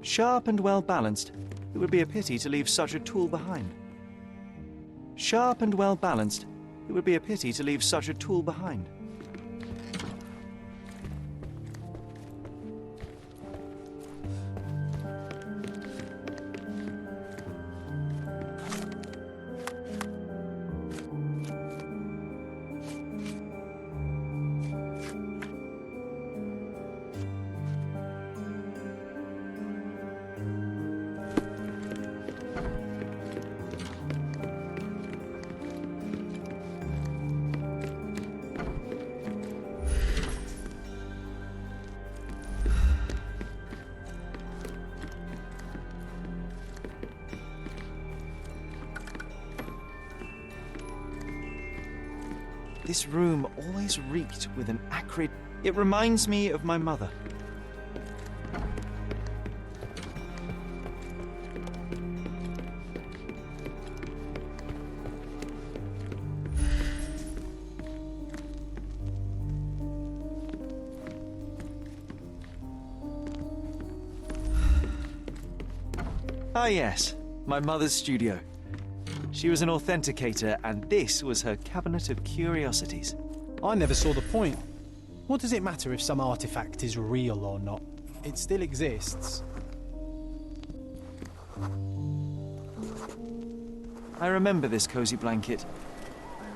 Sharp and well balanced, it would be a pity to leave such a tool behind. Sharp and well balanced, it would be a pity to leave such a tool behind. This room always reeked with an acrid... It reminds me of my mother. Ah yes, my mother's studio. She was an authenticator, and this was her cabinet of curiosities. I never saw the point. What does it matter if some artifact is real or not? It still exists. I remember this cozy blanket.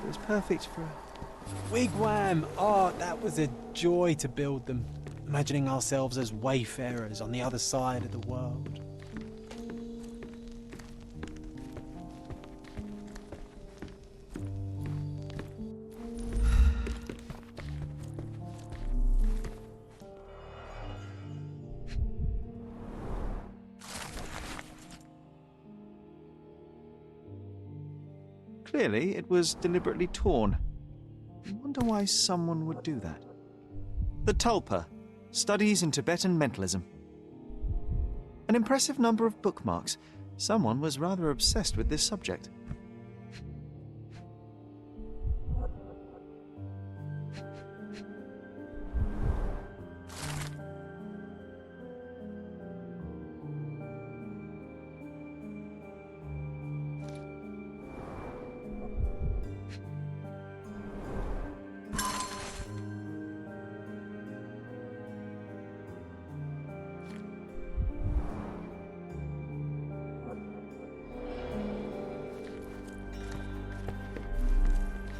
It was perfect for... Wigwam! Oh, that was a joy to build them. Imagining ourselves as wayfarers on the other side of the world. Clearly, it was deliberately torn. I wonder why someone would do that. The Tulpa, Studies in Tibetan Mentalism. An impressive number of bookmarks. Someone was rather obsessed with this subject.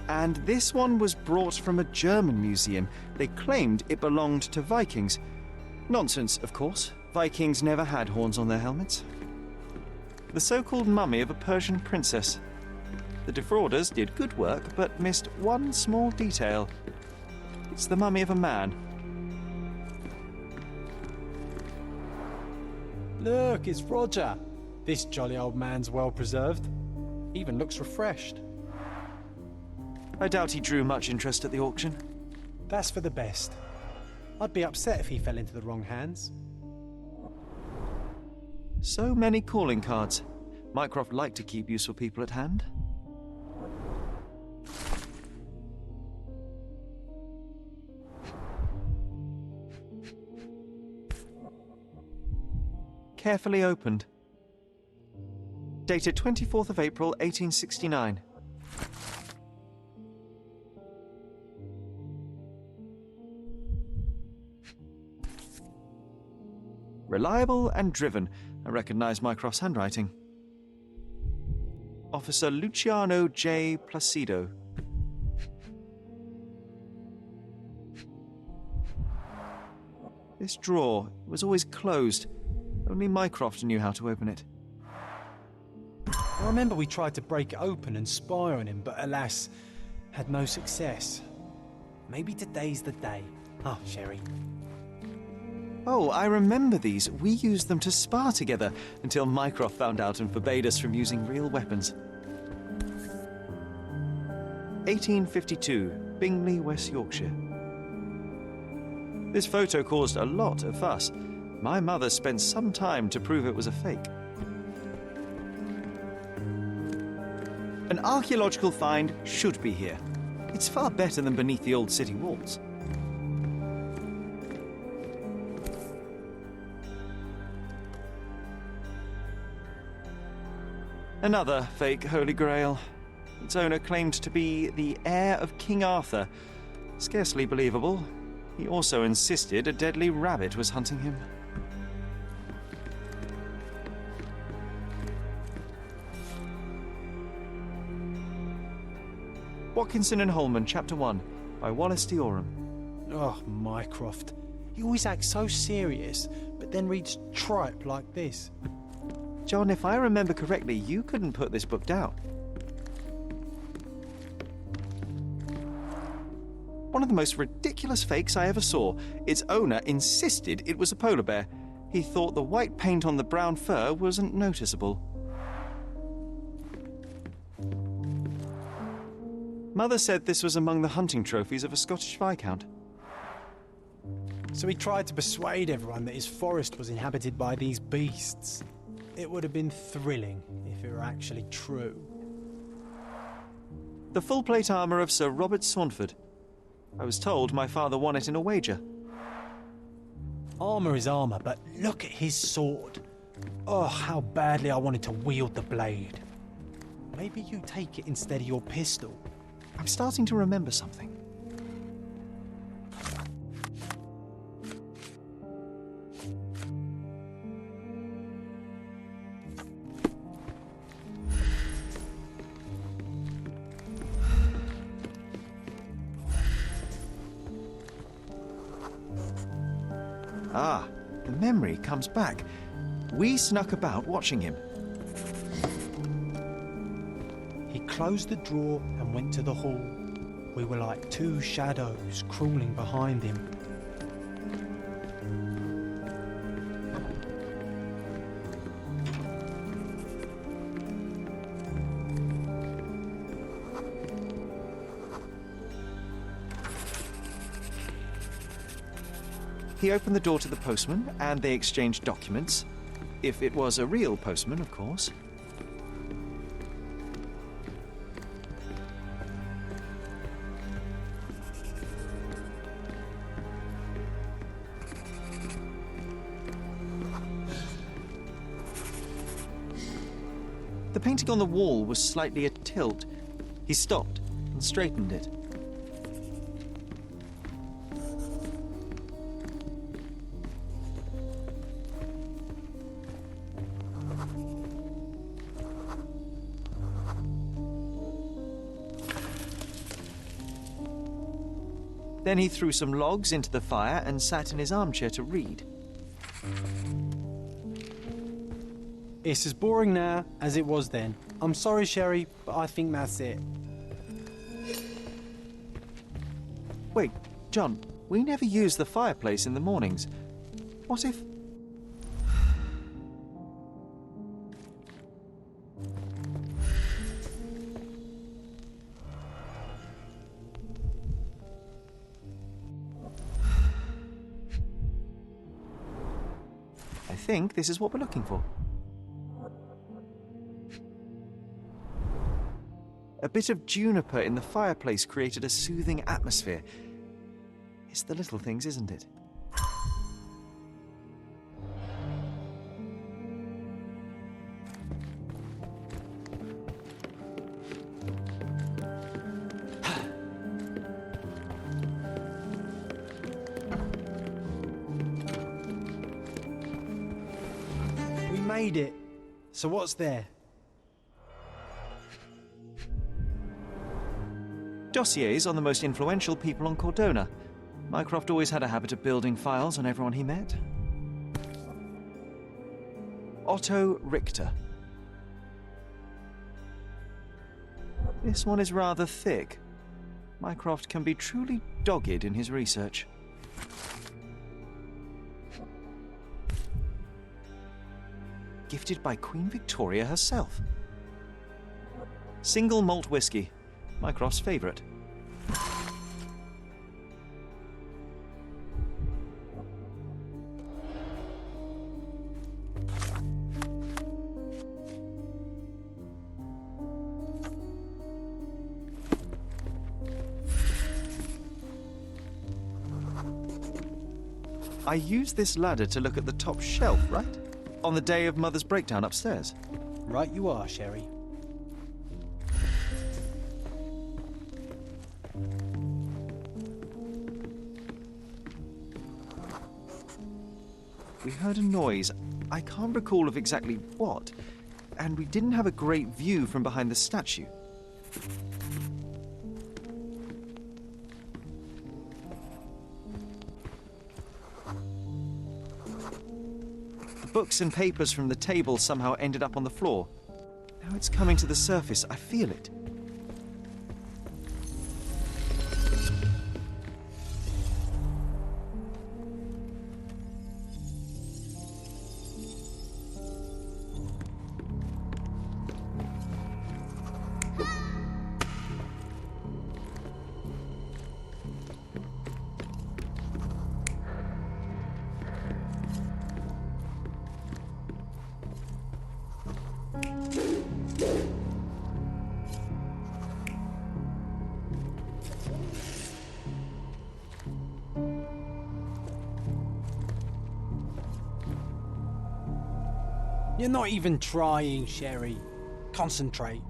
And this one was brought from a German museum. They claimed it belonged to Vikings. Nonsense, of course. Vikings never had horns on their helmets. The so-called mummy of a Persian princess. The defrauders did good work, but missed one small detail. It's the mummy of a man. Look, it's Roger. This jolly old man's well preserved. Even looks refreshed. I doubt he drew much interest at the auction. That's for the best. I'd be upset if he fell into the wrong hands. So many calling cards. Mycroft liked to keep useful people at hand. Carefully opened. Dated 24th of April, 1869. Reliable and driven. I recognize Mycroft's handwriting. Officer Luciano J. Placido. This drawer was always closed. Only Mycroft knew how to open it. I remember we tried to break it open and spy on him, but alas, had no success. Maybe today's the day. Ah, Sherry. Oh, I remember these. We used them to spar together until Mycroft found out and forbade us from using real weapons. 1852, Bingley, West Yorkshire. This photo caused a lot of fuss. My mother spent some time to prove it was a fake. An archaeological find should be here. It's far better than beneath the old city walls. Another fake Holy Grail. Its owner claimed to be the heir of King Arthur. Scarcely believable. He also insisted a deadly rabbit was hunting him. Watkinson and Holman, Chapter One, by Wallace D. Oram. Oh, Mycroft. He always acts so serious, but then reads tripe like this. John, if I remember correctly, you couldn't put this book down. One of the most ridiculous fakes I ever saw. Its owner insisted it was a polar bear. He thought the white paint on the brown fur wasn't noticeable. Mother said this was among the hunting trophies of a Scottish Viscount. So he tried to persuade everyone that his forest was inhabited by these beasts. It would have been thrilling if it were actually true. The full plate armour of Sir Robert Saunford. I was told my father won it in a wager. Armour is armour, but look at his sword. Oh, how badly I wanted to wield the blade. Maybe you take it instead of your pistol. I'm starting to remember something. Ah, the memory comes back. We snuck about watching him. He closed the drawer and went to the hall. We were like two shadows crawling behind him. He opened the door to the postman, and they exchanged documents. If it was a real postman, of course. The painting on the wall was slightly atilt. He stopped and straightened it. Then he threw some logs into the fire and sat in his armchair to read. It's as boring now as it was then. I'm sorry, Sherry, but I think that's it. Wait, John, we never use the fireplace in the mornings. What if... I think this is what we're looking for. A bit of juniper in the fireplace created a soothing atmosphere. It's the little things, isn't it? We made it. So what's there? Dossiers on the most influential people on Cordona. Mycroft always had a habit of building files on everyone he met. Otto Richter. This one is rather thick. Mycroft can be truly dogged in his research. Gifted by Queen Victoria herself. Single malt whiskey. Mycroft's favourite. I used this ladder to look at the top shelf, right? On the day of Mother's breakdown upstairs. Right you are, Sherry. We heard a noise. I can't recall of exactly what, and we didn't have a great view from behind the statue. The books and papers from the table somehow ended up on the floor. Now it's coming to the surface. I feel it. You're not even trying, Sherry. Concentrate.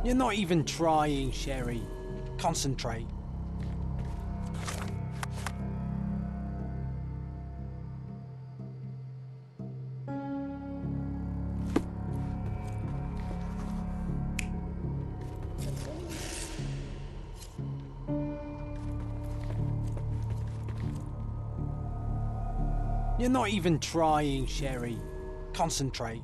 You're not even trying, Sherry. Concentrate. You're not even trying, Sherry. Concentrate.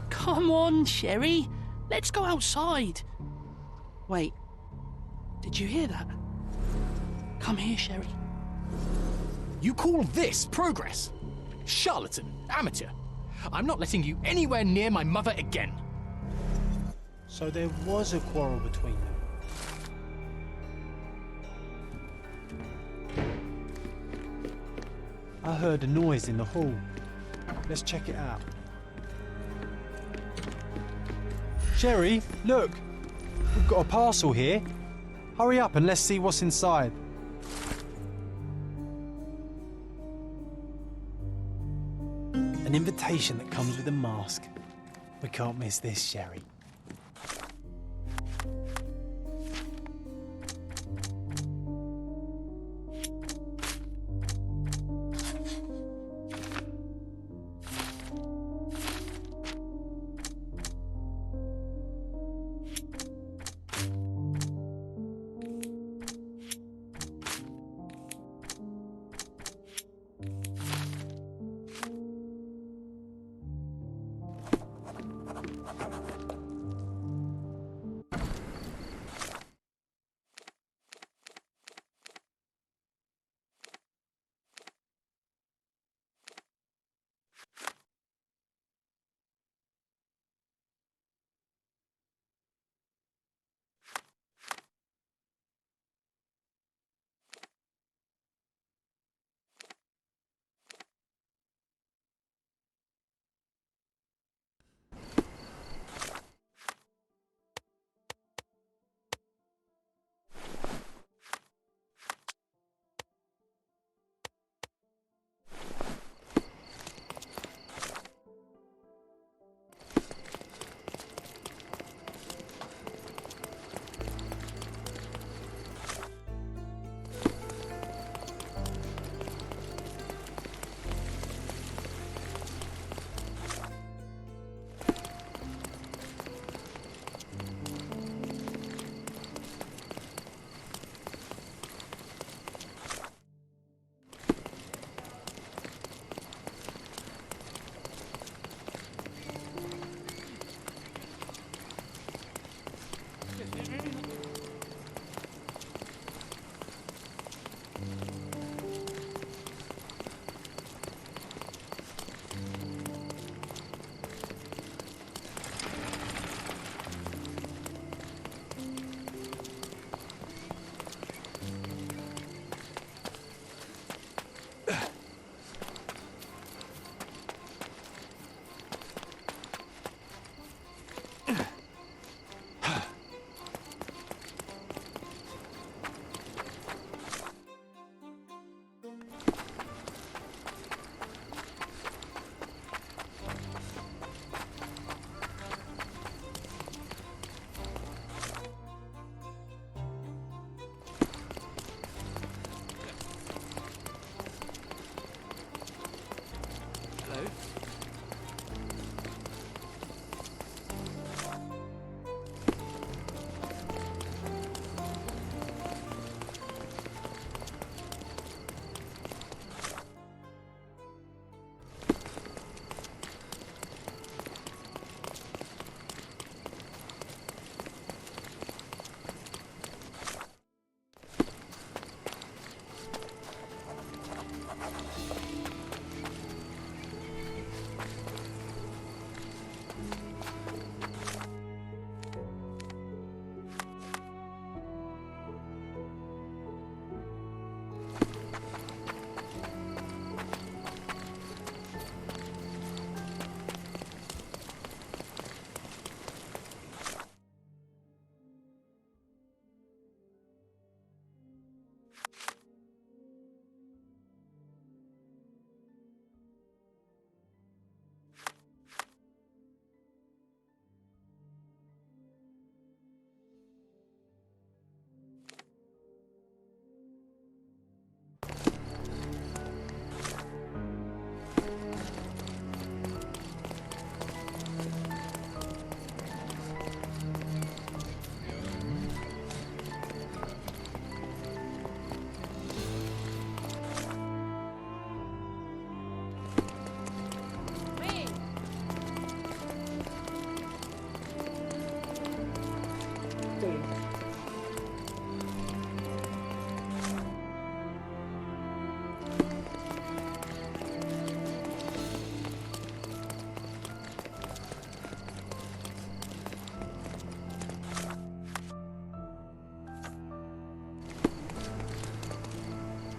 Come on, Sherry. Let's go outside. Wait. Did you hear that? Come here, Sherry. You call this progress? Charlatan, amateur. I'm not letting you anywhere near my mother again. So there was a quarrel between them. I heard a noise in the hall. Let's check it out. Sherry, look! We've got a parcel here. Hurry up and let's see what's inside. An invitation that comes with a mask. We can't miss this, Sherry.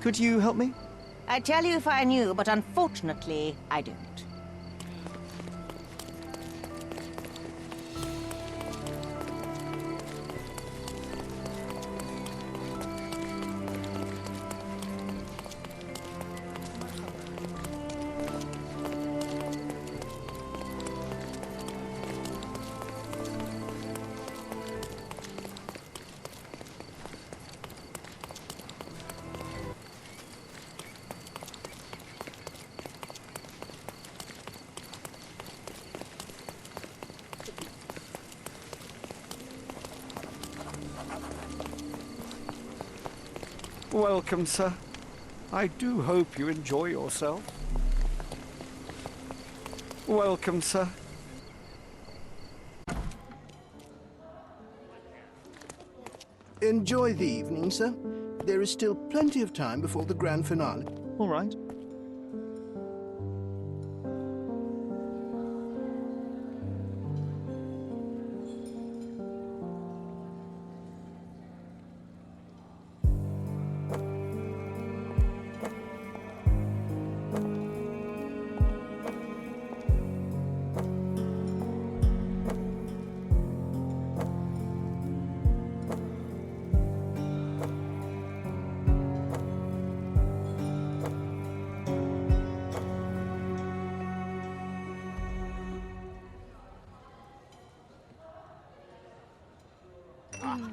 Could you help me? I'd tell you if I knew, but unfortunately, I don't. Welcome, sir. I do hope you enjoy yourself. Welcome, sir. Enjoy the evening, sir. There is still plenty of time before the grand finale. All right.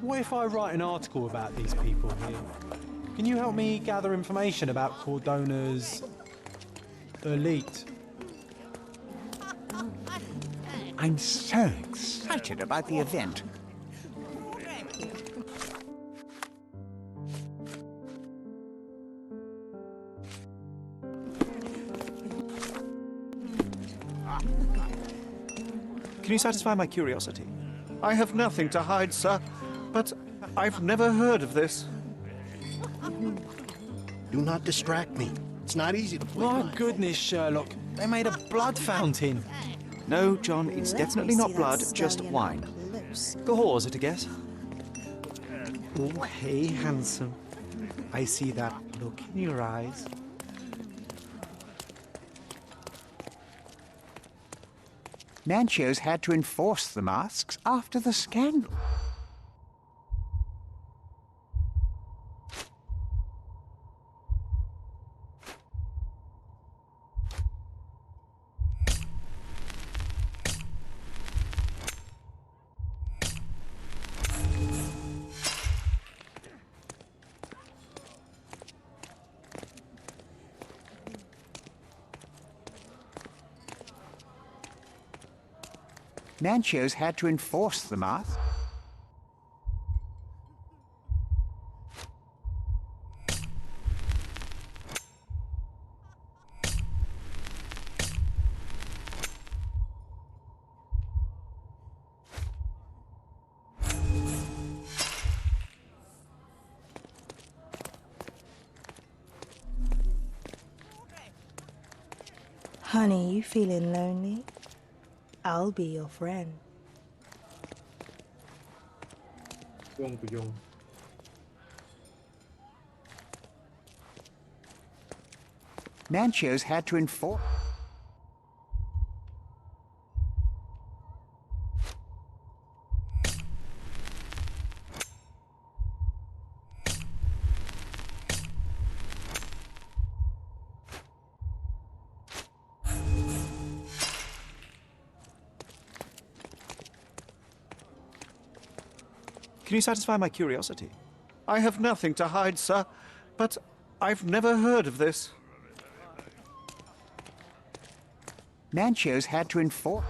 What if I write an article about these people here? Can you help me gather information about Cordona's elite? I'm so excited about the event. Can you satisfy my curiosity? I have nothing to hide, sir, but I've never heard of this. Do not distract me. It's not easy to play. My goodness, Sherlock. They made a blood fountain. No, John, it's definitely not blood, just wine. Gahor, is it a guess? Oh, hey, handsome. I see that look in your eyes. Manchos had to enforce the masks after the scandal. Manchos had to enforce the mask. Honey, you feeling lonely? I'll be your friend. Manchos had to enforce. Can you satisfy my curiosity? I have nothing to hide, sir, but I've never heard of this. Manchos had to enforce.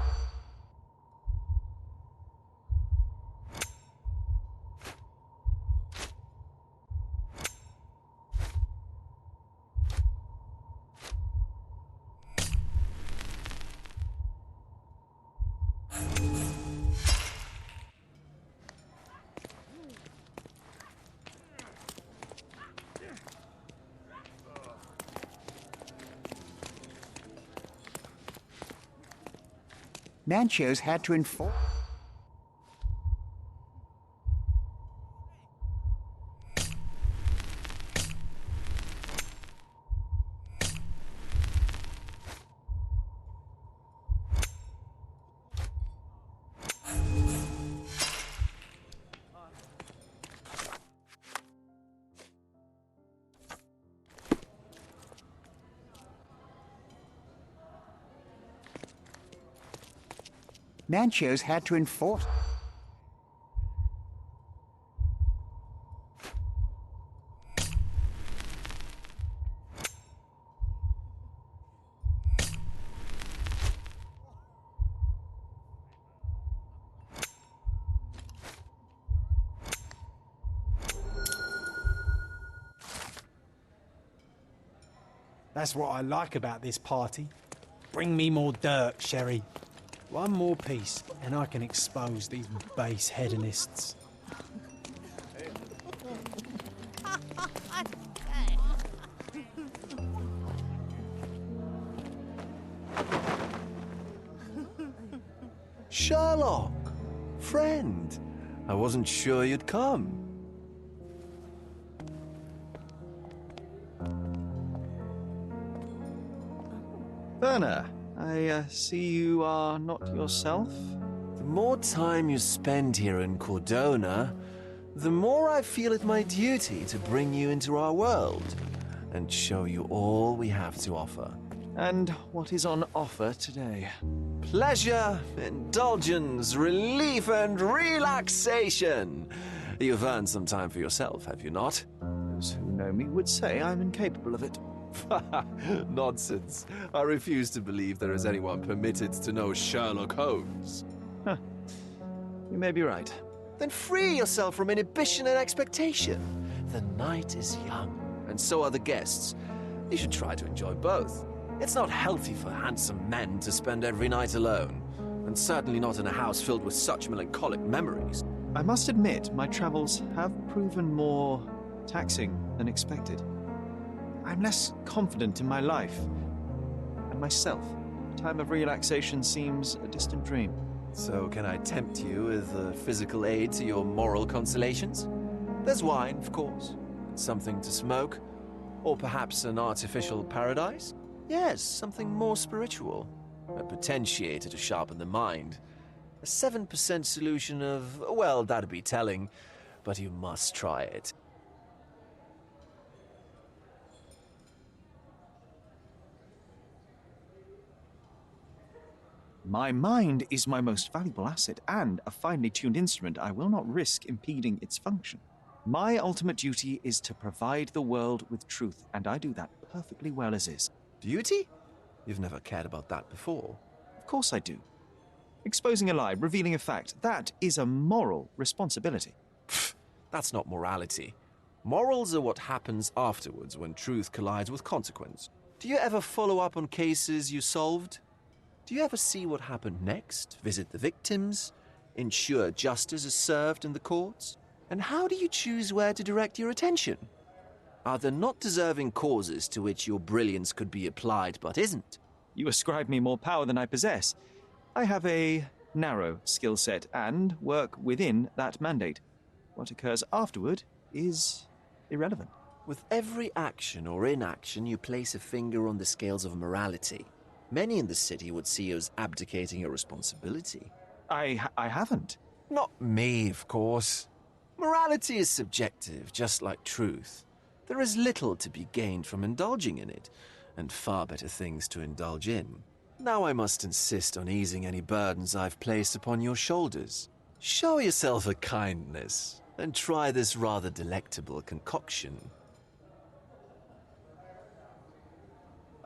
Manchos had to enforce. Manchos had to enforce... That's what I like about this party. Bring me more dirt, Sherry. One more piece, and I can expose these base hedonists. Sherlock! Friend! I wasn't sure you'd come. Werner, I see you are not yourself. The more time you spend here in Cordona, the more I feel it my duty to bring you into our world and show you all we have to offer. And what is on offer today? Pleasure, indulgence, relief, and relaxation. You've earned some time for yourself, have you not? Those who know me would say I'm incapable of it. Nonsense. I refuse to believe there is anyone permitted to know Sherlock Holmes. Huh. You may be right. Then free yourself from inhibition and expectation. The night is young, and so are the guests. You should try to enjoy both. It's not healthy for handsome men to spend every night alone, and certainly not in a house filled with such melancholic memories. I must admit, my travels have proven more taxing than expected. I'm less confident in my life and myself. A time of relaxation seems a distant dream. So can I tempt you with a physical aid to your moral consolations? There's wine, of course, something to smoke, or perhaps an artificial paradise? Yes, something more spiritual, a potentiator to sharpen the mind. A 7% solution of, well, that'd be telling, but you must try it. My mind is my most valuable asset, and a finely tuned instrument I will not risk impeding its function. My ultimate duty is to provide the world with truth, and I do that perfectly well as is. Duty? You've never cared about that before. Of course I do. Exposing a lie, revealing a fact, that is a moral responsibility. That's not morality. Morals are what happens afterwards when truth collides with consequence. Do you ever follow up on cases you solved? Do you ever see what happened next, visit the victims, ensure justice is served in the courts? And how do you choose where to direct your attention? Are there not deserving causes to which your brilliance could be applied but isn't? You ascribe me more power than I possess. I have a narrow skill set and work within that mandate. What occurs afterward is irrelevant. With every action or inaction, you place a finger on the scales of morality. Many in the city would see you as abdicating your responsibility. I haven't. Not me, of course. Morality is subjective, just like truth. There is little to be gained from indulging in it, and far better things to indulge in. Now I must insist on easing any burdens I've placed upon your shoulders. Show yourself a kindness, and try this rather delectable concoction.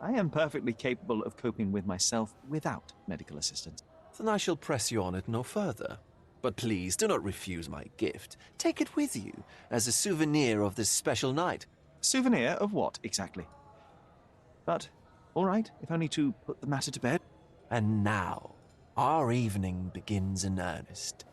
I am perfectly capable of coping with myself without medical assistance. Then I shall press you on it no further. But please do not refuse my gift. Take it with you as a souvenir of this special night. Souvenir of what, exactly? But, all right, if only to put the matter to bed. And now, our evening begins in earnest.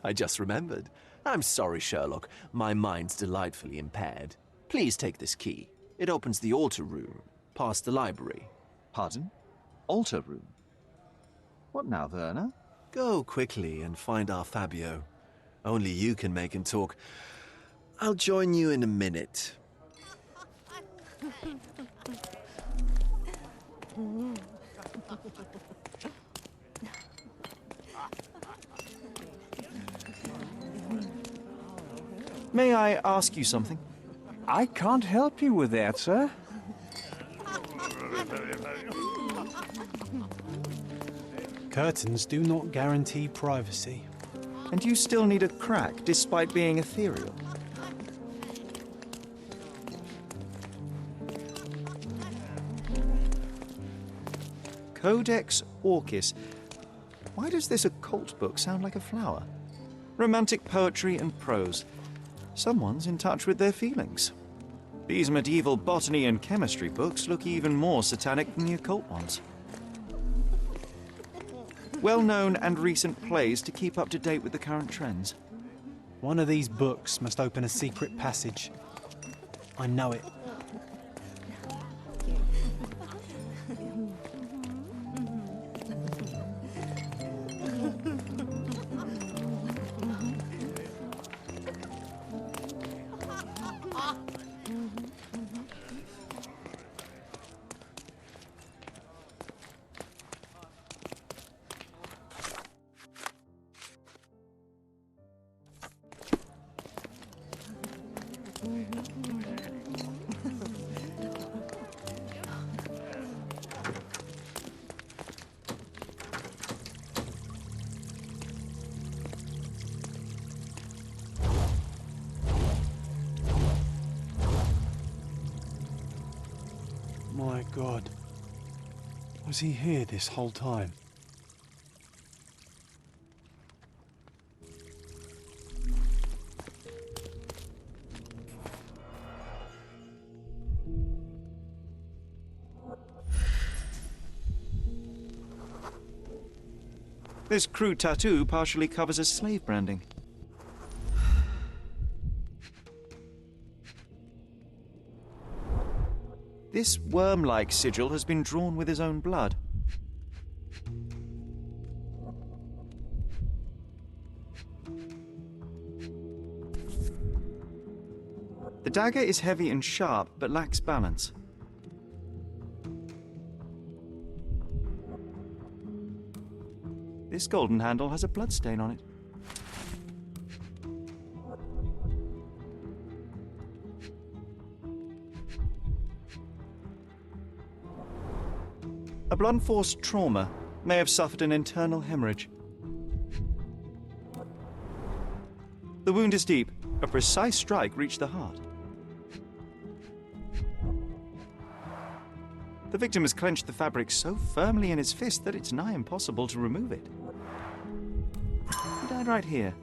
I just remembered. I'm sorry, Sherlock. My mind's delightfully impaired. Please take this key. It opens the altar room, past the library. Pardon? Altar room? What now, Werner? Go quickly and find our Fabio. Only you can make him talk. I'll join you in a minute. May I ask you something? I can't help you with that, sir. Curtains do not guarantee privacy. And you still need a crack, despite being ethereal. Codex Orchis. Why does this occult book sound like a flower? Romantic poetry and prose. Someone's in touch with their feelings. These medieval botany and chemistry books look even more satanic than the occult ones. Well-known and recent plays to keep up to date with the current trends. One of these books must open a secret passage. I know it. My God. Was he here this whole time? This crude tattoo partially covers as slave branding. This worm-like sigil has been drawn with his own blood. The dagger is heavy and sharp, but lacks balance. This golden handle has a bloodstain on it. A blunt force trauma may have suffered an internal hemorrhage. The wound is deep. A precise strike reached the heart. The victim has clenched the fabric so firmly in his fist that it's nigh impossible to remove it. He died right here.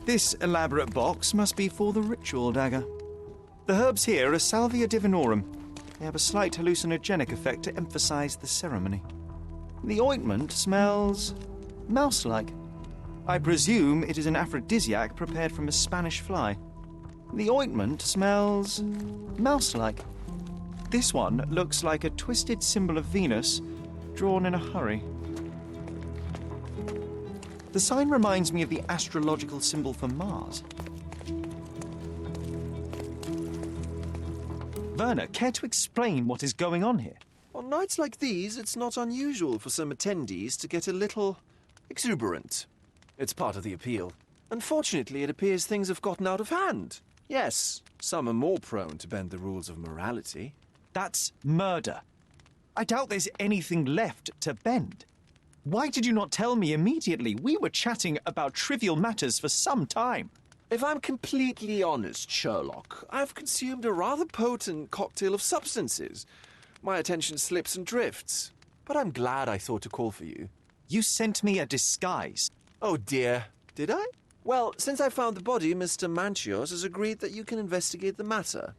This elaborate box must be for the ritual dagger. The herbs here are Salvia divinorum. They have a slight hallucinogenic effect to emphasize the ceremony. The ointment smells mouse-like. I presume it is an aphrodisiac prepared from a Spanish fly. The ointment smells mouse-like. This one looks like a twisted symbol of Venus drawn in a hurry. The sign reminds me of the astrological symbol for Mars. Werner, care to explain what is going on here? On nights like these, it's not unusual for some attendees to get a little exuberant. It's part of the appeal. Unfortunately, it appears things have gotten out of hand. Yes, some are more prone to bend the rules of morality. That's murder. I doubt there's anything left to bend. Why did you not tell me immediately? We were chatting about trivial matters for some time. If I'm completely honest, Sherlock, I've consumed a rather potent cocktail of substances. My attention slips and drifts. But I'm glad I thought to call for you. You sent me a disguise. Oh dear, did I? Well, since I found the body, Mr. Manchios has agreed that you can investigate the matter.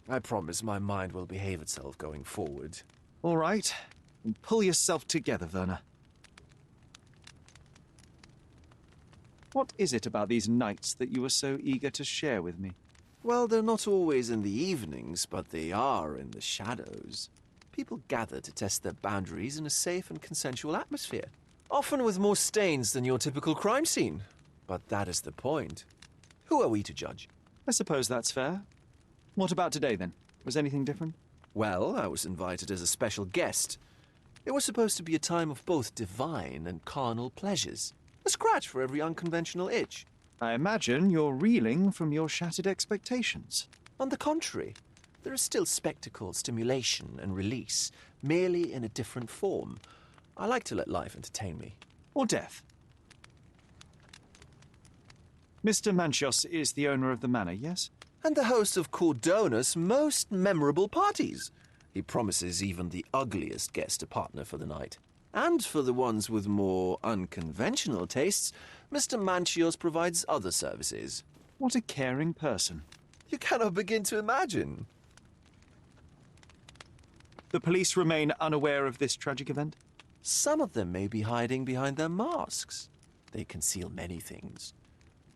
I promise my mind will behave itself going forward. All right. Pull yourself together, Werner. What is it about these nights that you are so eager to share with me? Well, they're not always in the evenings, but they are in the shadows. People gather to test their boundaries in a safe and consensual atmosphere, often with more stains than your typical crime scene. But that is the point. Who are we to judge? I suppose that's fair. What about today, then? Was anything different? Well, I was invited as a special guest. It was supposed to be a time of both divine and carnal pleasures. A scratch for every unconventional itch. I imagine you're reeling from your shattered expectations. On the contrary, there is still spectacle, stimulation, and release, merely in a different form. I like to let life entertain me. Or death. Mr. Manchios is the owner of the manor, yes? And the host of Cordona's most memorable parties. He promises even the ugliest guest a partner for the night. And for the ones with more unconventional tastes, Mr. Manchios provides other services. What a caring person. You cannot begin to imagine. The police remain unaware of this tragic event? Some of them may be hiding behind their masks. They conceal many things.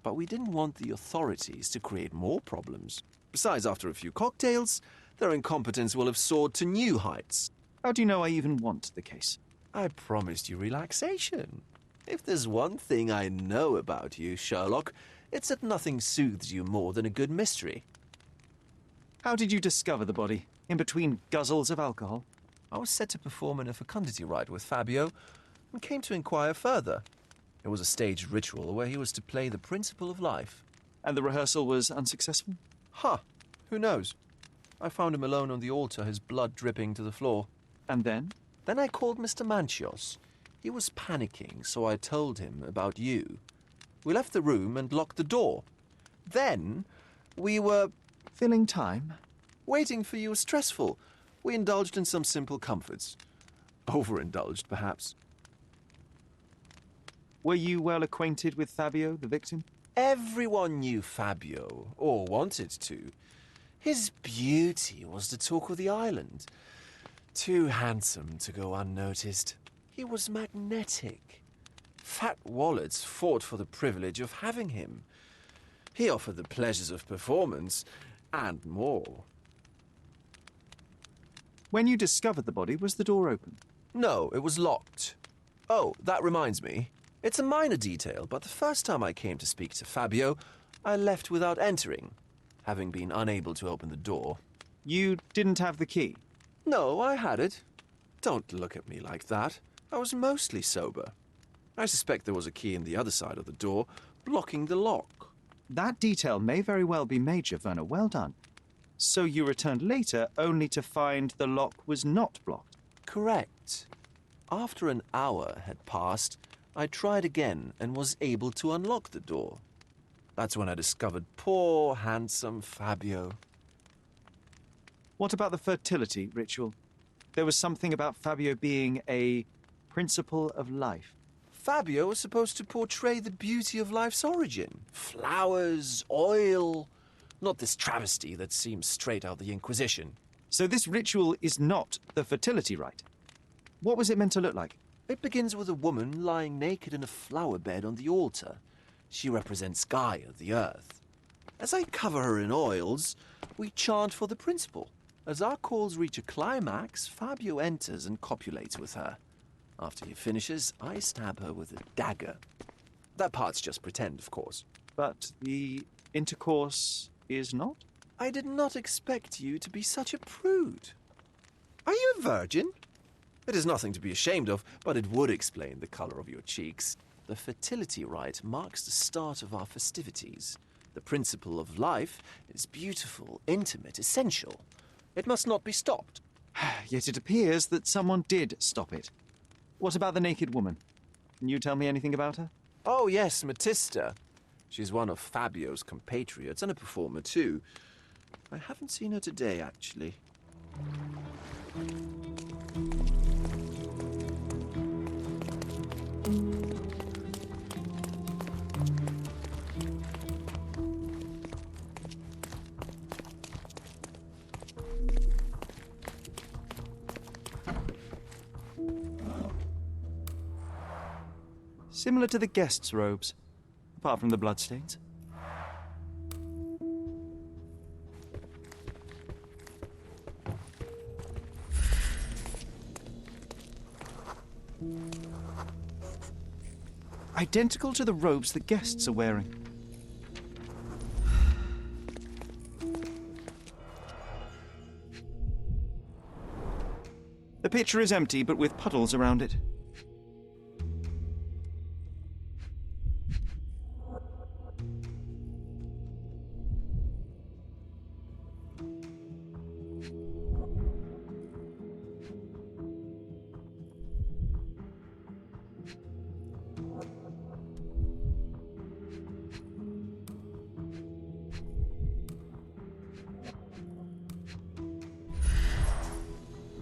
But we didn't want the authorities to create more problems. Besides, after a few cocktails, their incompetence will have soared to new heights. How do you know I even want the case? I promised you relaxation. If there's one thing I know about you, Sherlock, it's that nothing soothes you more than a good mystery. How did you discover the body? In between guzzles of alcohol? I was set to perform in a fecundity rite with Fabio and came to inquire further. It was a staged ritual where he was to play the principle of life. And the rehearsal was unsuccessful? Who knows? I found him alone on the altar, his blood dripping to the floor. And then? Then I called Mr. Manchios. He was panicking, so I told him about you. We left the room and locked the door. Then we were... Filling time? Waiting for you was stressful. We indulged in some simple comforts. Overindulged, perhaps. Were you well acquainted with Fabio, the victim? Everyone knew Fabio, or wanted to. His beauty was the talk of the island. Too handsome to go unnoticed. He was magnetic. Fat wallets fought for the privilege of having him. He offered the pleasures of performance, and more. When you discovered the body, was the door open? No, it was locked. Oh, that reminds me. It's a minor detail, but the first time I came to speak to Fabio, I left without entering, having been unable to open the door. You didn't have the key? No, I had it. Don't look at me like that. I was mostly sober. I suspect there was a key in the other side of the door, blocking the lock. That detail may very well be major, Werner. Well done. So you returned later, only to find the lock was not blocked? Correct. After an hour had passed, I tried again and was able to unlock the door. That's when I discovered poor, handsome Fabio. What about the fertility ritual? There was something about Fabio being a principle of life. Fabio was supposed to portray the beauty of life's origin. Flowers, oil... Not this travesty that seems straight out of the Inquisition. So this ritual is not the fertility rite. What was it meant to look like? It begins with a woman lying naked in a flower bed on the altar. She represents Gaia, the earth. As I cover her in oils, we chant for the principle. As our calls reach a climax, Fabio enters and copulates with her. After he finishes, I stab her with a dagger. That part's just pretend, of course. But the intercourse is not? I did not expect you to be such a prude. Are you a virgin? It is nothing to be ashamed of, but it would explain the color of your cheeks. The fertility rite marks the start of our festivities. The principle of life is beautiful, intimate, essential. It must not be stopped. Yet it appears that someone did stop it. What about the naked woman? Can you tell me anything about her? Oh yes, Matista. She's one of Fabio's compatriots and a performer too. I haven't seen her today, actually. Similar to the guests' robes, apart from the bloodstains. Identical to the robes the guests are wearing. The pitcher is empty, but with puddles around it.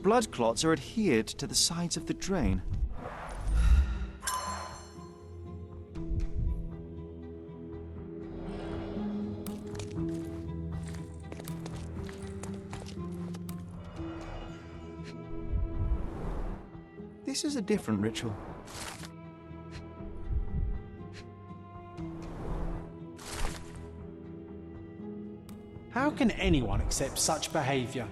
Blood clots are adhered to the sides of the drain. This is a different ritual. How can anyone accept such behaviour?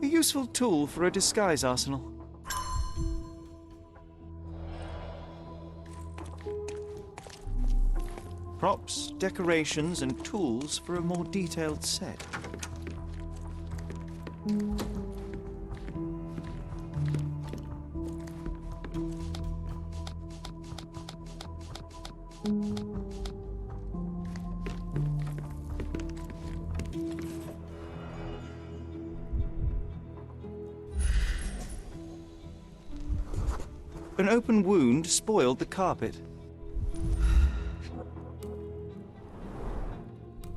A useful tool for a disguise arsenal. Props, decorations, and tools for a more detailed set. An open wound spoiled the carpet.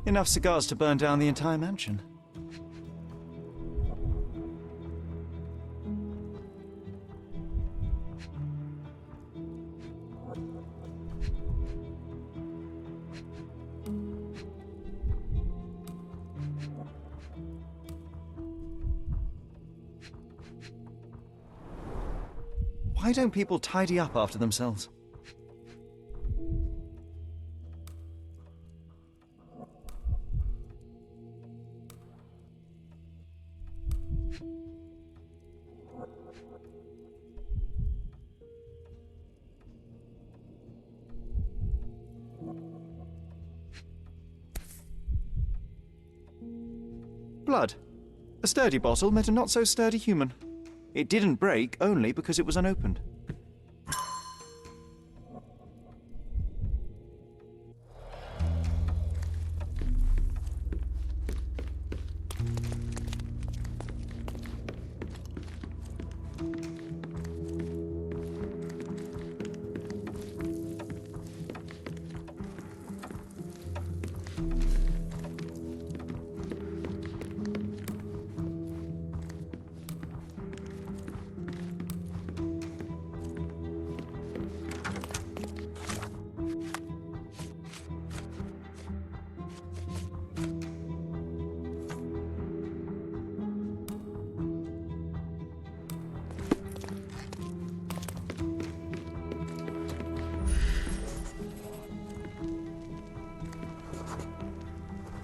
Enough cigars to burn down the entire mansion. Why don't people tidy up after themselves? Blood. A sturdy bottle met a not-so-sturdy human. It didn't break only because it was unopened.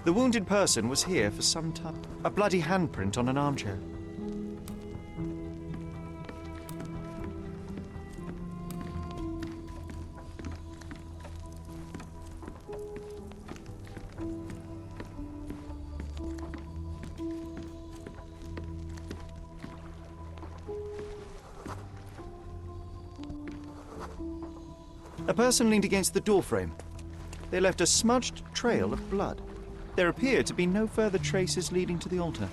The wounded person was here for some time. A bloody handprint on an armchair. A person leaned against the doorframe. They left a smudged trail of blood. There appear to be no further traces leading to the altar.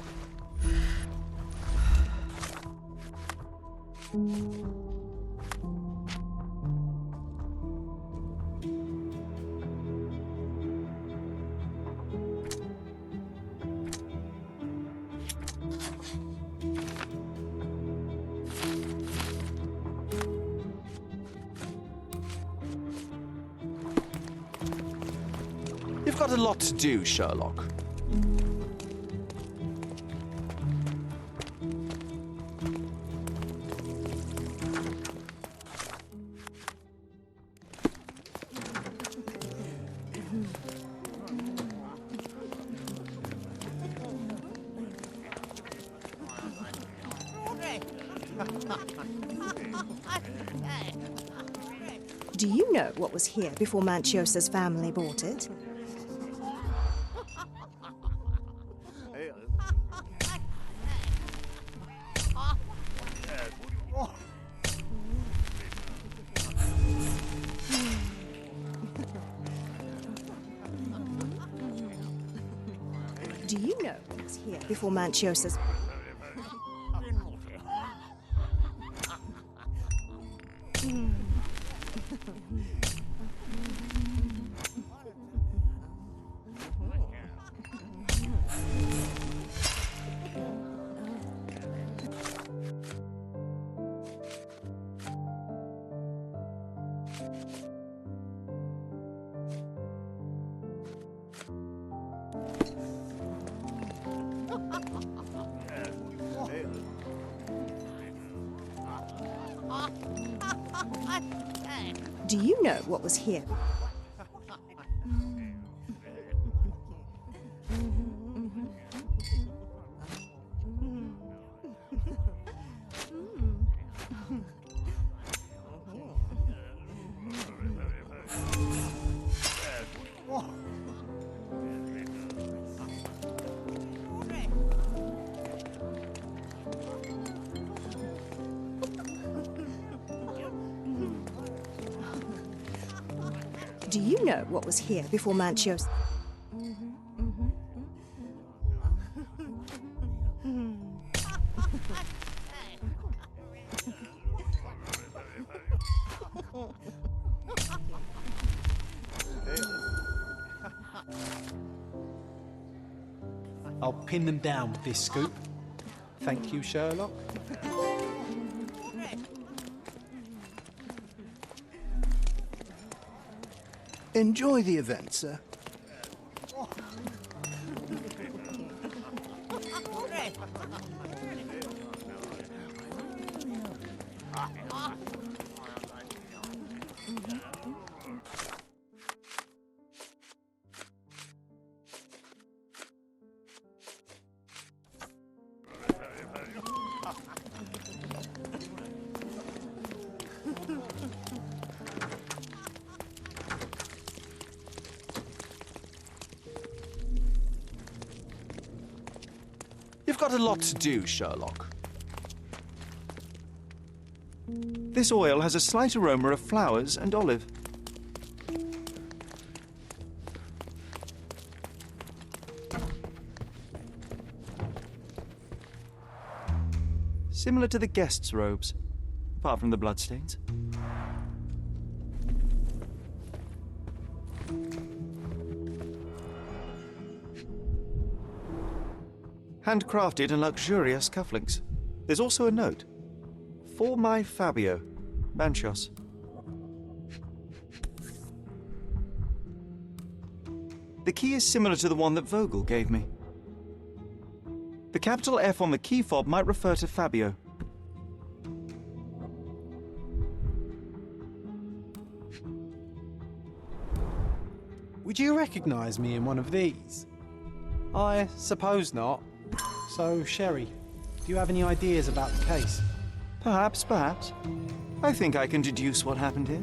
You've got a lot to do, Sherlock. Do you know what was here before Manchiosa's family bought it? Do you know what was here before Manchiosa's... Do you know what was here? Do you know what was here before Manchios? I'll pin them down with this scoop. Thank you, Sherlock. Enjoy the event, sir. You've got a lot to do, Sherlock. This oil has a slight aroma of flowers and olive. Similar to the guests' robes, apart from the bloodstains. Handcrafted and luxurious cufflinks. There's also a note. For my Fabio, Banchos. The key is similar to the one that Vogel gave me. The capital F on the key fob might refer to Fabio. Would you recognize me in one of these? I suppose not. So, Sherry, do you have any ideas about the case? Perhaps, perhaps. I think I can deduce what happened here.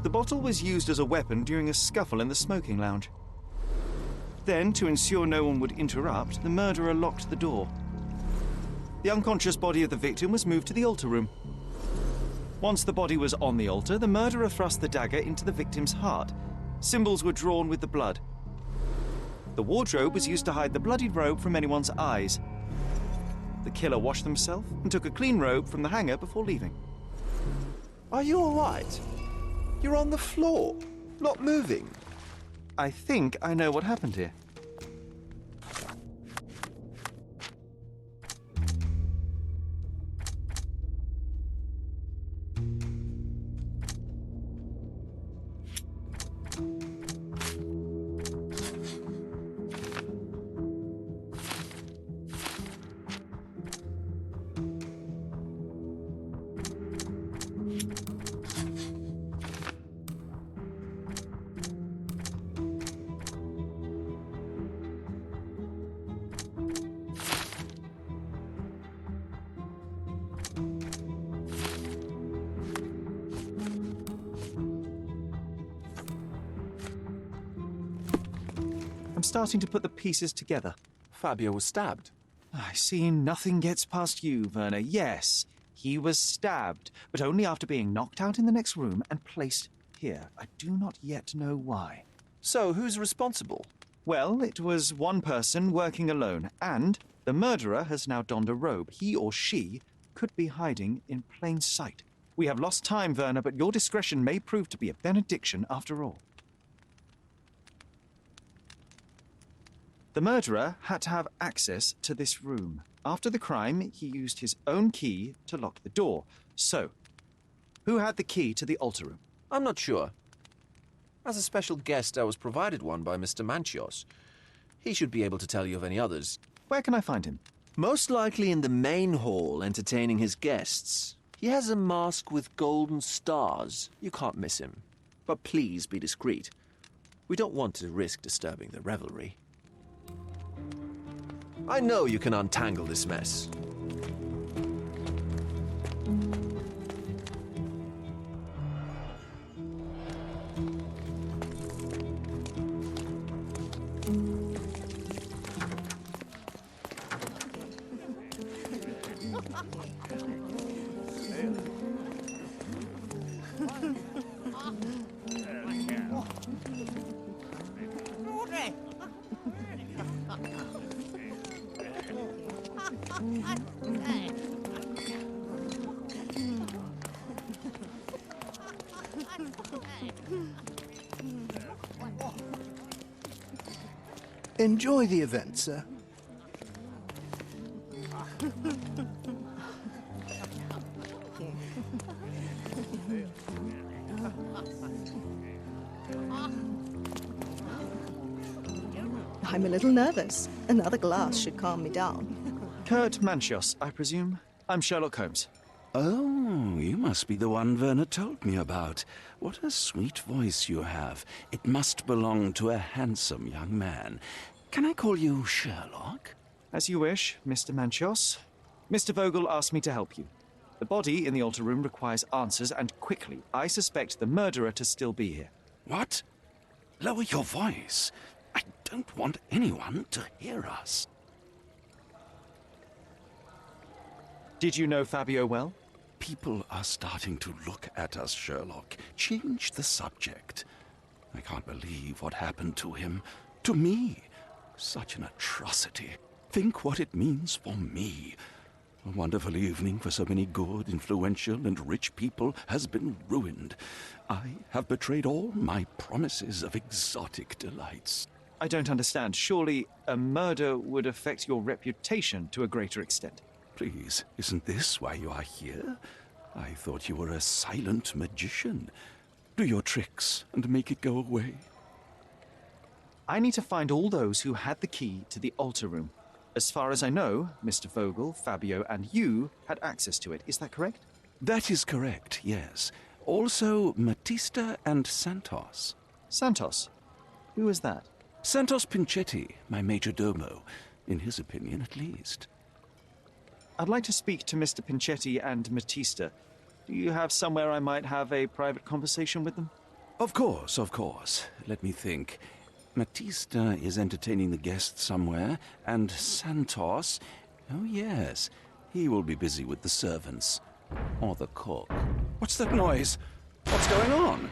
The bottle was used as a weapon during a scuffle in the smoking lounge. Then, to ensure no one would interrupt, the murderer locked the door. The unconscious body of the victim was moved to the altar room. Once the body was on the altar, the murderer thrust the dagger into the victim's heart. Symbols were drawn with the blood. The wardrobe was used to hide the bloodied robe from anyone's eyes. The killer washed himself and took a clean robe from the hanger before leaving. Are you all right? You're on the floor, not moving. I think I know what happened here. I'm starting to put the pieces together. Fabio was stabbed. I see nothing gets past you, Werner. Yes, he was stabbed, but only after being knocked out in the next room and placed here. I do not yet know why. So, who's responsible? Well, it was one person working alone, and the murderer has now donned a robe. He or she could be hiding in plain sight. We have lost time, Werner, but your discretion may prove to be a benediction after all. The murderer had to have access to this room. After the crime, he used his own key to lock the door. So, who had the key to the altar room? I'm not sure. As a special guest, I was provided one by Mr. Manchios. He should be able to tell you of any others. Where can I find him? Most likely in the main hall, entertaining his guests. He has a mask with golden stars. You can't miss him. But please be discreet. We don't want to risk disturbing the revelry. I know you can untangle this mess. Enjoy the event, sir. I'm a little nervous. Another glass should calm me down. Kurt Manchios, I presume. I'm Sherlock Holmes. Oh, you must be the one Werner told me about. What a sweet voice you have. It must belong to a handsome young man. Can I call you Sherlock? As you wish, Mr. Manchios. Mr. Vogel asked me to help you. The body in the altar room requires answers, and quickly. I suspect the murderer to still be here. What? Lower your voice. I don't want anyone to hear us. Did you know Fabio well? People are starting to look at us, Sherlock. Change the subject. I can't believe what happened to him. To me. Such an atrocity. Think what it means for me. A wonderful evening for so many good, influential, and rich people has been ruined. I have betrayed all my promises of exotic delights. I don't understand. Surely a murder would affect your reputation to a greater extent. Please, isn't this why you are here? I thought you were a silent magician. Do your tricks and make it go away. I need to find all those who had the key to the altar room. As far as I know, Mr. Vogel, Fabio, and you had access to it. Is that correct? That is correct, yes. Also, Matista and Santos. Santos? Who is that? Santos Pinchetti, my major domo. In his opinion, at least. I'd like to speak to Mr. Pinchetti and Matista. Do you have somewhere I might have a private conversation with them? Of course, of course. Let me think. Matista is entertaining the guests somewhere, and Santos... Oh, yes. He will be busy with the servants. Or the cook. What's that noise? What's going on?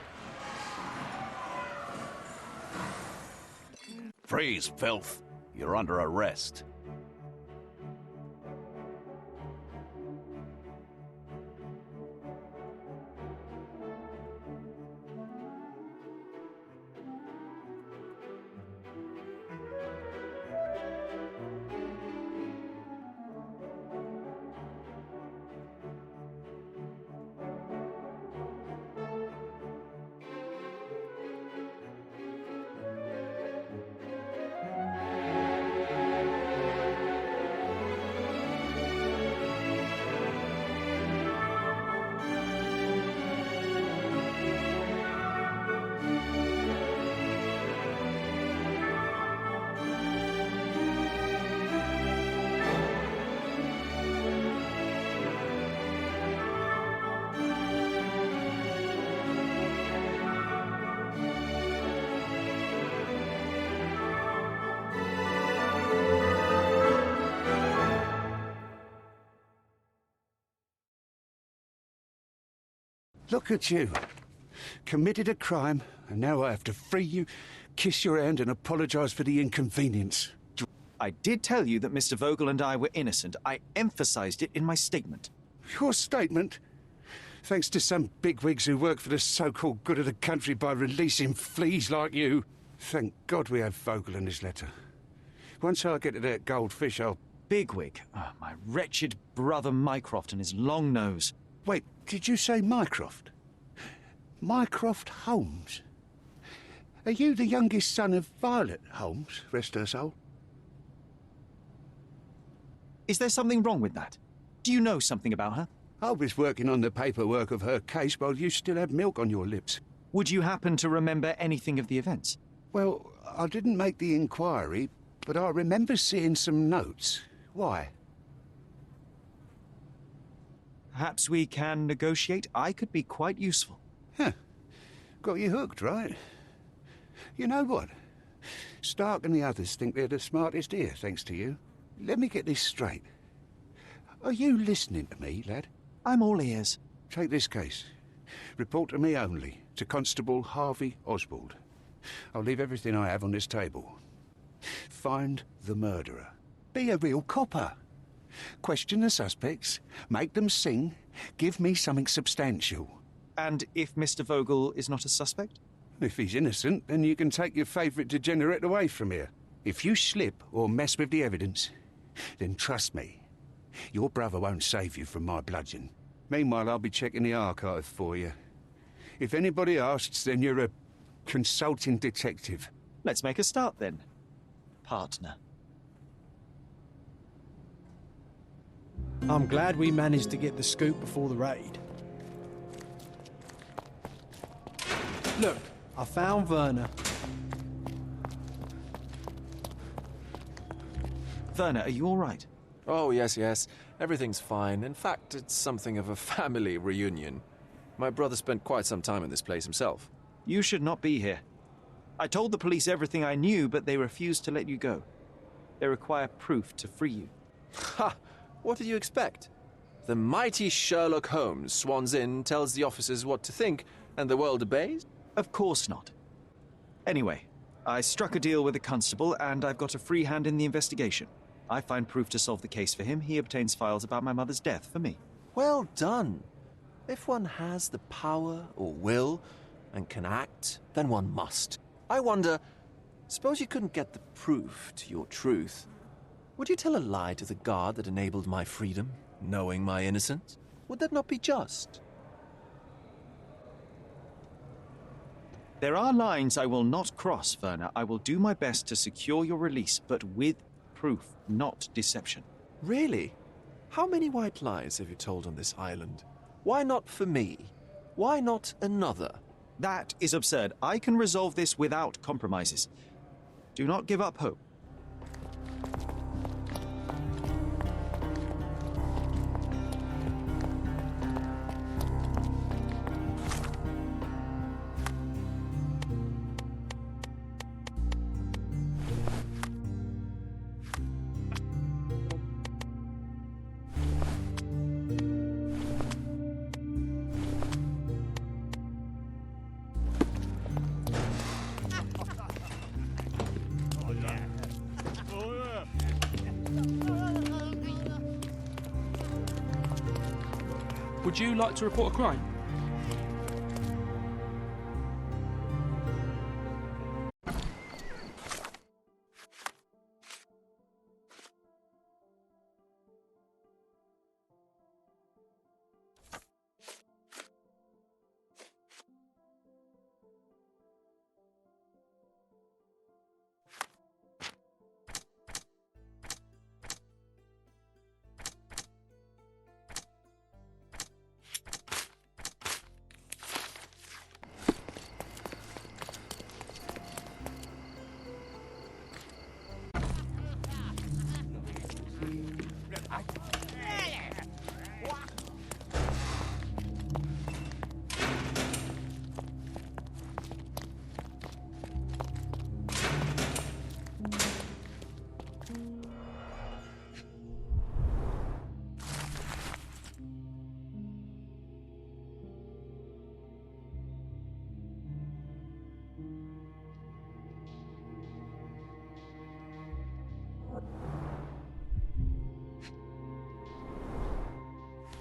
Freeze, filth. You're under arrest. Look at you. Committed a crime, and now I have to free you, kiss your hand, and apologize for the inconvenience. I did tell you that Mr. Vogel and I were innocent. I emphasized it in my statement. Your statement? Thanks to some bigwigs who work for the so-called good of the country by releasing fleas like you. Thank God we have Vogel in his letter. Once I get to that goldfish, I'll... Bigwig? Oh, my wretched brother Mycroft and his long nose. Wait, did you say Mycroft? Mycroft Holmes? Are you the youngest son of Violet Holmes, rest her soul? Is there something wrong with that? Do you know something about her? I was working on the paperwork of her case while you still had milk on your lips. Would you happen to remember anything of the events? Well, I didn't make the inquiry, but I remember seeing some notes. Why? Perhaps we can negotiate. I could be quite useful. Huh. Got you hooked, right? You know what? Stark and the others think they're the smartest here, thanks to you. Let me get this straight. Are you listening to me, lad? I'm all ears. Take this case. Report to me only, to Constable Harvey Oswald. I'll leave everything I have on this table. Find the murderer. Be a real copper. Question the suspects, make them sing, give me something substantial. And if Mr. Vogel is not a suspect? If he's innocent, then you can take your favourite degenerate away from here. If you slip or mess with the evidence, then trust me, your brother won't save you from my bludgeon. Meanwhile, I'll be checking the archive for you. If anybody asks, then you're a consulting detective. Let's make a start then, partner. I'm glad we managed to get the scoop before the raid. Look, I found Werner. Werner, are you all right? Oh, yes. Everything's fine. In fact, it's something of a family reunion. My brother spent quite some time in this place himself. You should not be here. I told the police everything I knew, but they refused to let you go. They require proof to free you. Ha! What did you expect? The mighty Sherlock Holmes swans in, tells the officers what to think, and the world obeys? Of course not. Anyway, I struck a deal with the constable, and I've got a free hand in the investigation. I find proof to solve the case for him. He obtains files about my mother's death for me. Well done. If one has the power or will and can act, then one must. I wonder, suppose you couldn't get the proof to your truth. Would you tell a lie to the guard that enabled my freedom, knowing my innocence? Would that not be just? There are lines I will not cross, Werner. I will do my best to secure your release, but with proof, not deception. Really? How many white lies have you told on this island? Why not for me? Why not another? That is absurd. I can resolve this without compromises. Do not give up hope. Would you like to report a crime?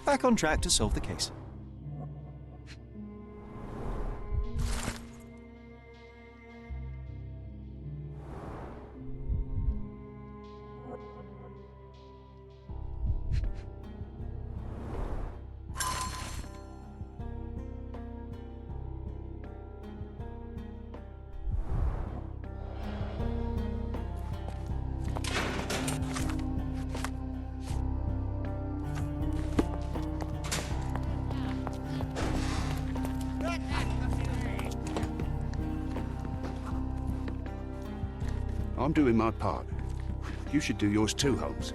back on track to solve the case. I'm doing my part. You should do yours too, Holmes.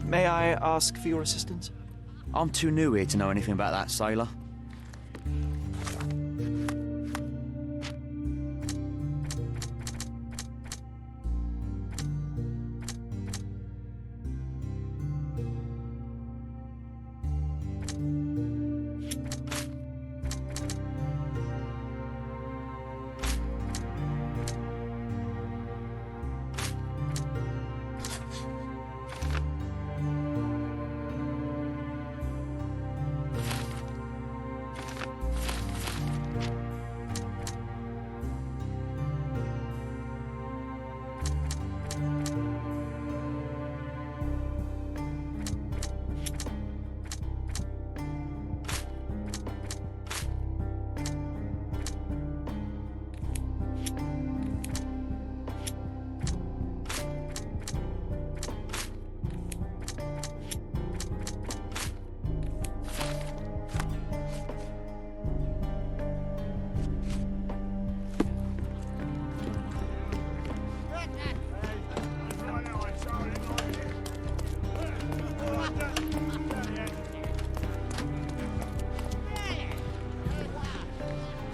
May I ask for your assistance? I'm too new here to know anything about that, sailor.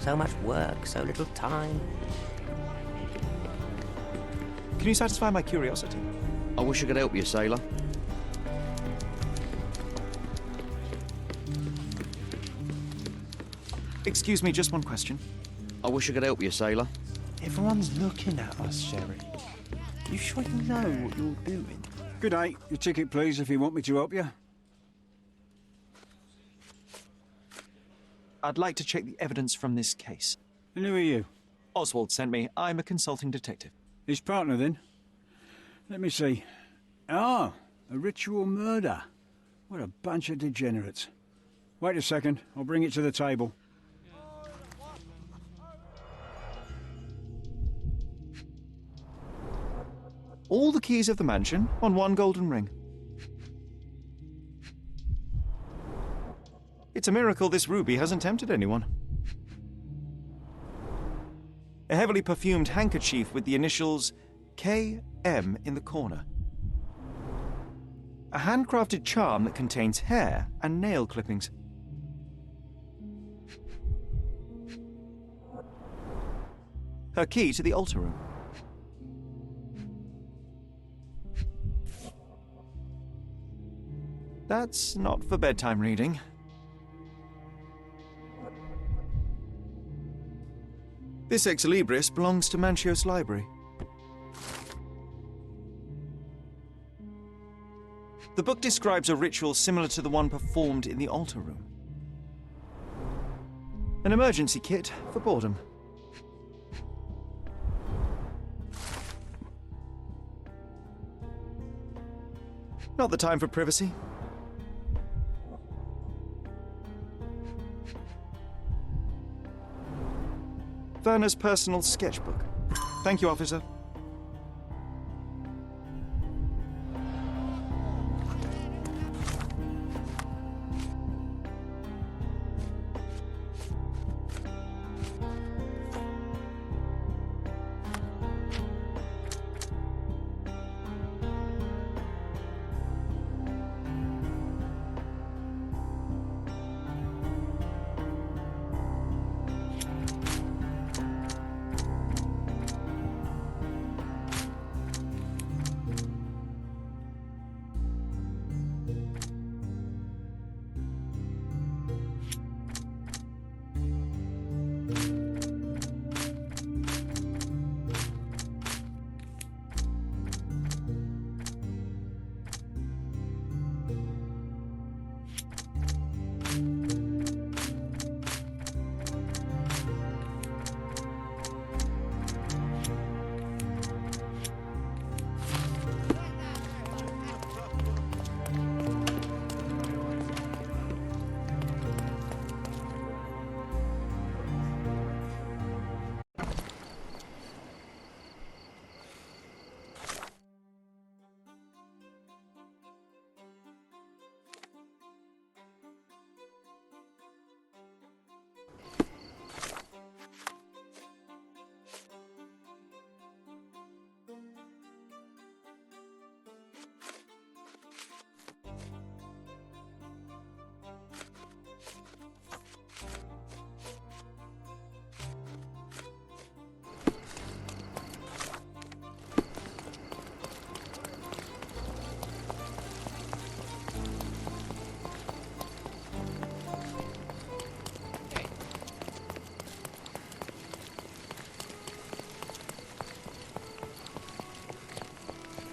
So much work, so little time. Can you satisfy my curiosity? I wish I could help you, sailor. Excuse me, just one question. I wish I could help you, sailor. Everyone's looking at us, Sherry. You sure you know what you're doing? Good day. Your ticket, please, if you want me to help you. I'd like to check the evidence from this case. And who are you? Oswald sent me. I'm a consulting detective. His partner, then? Let me see. Ah, a ritual murder. What a bunch of degenerates. Wait a second. I'll bring it to the table. All the keys of the mansion on one golden ring. It's a miracle this ruby hasn't tempted anyone. A heavily perfumed handkerchief with the initials KM in the corner. A handcrafted charm that contains hair and nail clippings. Her key to the altar room. That's not for bedtime reading. This ex libris belongs to Manchio's library. The book describes a ritual similar to the one performed in the altar room. An emergency kit for boredom. Not the time for privacy. Werner's personal sketchbook. Thank you, officer.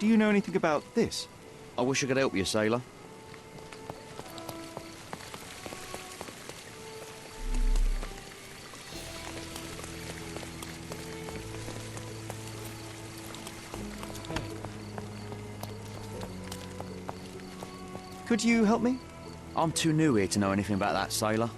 Do you know anything about this? I wish I could help you, sailor. Could you help me? I'm too new here to know anything about that, sailor.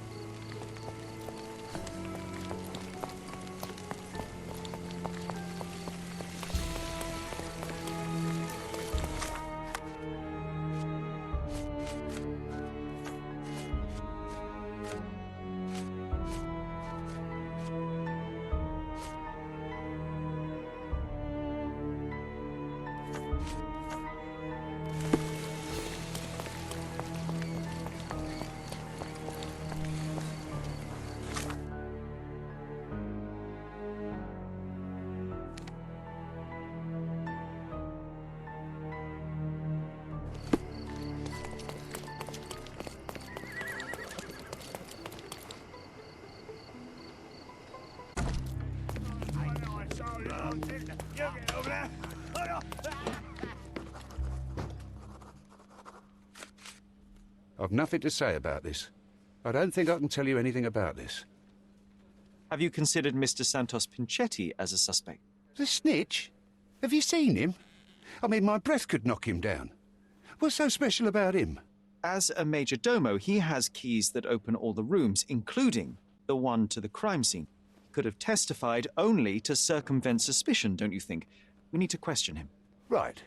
I've nothing to say about this. I don't think I can tell you anything about this. Have you considered Mr. Santos Pinchetti as a suspect? The snitch? Have you seen him? I mean, my breath could knock him down. What's so special about him? As a major domo, he has keys that open all the rooms, including the one to the crime scene. Could have testified only to circumvent suspicion, don't you think? We need to question him. Right.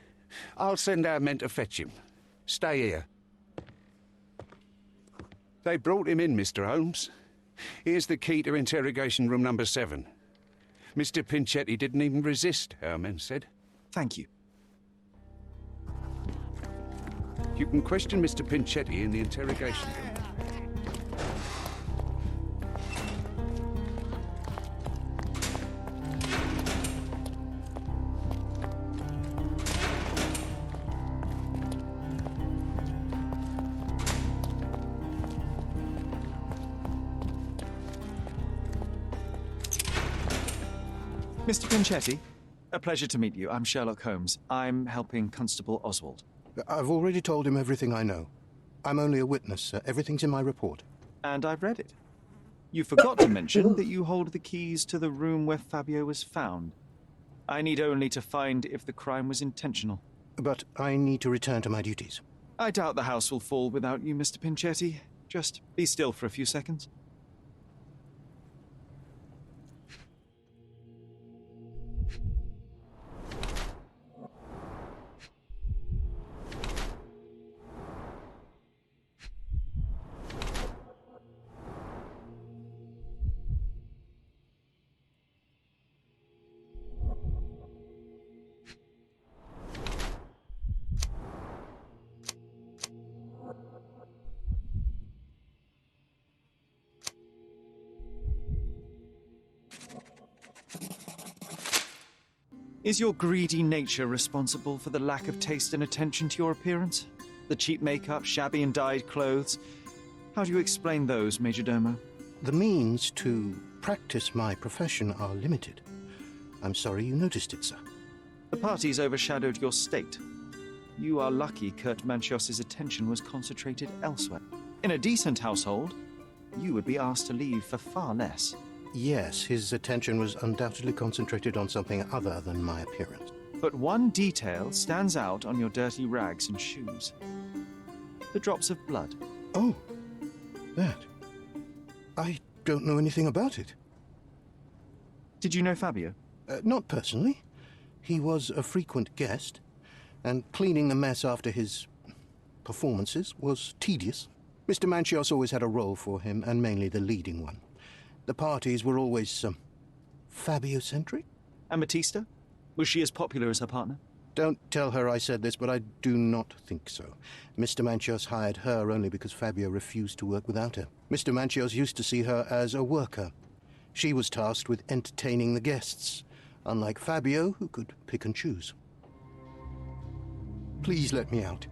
I'll send our men to fetch him. Stay here. They brought him in, Mr. Holmes. Here's the key to interrogation room number 7. Mr. Pinchetti didn't even resist, our men said. Thank you. You can question Mr. Pinchetti in the interrogation room. Mr. Pinchetti, a pleasure to meet you. I'm Sherlock Holmes. I'm helping Constable Oswald. I've already told him everything I know. I'm only a witness, sir. Everything's in my report. And I've read it. You forgot to mention that you hold the keys to the room where Fabio was found. I need only to find if the crime was intentional. But I need to return to my duties. I doubt the house will fall without you, Mr. Pinchetti. Just be still for a few seconds. Is your greedy nature responsible for the lack of taste and attention to your appearance? The cheap makeup, shabby and dyed clothes? How do you explain those, Majordomo? The means to practice my profession are limited. I'm sorry you noticed it, sir. The parties overshadowed your state. You are lucky Kurt Manchios's attention was concentrated elsewhere. In a decent household, you would be asked to leave for far less. Yes, his attention was undoubtedly concentrated on something other than my appearance. But one detail stands out on your dirty rags and shoes. The drops of blood. Oh, that. I don't know anything about it. Did you know Fabio? Not personally. He was a frequent guest, and cleaning the mess after his performances was tedious. Mr. Manchios always had a role for him, and mainly the leading one. The parties were always, Fabio-centric? And Batista? Was she as popular as her partner? Don't tell her I said this, but I do not think so. Mr. Manchios hired her only because Fabio refused to work without her. Mr. Manchios used to see her as a worker. She was tasked with entertaining the guests, unlike Fabio, who could pick and choose. Please let me out.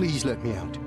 Please let me out.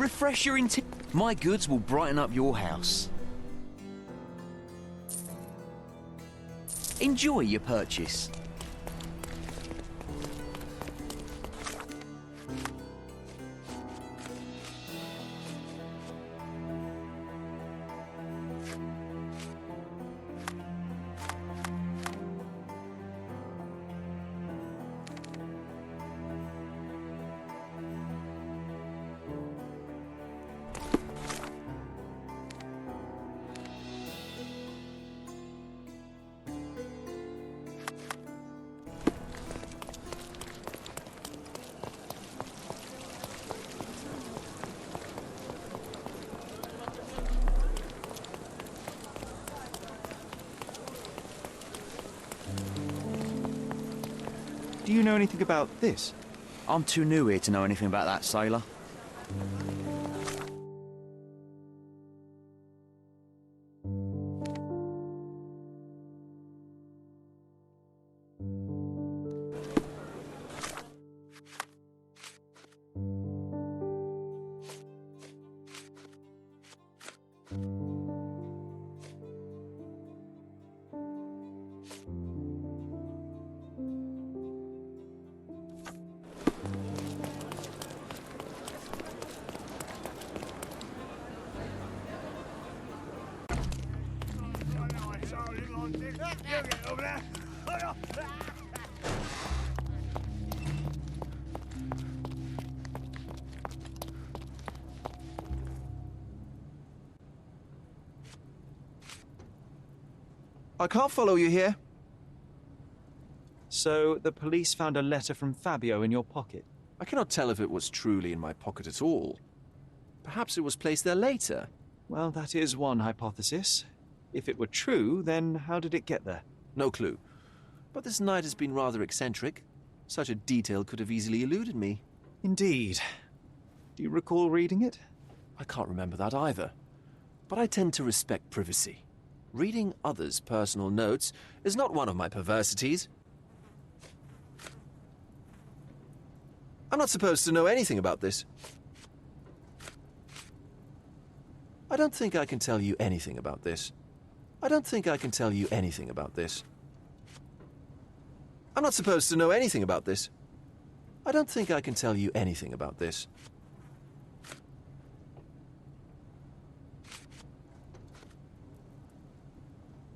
Refresh your My goods will brighten up your house. Enjoy your purchase. Do you know anything about this? I'm too new here to know anything about that, sailor. I can't follow you here. So, the police found a letter from Fabio in your pocket? I cannot tell if it was truly in my pocket at all. Perhaps it was placed there later. Well, that is one hypothesis. If it were true, then how did it get there? No clue. But this night has been rather eccentric. Such a detail could have easily eluded me. Indeed. Do you recall reading it? I can't remember that either. But I tend to respect privacy. Reading others' personal notes is not one of my perversities. I'm not supposed to know anything about this. I don't think I can tell you anything about this. I don't think I can tell you anything about this. I'm not supposed to know anything about this. I don't think I can tell you anything about this.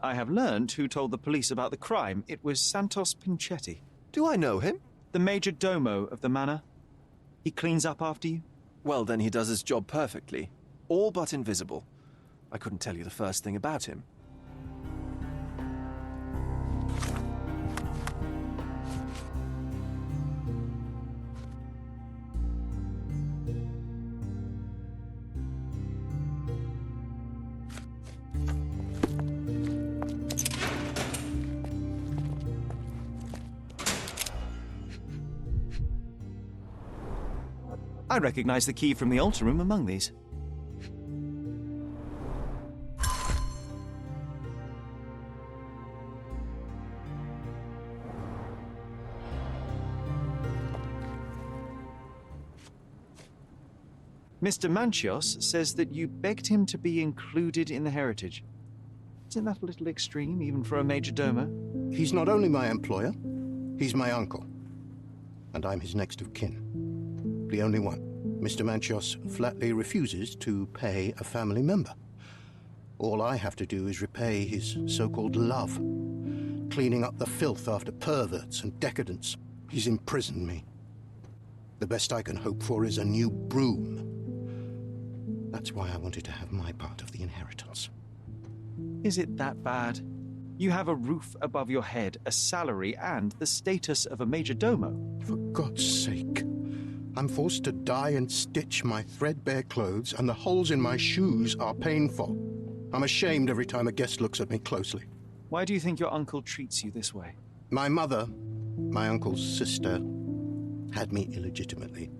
I have learned who told the police about the crime. It was Santos Pinchetti. Do I know him? The major domo of the manor. He cleans up after you? Well, then he does his job perfectly. All but invisible. I couldn't tell you the first thing about him. I recognize the key from the altar room among these. Mr. Manchios says that you begged him to be included in the heritage. Isn't that a little extreme, even for a major domo? He's not only my employer, he's my uncle. And I'm his next of kin. The only one. Mr. Manchios flatly refuses to pay a family member. All I have to do is repay his so-called love, cleaning up the filth after perverts and decadents. He's imprisoned me. The best I can hope for is a new broom. That's why I wanted to have my part of the inheritance. Is it that bad? You have a roof above your head, a salary, and the status of a major domo. For God's sake. I'm forced to dye and stitch my threadbare clothes, and the holes in my shoes are painful. I'm ashamed every time a guest looks at me closely. Why do you think your uncle treats you this way? My mother, my uncle's sister, had me illegitimately.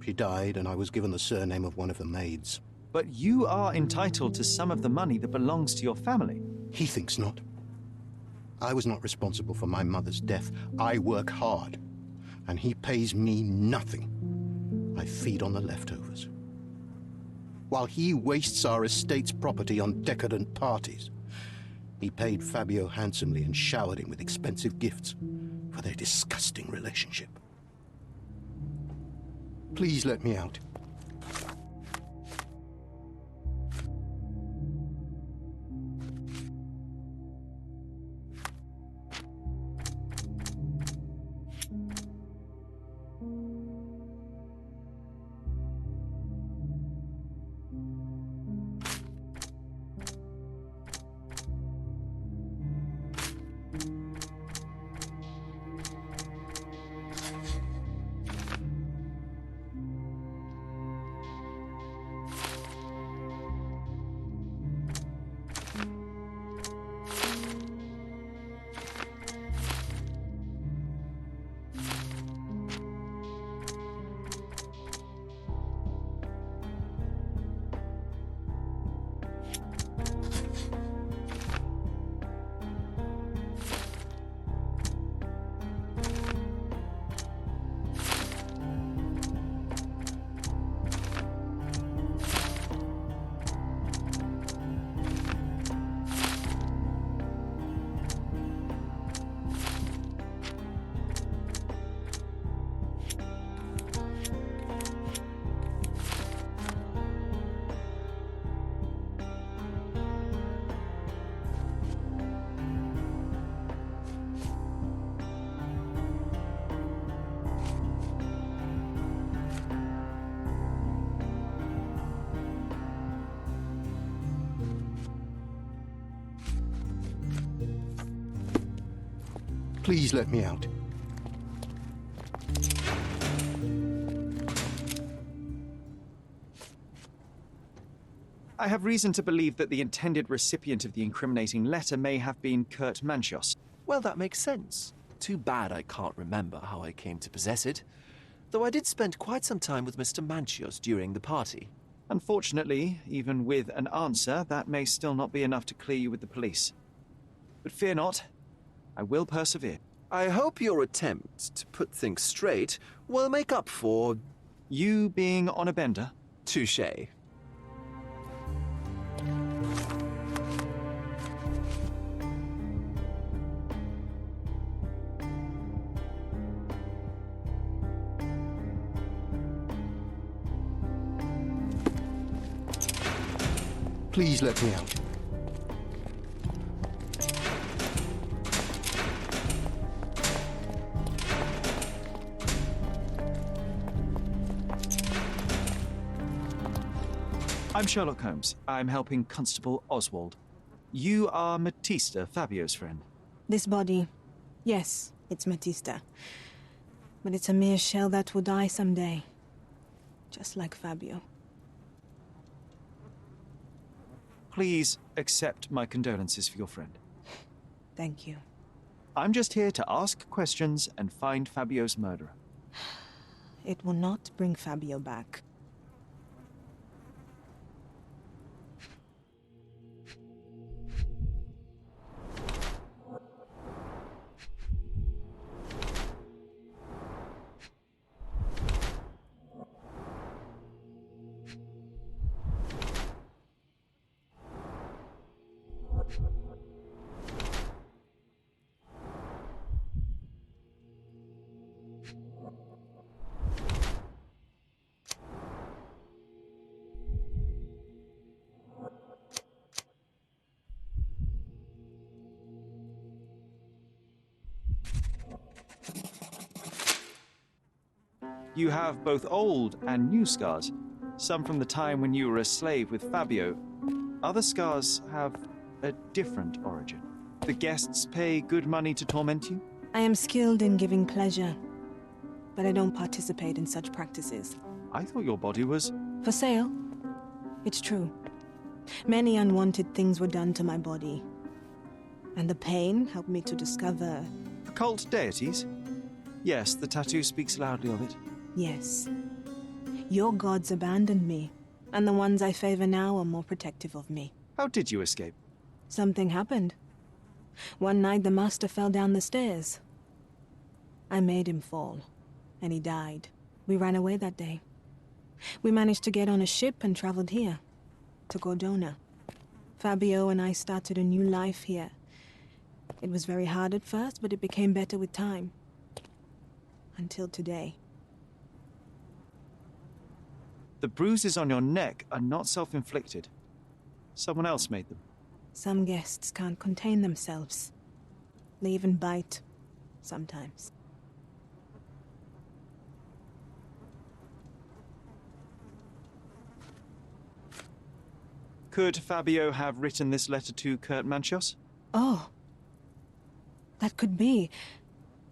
She died, and I was given the surname of one of the maids. But you are entitled to some of the money that belongs to your family. He thinks not. I was not responsible for my mother's death. I work hard, and he pays me nothing. I feed on the leftovers. While he wastes our estate's property on decadent parties, he paid Fabio handsomely and showered him with expensive gifts for their disgusting relationship. Please let me out. Please let me out. I have reason to believe that the intended recipient of the incriminating letter may have been Kurt Manchios. Well, that makes sense. Too bad I can't remember how I came to possess it. Though I did spend quite some time with Mr. Manchios during the party. Unfortunately, even with an answer, that may still not be enough to clear you with the police. But fear not, I will persevere. I hope your attempt to put things straight will make up for... you being on a bender? Touché. Please let me out. I I'm Sherlock Holmes. I'm helping Constable Oswald. You are Matista, Fabio's friend. This body, yes, it's Matista. But it's a mere shell that will die someday. Just like Fabio. Please accept my condolences for your friend. Thank you. I'm just here to ask questions and find Fabio's murderer. It will not bring Fabio back. You have both old and new scars. Some from the time when you were a slave with Fabio. Other scars have a different origin. The guests pay good money to torment you? I am skilled in giving pleasure, but I don't participate in such practices. I thought your body was... For sale? It's true. Many unwanted things were done to my body. And the pain helped me to discover... Occult deities? Yes, the tattoo speaks loudly of it. Yes. Your gods abandoned me, and the ones I favor now are more protective of me. How did you escape? Something happened. One night the master fell down the stairs. I made him fall, and he died. We ran away that day. We managed to get on a ship and traveled here, to Cordona. Fabio and I started a new life here. It was very hard at first, but it became better with time. Until today. The bruises on your neck are not self-inflicted. Someone else made them. Some guests can't contain themselves. They even bite, sometimes. Could Fabio have written this letter to Kurt Manchios? Oh. That could be.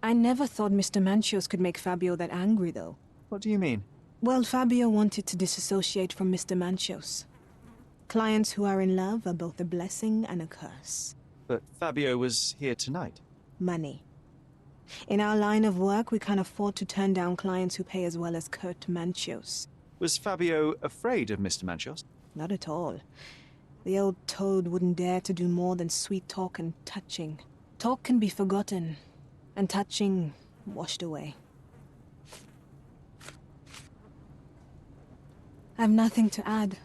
I never thought Mr. Manchios could make Fabio that angry, though. What do you mean? Well, Fabio wanted to disassociate from Mr. Manchios. Clients who are in love are both a blessing and a curse. But Fabio was here tonight. Money. In our line of work, we can't afford to turn down clients who pay as well as Kurt Manchios. Was Fabio afraid of Mr. Manchios? Not at all. The old toad wouldn't dare to do more than sweet talk and touching. Talk can be forgotten, and touching washed away. I've nothing to add.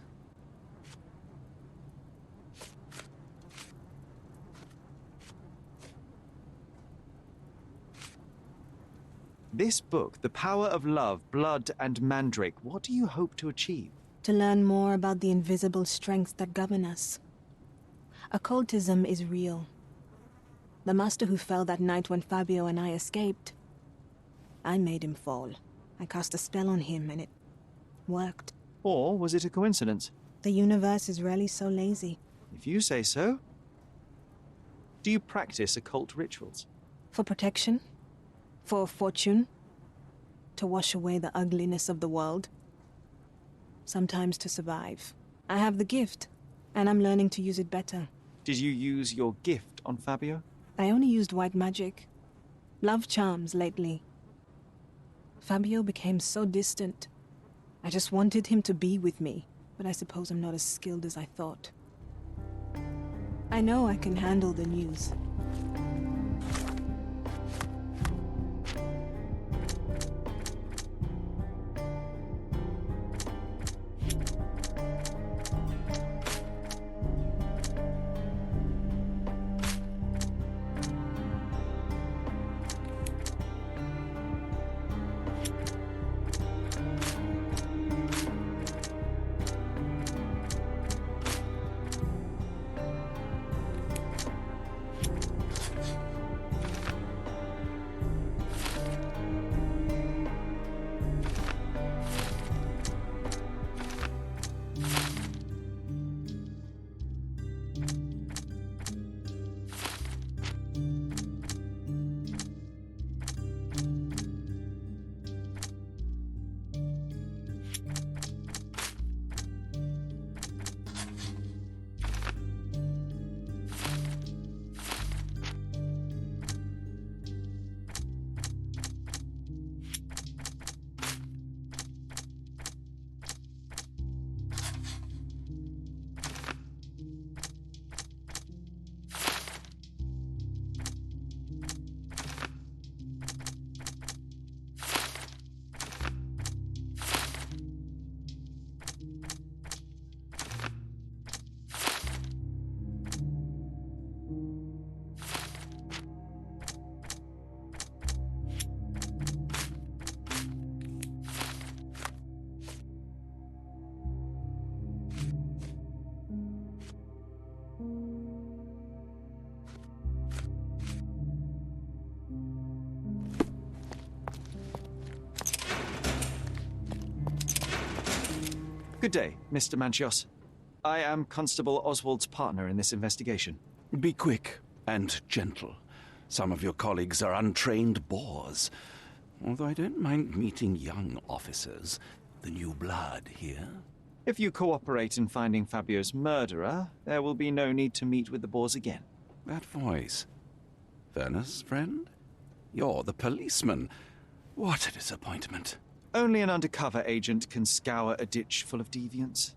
This book, The Power of Love, Blood and Mandrake, what do you hope to achieve? To learn more about the invisible strengths that govern us. Occultism is real. The master who fell that night when Fabio and I escaped, I made him fall. I cast a spell on him and it worked. Or was it a coincidence? The universe is rarely so lazy. If you say so. Do you practice occult rituals? For protection? For fortune? To wash away the ugliness of the world? Sometimes to survive. I have the gift, and I'm learning to use it better. Did you use your gift on Fabio? I only used white magic. Love charms lately. Fabio became so distant. I just wanted him to be with me, but I suppose I'm not as skilled as I thought. I know I can handle the news. Good day, Mr. Manchios. I am Constable Oswald's partner in this investigation. Be quick and gentle. Some of your colleagues are untrained boors. Although I don't mind meeting young officers. The new blood here. If you cooperate in finding Fabio's murderer, there will be no need to meet with the boars again. That voice. Werner's friend? You're the policeman. What a disappointment. Only an undercover agent can scour a ditch full of deviants.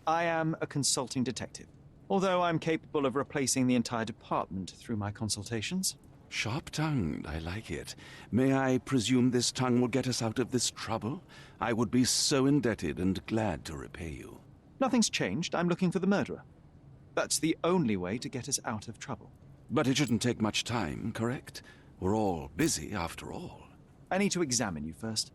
I am a consulting detective, although I'm capable of replacing the entire department through my consultations. Sharp-tongued, I like it. May I presume this tongue will get us out of this trouble? I would be so indebted and glad to repay you. Nothing's changed. I'm looking for the murderer. That's the only way to get us out of trouble. But it shouldn't take much time, correct? We're all busy, after all. I need to examine you first.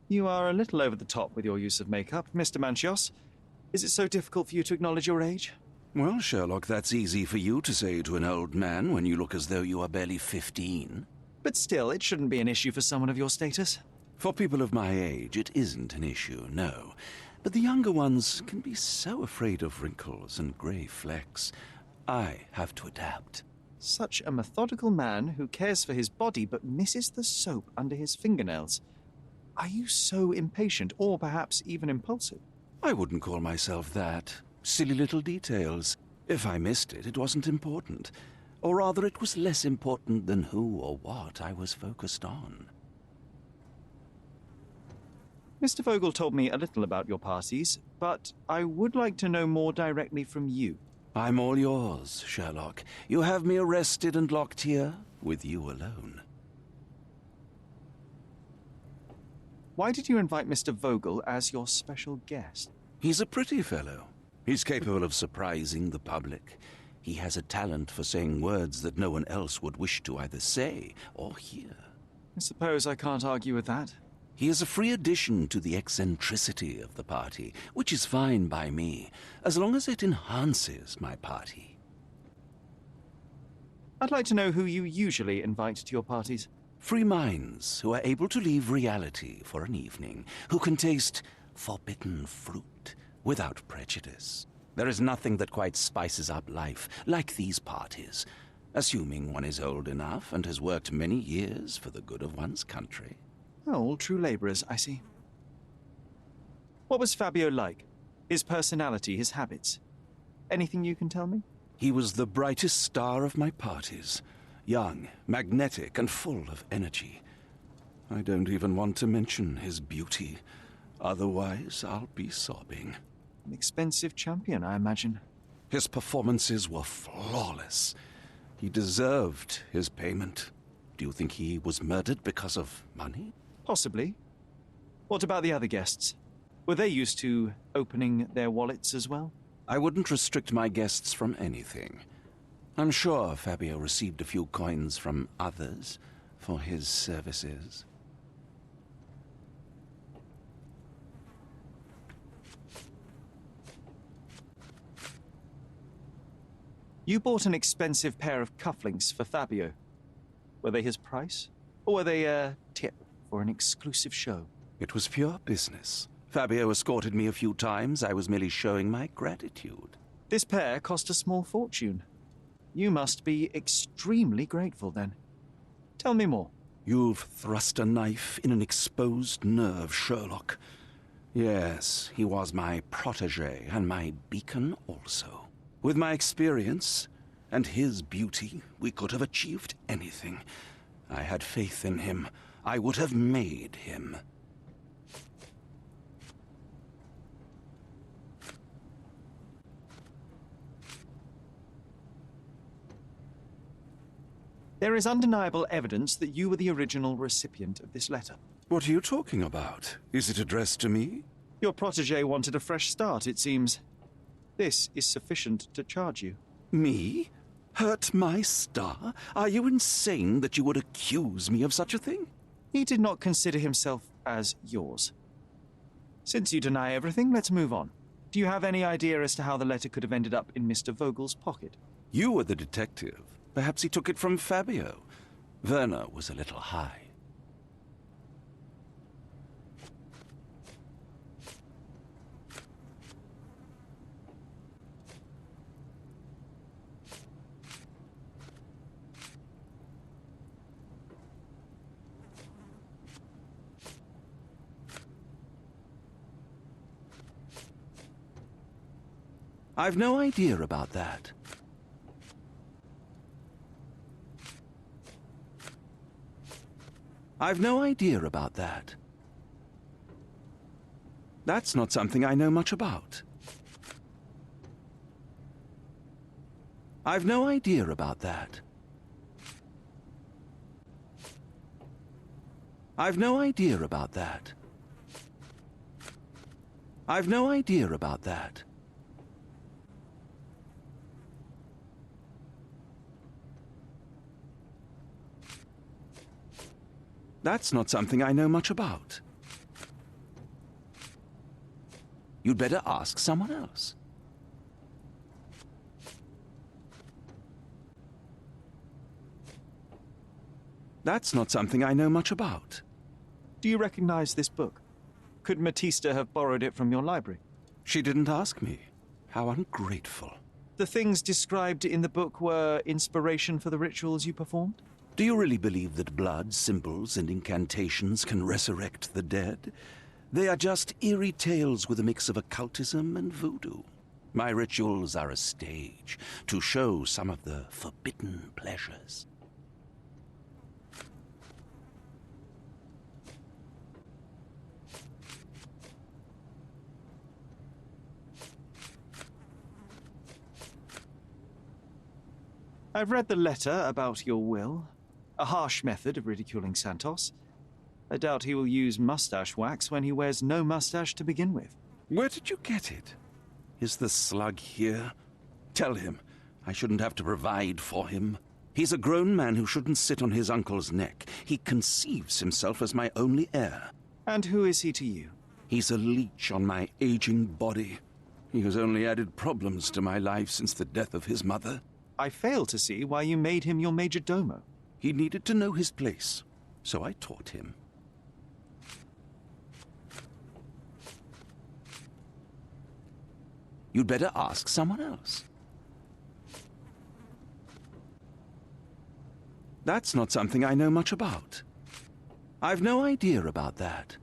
You are a little over the top with your use of makeup, Mr. Manchios. Is it so difficult for you to acknowledge your age? Well, Sherlock, that's easy for you to say to an old man when you look as though you are barely 15. But still, it shouldn't be an issue for someone of your status. For people of my age, it isn't an issue, no. But the younger ones can be so afraid of wrinkles and grey flecks. I have to adapt. Such a methodical man who cares for his body but misses the soap under his fingernails. Are you so impatient, or perhaps even impulsive? I wouldn't call myself that. Silly little details. If I missed it, it wasn't important. Or rather, it was less important than who or what I was focused on. Mr. Vogel told me a little about your parties, but I would like to know more directly from you. I'm all yours, Sherlock. You have me arrested and locked here, with you alone. Why did you invite Mr. Vogel as your special guest? He's a pretty fellow. He's capable of surprising the public. He has a talent for saying words that no one else would wish to either say or hear. I suppose I can't argue with that. He is a free addition to the eccentricity of the party, which is fine by me, as long as it enhances my party. I'd like to know who you usually invite to your parties. Free minds who are able to leave reality for an evening, who can taste forbidden fruit without prejudice. There is nothing that quite spices up life like these parties, assuming one is old enough and has worked many years for the good of one's country. Oh, all true labourers, I see. What was Fabio like? His personality, his habits? Anything you can tell me? He was the brightest star of my parties. Young, magnetic, and full of energy. I don't even want to mention his beauty. Otherwise, I'll be sobbing. An expensive champion, I imagine. His performances were flawless. He deserved his payment. Do you think he was murdered because of money? Possibly. What about the other guests? Were they used to opening their wallets as well? I wouldn't restrict my guests from anything. I'm sure Fabio received a few coins from others for his services. You bought an expensive pair of cufflinks for Fabio. Were they his price? Or were they a tip for an exclusive show? It was pure business. Fabio escorted me a few times. I was merely showing my gratitude. This pair cost a small fortune. You must be extremely grateful, then. Tell me more. You've thrust a knife in an exposed nerve, Sherlock. Yes, he was my protégé and my beacon also. With my experience and his beauty, we could have achieved anything. I had faith in him. I would have made him. There is undeniable evidence that you were the original recipient of this letter. What are you talking about? Is it addressed to me? Your protege wanted a fresh start, it seems. This is sufficient to charge you. Me? Hurt my star? Are you insane that you would accuse me of such a thing? He did not consider himself as yours. Since you deny everything, let's move on. Do you have any idea as to how the letter could have ended up in Mr. Vogel's pocket? You were the detective. Perhaps he took it from Fabio. Werner was a little high. I've no idea about that. I've no idea about that. That's not something I know much about. I've no idea about that. I've no idea about that. I've no idea about that. That's not something I know much about. You'd better ask someone else. That's not something I know much about. Do you recognize this book? Could Matista have borrowed it from your library? She didn't ask me. How ungrateful. The things described in the book were inspiration for the rituals you performed? Do you really believe that blood, symbols, and incantations can resurrect the dead? They are just eerie tales with a mix of occultism and voodoo. My rituals are a stage to show some of the forbidden pleasures. I've read the letter about your will. A harsh method of ridiculing Santos. I doubt he will use mustache wax when he wears no mustache to begin with. Where did you get it? Is the slug here? Tell him I shouldn't have to provide for him. He's a grown man who shouldn't sit on his uncle's neck. He conceives himself as my only heir. And who is he to you? He's a leech on my aging body. He has only added problems to my life since the death of his mother. I fail to see why you made him your major domo. He needed to know his place, so I taught him. You'd better ask someone else. That's not something I know much about. I've no idea about that.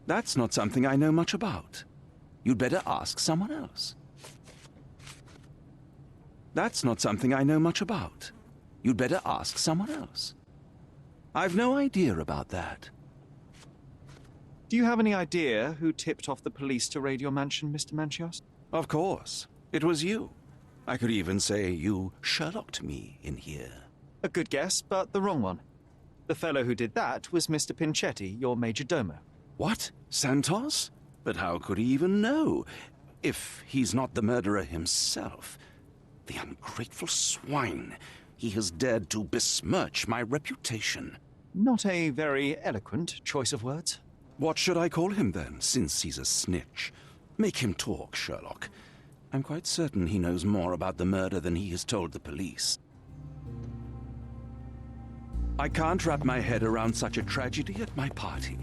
That's not something I know much about. You'd better ask someone else. That's not something I know much about. You'd better ask someone else. I've no idea about that. Do you have any idea who tipped off the police to raid your mansion, Mr. Manchios? Of course. It was you. I could even say you Sherlocked me in here. A good guess, but the wrong one. The fellow who did that was Mr. Pinchetti, your major domo. What? Santos? But how could he even know? If he's not the murderer himself. The ungrateful swine. He has dared to besmirch my reputation. Not a very eloquent choice of words. What should I call him then, since he's a snitch? Make him talk, Sherlock. I'm quite certain he knows more about the murder than he has told the police. I can't wrap my head around such a tragedy at my party.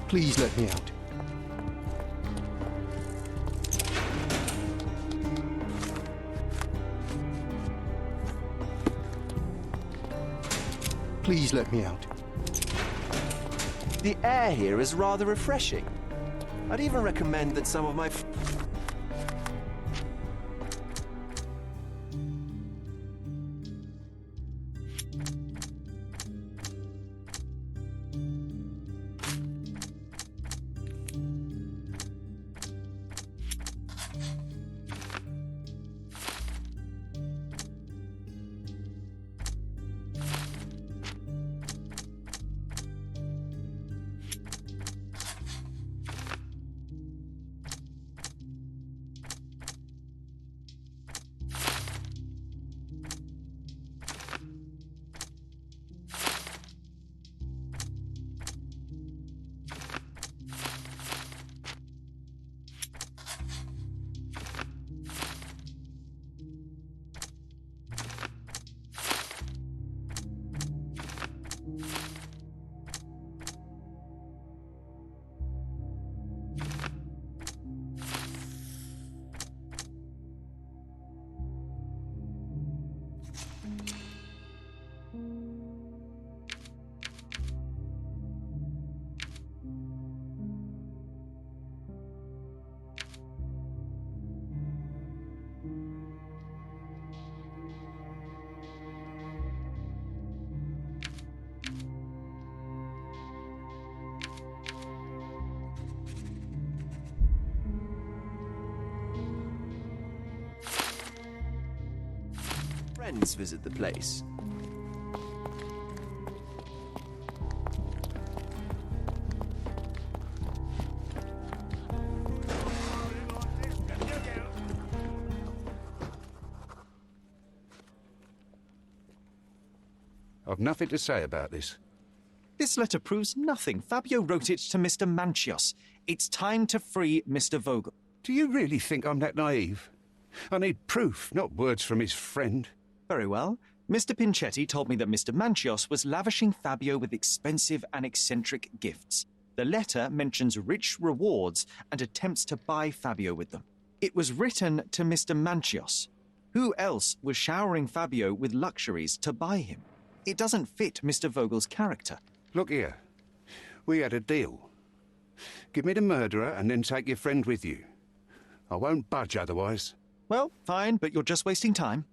Please let me out. Please let me out. The air here is rather refreshing. I'd even recommend that some of my... Friends visit the place. I've nothing to say about this. This letter proves nothing. Fabio wrote it to Mr. Manchios. It's time to free Mr. Vogel. Do you really think I'm that naive? I need proof, not words from his friend. Very well. Mr. Pinchetti told me that Mr. Manchios was lavishing Fabio with expensive and eccentric gifts. The letter mentions rich rewards and attempts to buy Fabio with them. It was written to Mr. Manchios. Who else was showering Fabio with luxuries to buy him? It doesn't fit Mr. Vogel's character. Look here. We had a deal. Give me the murderer and then take your friend with you. I won't budge otherwise. Well, fine, but you're just wasting time.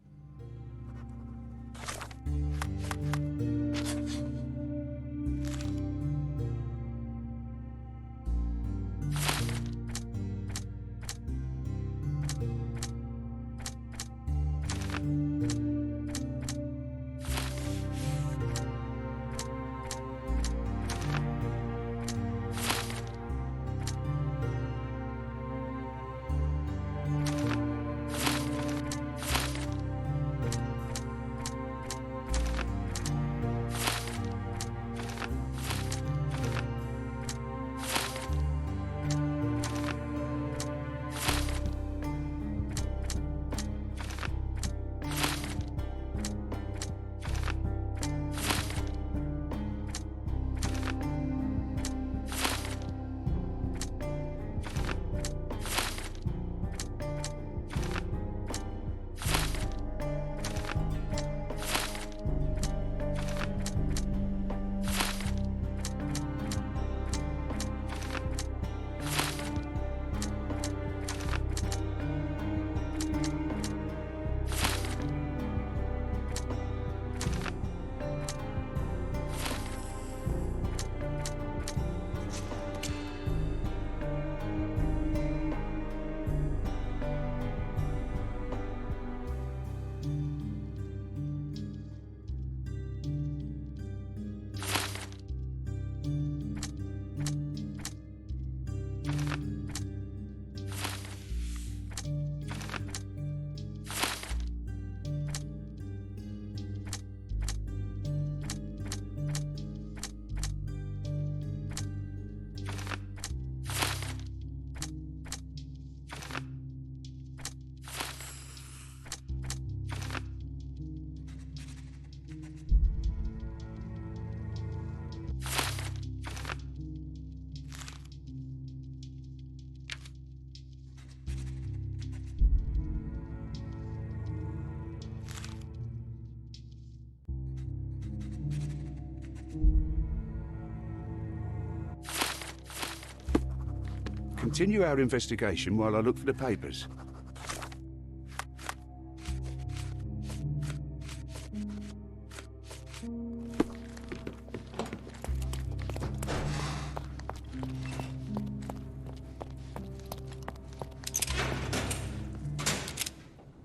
continue our investigation while I look for the papers.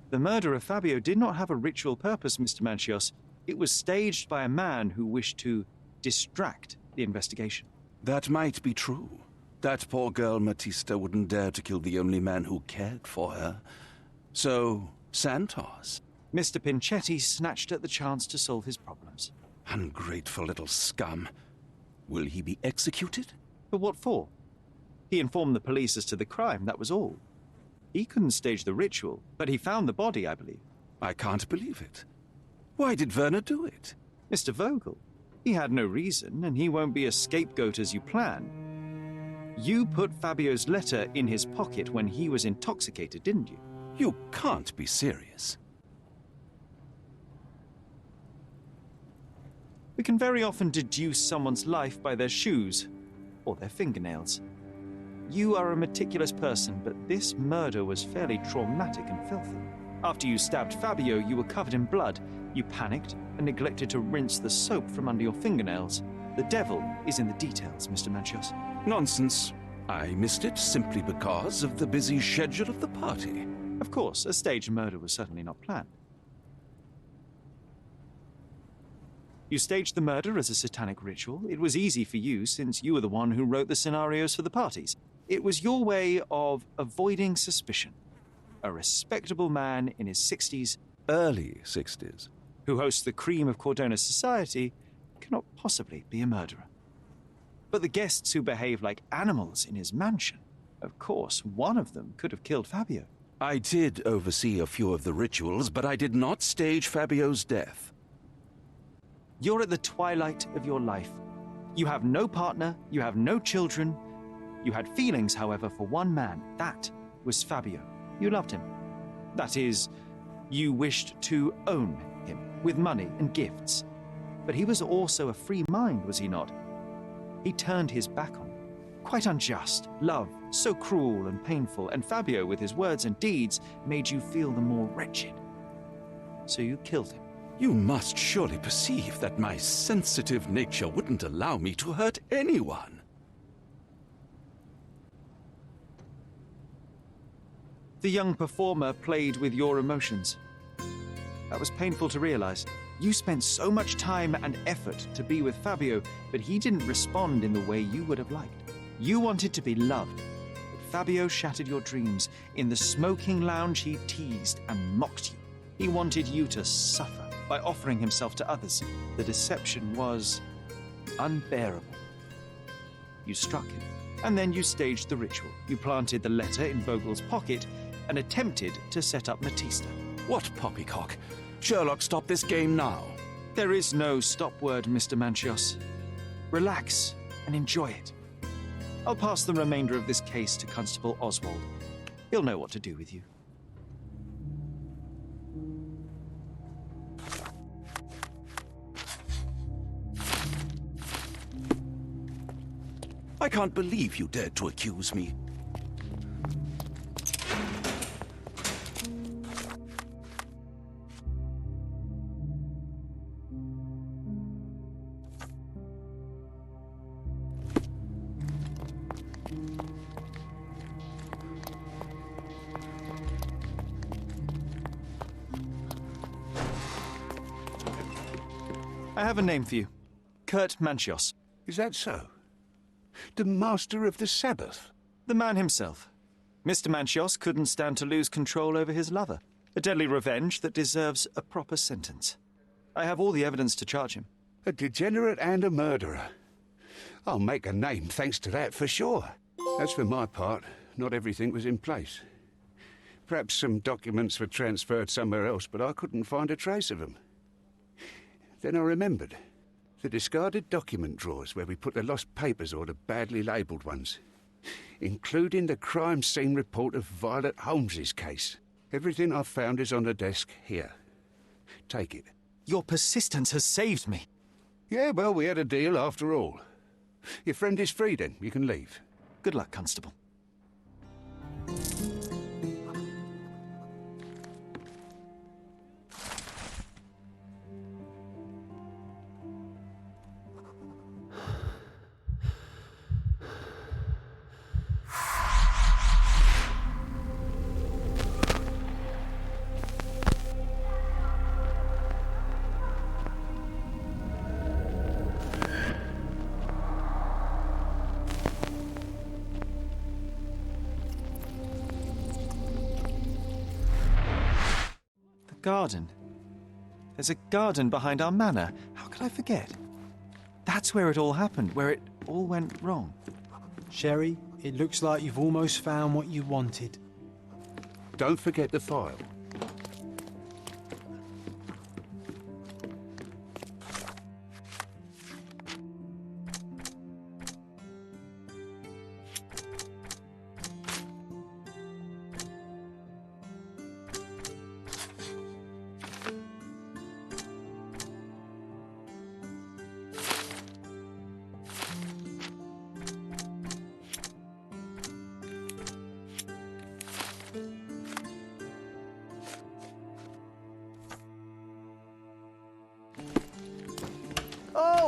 The murder of Fabio did not have a ritual purpose, Mr. Manchios. It was staged by a man who wished to distract the investigation. That might be true. That poor girl Matista wouldn't dare to kill the only man who cared for her. So, Santos. Mr. Pinchetti snatched at the chance to solve his problems. Ungrateful little scum. Will he be executed? But what for? He informed the police as to the crime, that was all. He couldn't stage the ritual, but he found the body, I believe. I can't believe it. Why did Werner do it? Mr. Vogel. He had no reason, and he won't be a scapegoat as you plan. You put Fabio's letter in his pocket when he was intoxicated, didn't you? You can't be serious. We can very often deduce someone's life by their shoes or their fingernails. You are a meticulous person, but this murder was fairly traumatic and filthy. After you stabbed Fabio, you were covered in blood. You panicked and neglected to rinse the soap from under your fingernails. The devil is in the details, Mr. Manchios. Nonsense. I missed it simply because of the busy schedule of the party. Of course, a staged murder was certainly not planned. You staged the murder as a satanic ritual. It was easy for you, since you were the one who wrote the scenarios for the parties. It was your way of avoiding suspicion. A respectable man in his 60s, early 60s, who hosts the cream of Cordona society, cannot possibly be a murderer. But the guests who behave like animals in his mansion, of course, one of them could have killed Fabio. I did oversee a few of the rituals, but I did not stage Fabio's death. You're at the twilight of your life. You have no partner, you have no children. You had feelings, however, for one man. That was Fabio. You loved him. That is, you wished to own him with money and gifts. But he was also a free mind, was he not? He turned his back on you. Quite unjust. Love, so cruel and painful, and Fabio, with his words and deeds, made you feel the more wretched. So you killed him. You must surely perceive that my sensitive nature wouldn't allow me to hurt anyone. The young performer played with your emotions. That was painful to realize. You spent so much time and effort to be with Fabio, but he didn't respond in the way you would have liked. You wanted to be loved, but Fabio shattered your dreams. In the smoking lounge, he teased and mocked you. He wanted you to suffer by offering himself to others. The deception was unbearable. You struck him, and then you staged the ritual. You planted the letter in Vogel's pocket and attempted to set up Matista. What poppycock? Sherlock, stop this game now. There is no stop word, Mr. Manchios. Relax and enjoy it. I'll pass the remainder of this case to Constable Oswald. He'll know what to do with you. I can't believe you dared to accuse me. I have a name for you. Kurt Manchios. Is that so? The master of the Sabbath? The man himself. Mr. Manchios couldn't stand to lose control over his lover. A deadly revenge that deserves a proper sentence. I have all the evidence to charge him. A degenerate and a murderer. I'll make a name thanks to that for sure. As for my part, not everything was in place. Perhaps some documents were transferred somewhere else, but I couldn't find a trace of them. Then I remembered. The discarded document drawers where we put the lost papers or the badly labelled ones. Including the crime scene report of Violet Holmes's case. Everything I've found is on the desk here. Take it. Your persistence has saved me. Yeah, well, we had a deal after all. Your friend is free then. You can leave. Good luck, Constable. garden. There's a garden behind our manor. How could I forget? That's where it all happened, where it all went wrong. Sherry, it looks like you've almost found what you wanted. Don't forget the file.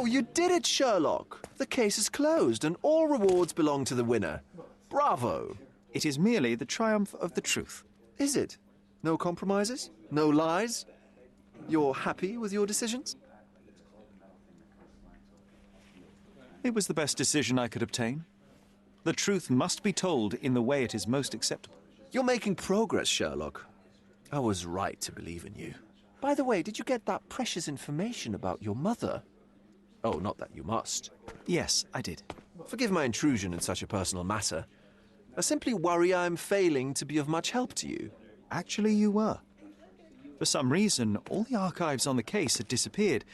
Oh, you did it, Sherlock! The case is closed and all rewards belong to the winner. Bravo! It is merely the triumph of the truth. Is it? No compromises? No lies? You're happy with your decisions? It was the best decision I could obtain. The truth must be told in the way it is most acceptable. You're making progress, Sherlock. I was right to believe in you. By the way, did you get that precious information about your mother? Oh, not that you must. Yes, I did. Forgive my intrusion in such a personal matter. I simply worry I'm failing to be of much help to you. Actually, you were. For some reason, all the archives on the case had disappeared.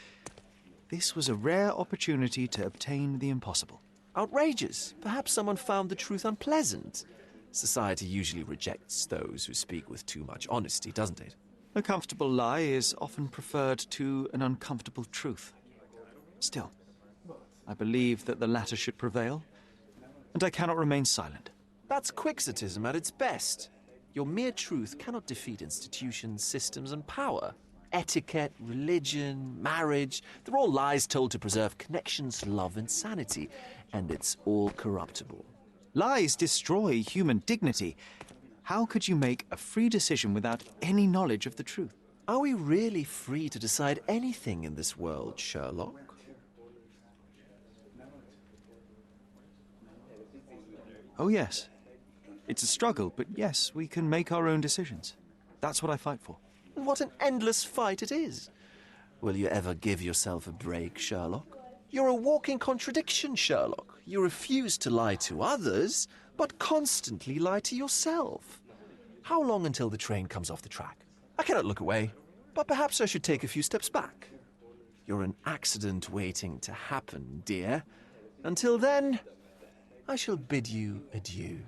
This was a rare opportunity to obtain the impossible. Outrageous. Perhaps someone found the truth unpleasant. Society usually rejects those who speak with too much honesty, doesn't it? A comfortable lie is often preferred to an uncomfortable truth. Still, I believe that the latter should prevail, and I cannot remain silent. That's quixotism at its best. Your mere truth cannot defeat institutions, systems, and power. Etiquette, religion, marriage, they're all lies told to preserve connections, love, and sanity, and it's all corruptible. Lies destroy human dignity. How could you make a free decision without any knowledge of the truth? Are we really free to decide anything in this world, Sherlock? Oh, yes. It's a struggle, but yes, we can make our own decisions. That's what I fight for. What an endless fight it is. Will you ever give yourself a break, Sherlock? You're a walking contradiction, Sherlock. You refuse to lie to others, but constantly lie to yourself. How long until the train comes off the track? I cannot look away, but perhaps I should take a few steps back. You're an accident waiting to happen, dear. Until then, I shall bid you adieu.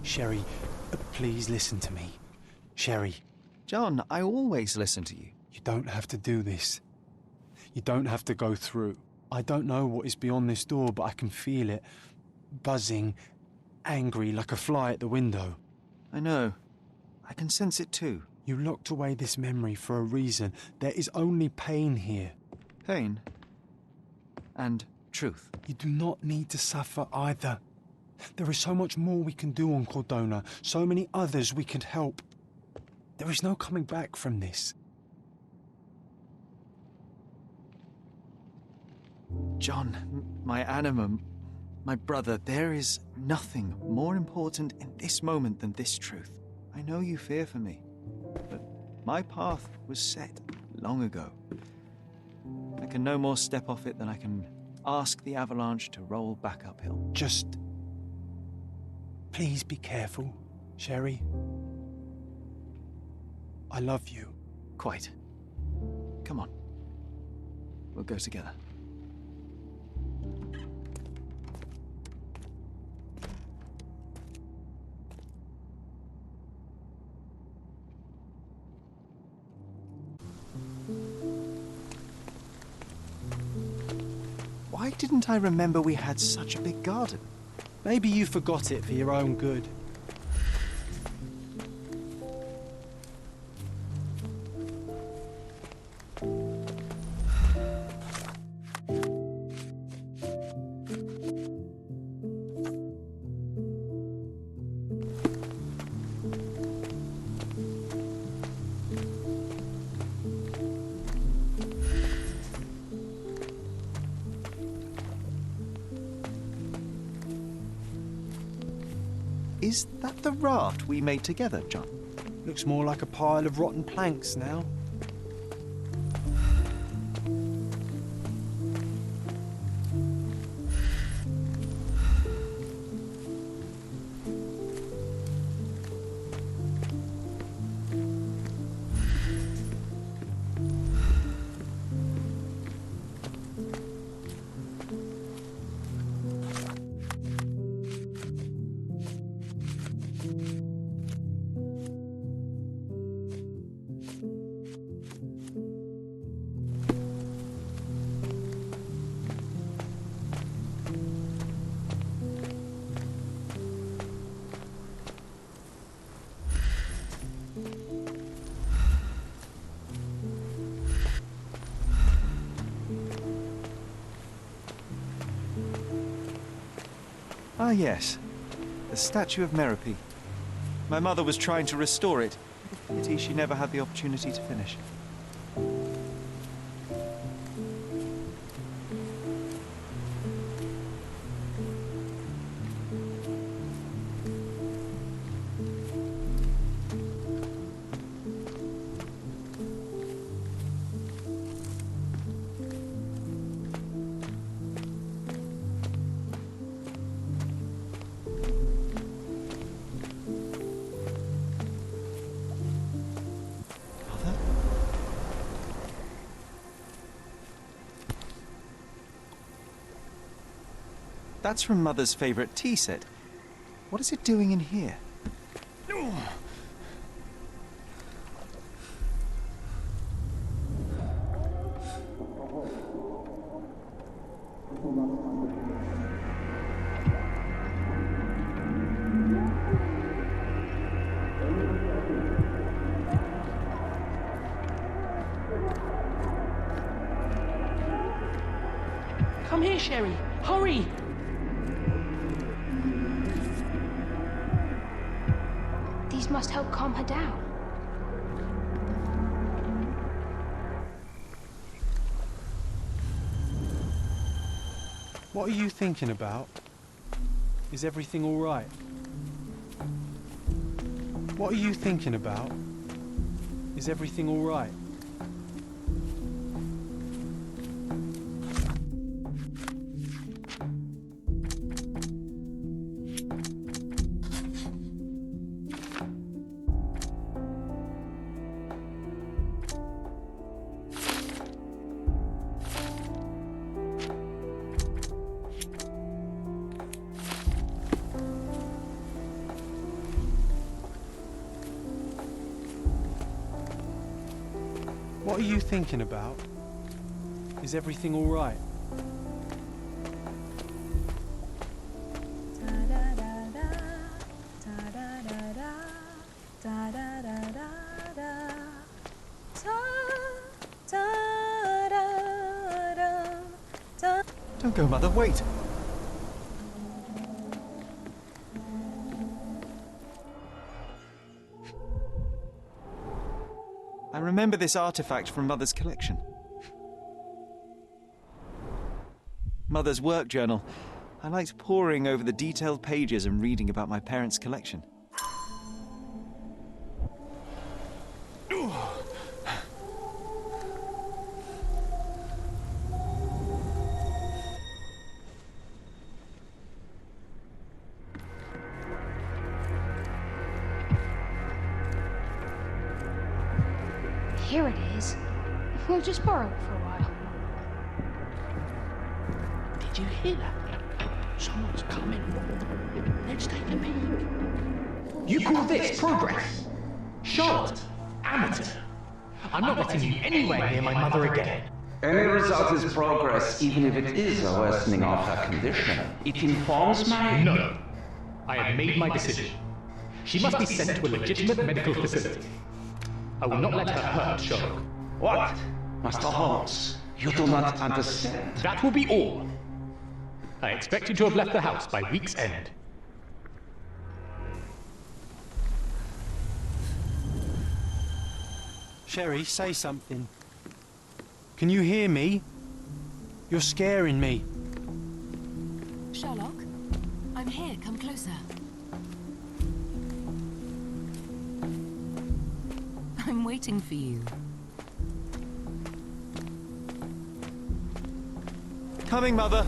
Sherry, please listen to me. Sherry. John, I always listen to you. You don't have to do this. You don't have to go through. I don't know what is beyond this door, but I can feel it. Buzzing, angry, like a fly at the window. I know. I can sense it too. You locked away this memory for a reason. There is only pain here. Pain? And truth. You do not need to suffer either. There is so much more we can do on Cordona, so many others we can help. There is no coming back from this. John, my animum, my brother, there is nothing more important in this moment than this truth. I know you fear for me, but my path was set long ago. I can no more step off it than I can ask the avalanche to roll back uphill. Just please be careful, Sherry. I love you. Quite. Come on. We'll go together. Why Why didn't I remember we had such a big garden? Maybe you forgot it for your own good. Is that the raft we made together, John? Looks more like a pile of rotten planks now. Ah, yes. The statue of Merope. My mother was trying to restore it. Pity she never had the opportunity to finish. That's from Mother's favorite tea set. What is it doing in here? Come here, Sherry. Hurry! These must help calm her down. What are you thinking about? Is everything all right? What are you thinking about? Is everything all right? What are you thinking about? Is everything all right? Don't go, Mother, wait! I remember this artifact from Mother's collection. Mother's work journal. I liked poring over the detailed pages and reading about my parents' collection. Here it is. We'll just borrow it for a while. Did you hear that? Someone's coming. Let's take a peek. You call this progress? Charlotte, amateur. I'm not letting you anywhere near my mother again. Any result is progress, even if it is a worsening of her condition. It informs my... No. I have made my decision. She must be sent to a legitimate medical facility. I will not let her hurt Sherlock. What? Master Holmes, you do not understand. That will be all. I expect you to have left the house by week's end. Sherry, say something. Can you hear me? You're scaring me. Sherlock, I'm here. Come closer. I'm waiting for you. Coming, Mother.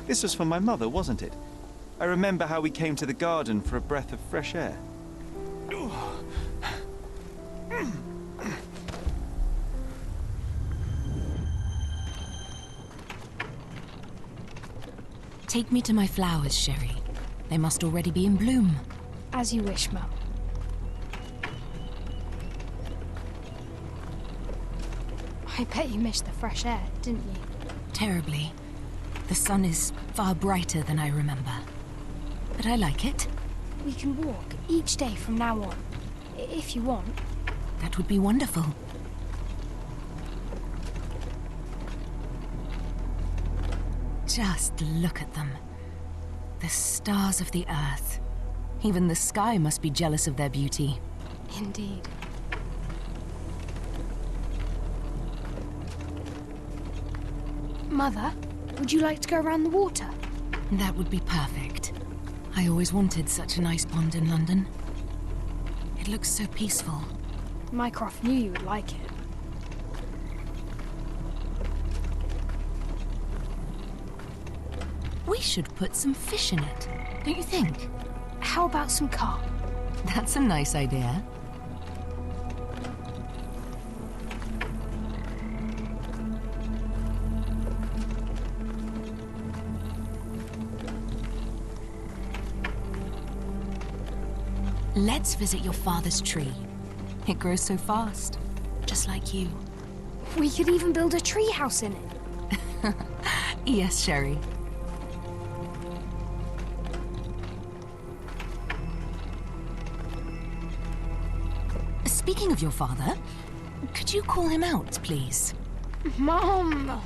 This was for my mother, wasn't it? I remember how we came to the garden for a breath of fresh air. Take me to my flowers, Sherry. They must already be in bloom. As you wish, Mum. I bet you missed the fresh air, didn't you? Terribly. The sun is far brighter than I remember. But I like it. We can walk each day from now on, if you want. That would be wonderful. Just look at them. The stars of the earth. Even the sky must be jealous of their beauty. Indeed. Mother, would you like to go around the water? That would be perfect. I always wanted such a nice pond in London. It looks so peaceful. Mycroft knew you would like it. We should put some fish in it, don't you think? How about some carp? That's a nice idea. Let's visit your father's tree. It grows so fast, just like you. We could even build a tree house in it. Yes, Sherry. Speaking of your father, could you call him out, please? Mom!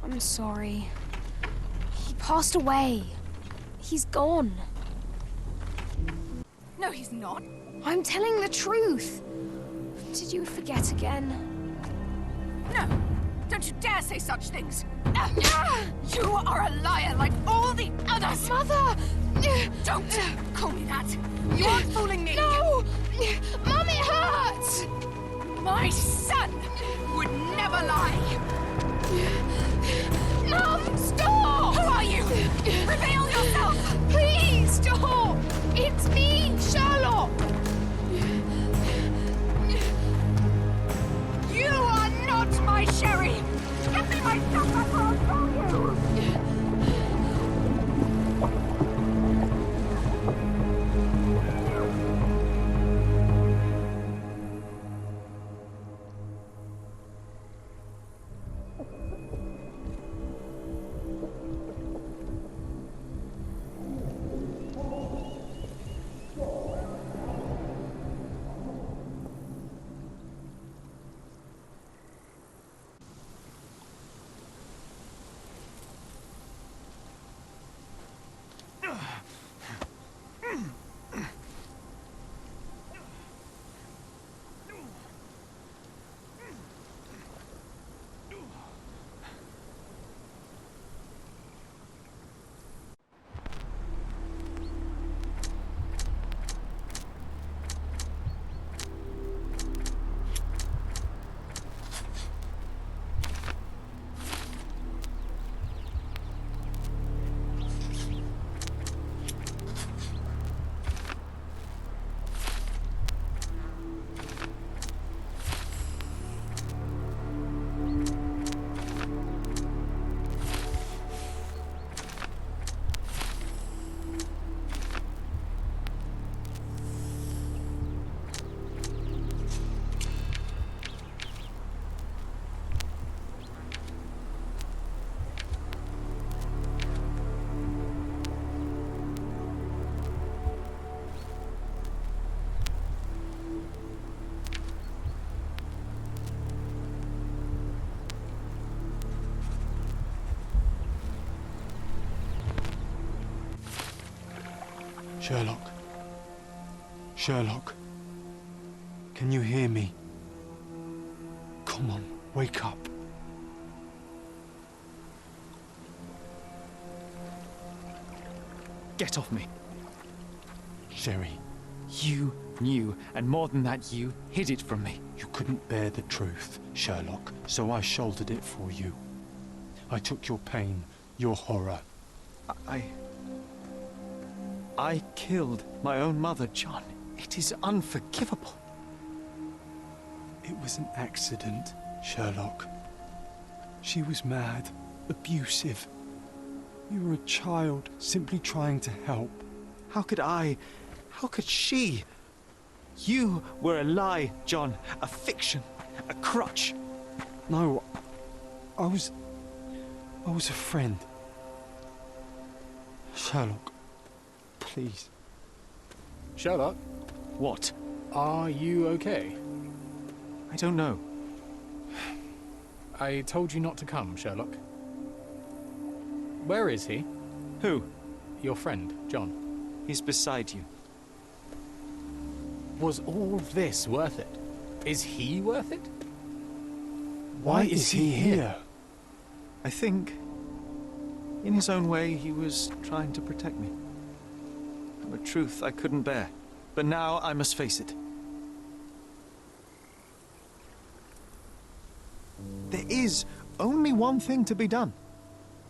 I'm sorry. He passed away. He's gone. No, he's not. I'm telling the truth. Did you forget again? No! Don't you dare say such things! You are a liar like all the others! Mother! Don't call me that! You aren't fooling me! No! Mum, it hurts! My son would never lie! Mum, stop! Who are you? Reveal yourself! Please, stop! It's me, Sherlock! You are not my Sherry! Give me my stuff before I kill you! Sherlock. Sherlock. Can you hear me? Come on, wake up. Get off me. Sherry. You knew, and more than that, you hid it from me. You couldn't bear the truth, Sherlock, so I shouldered it for you. I took your pain, your horror. I killed my own mother, John. It is unforgivable. It was an accident, Sherlock. She was mad, abusive. You were a child, simply trying to help. How could she? You were a lie, John. A fiction. A crutch. No, I was a friend. Sherlock, please. Sherlock? What? Are you okay? I don't know. I told you not to come, Sherlock. Where is he? Who? Your friend, John. He's beside you. Was all this worth it? Is he worth it? Why is he here? I think, in his own way, he was trying to protect me. A truth I couldn't bear. But now I must face it. There is only one thing to be done.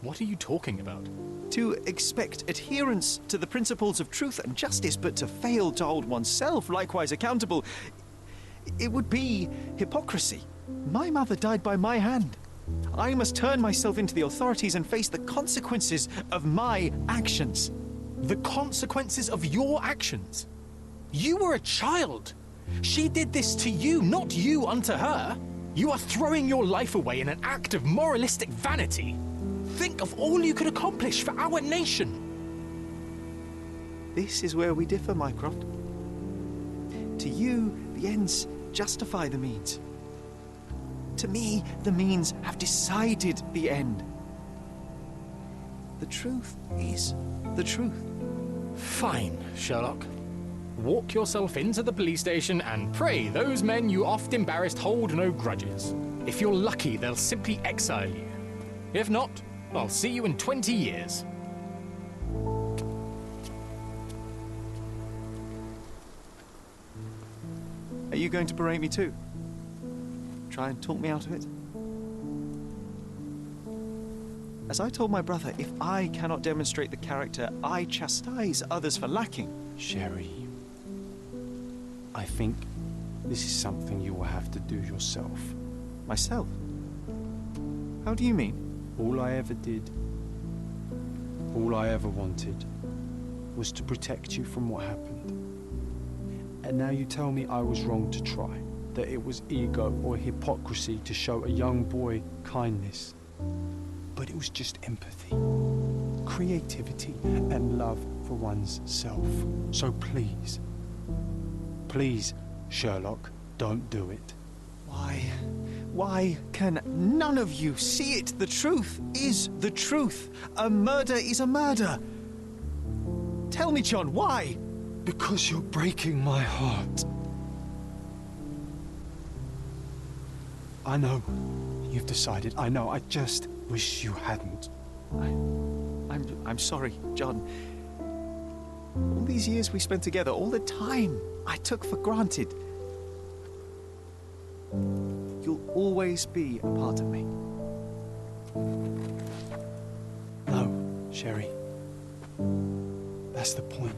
What are you talking about? To expect adherence to the principles of truth and justice, but to fail to hold oneself likewise accountable, it would be hypocrisy. My mother died by my hand. I must turn myself into the authorities and face the consequences of my actions. The consequences of your actions? You were a child. She did this to you, not you unto her. You are throwing your life away in an act of moralistic vanity. Think of all you could accomplish for our nation. This is where we differ, Mycroft. To you, the ends justify the means. To me, the means have decided the end. The truth is the truth. Fine, Sherlock. Walk yourself into the police station and pray those men you oft embarrassed hold no grudges. If you're lucky, they'll simply exile you. If not, I'll see you in 20 years. Are you going to berate me too? Try and talk me out of it? As I told my brother, if I cannot demonstrate the character I chastise others for lacking... Sherry, I think this is something you will have to do yourself. Myself? How do you mean? All I ever did, all I ever wanted, was to protect you from what happened. And now you tell me I was wrong to try, that it was ego or hypocrisy to show a young boy kindness. But it was just empathy, creativity, and love for one's self. So please, please, Sherlock, don't do it. Why can none of you see it? The truth is the truth. A murder is a murder. Tell me, John, why? Because you're breaking my heart. I know. You've decided. I know. I just wish you hadn't. I'm sorry, John. All these years we spent together, all the time I took for granted. You'll always be a part of me. No, Sherry. That's the point.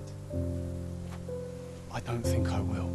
I don't think I will.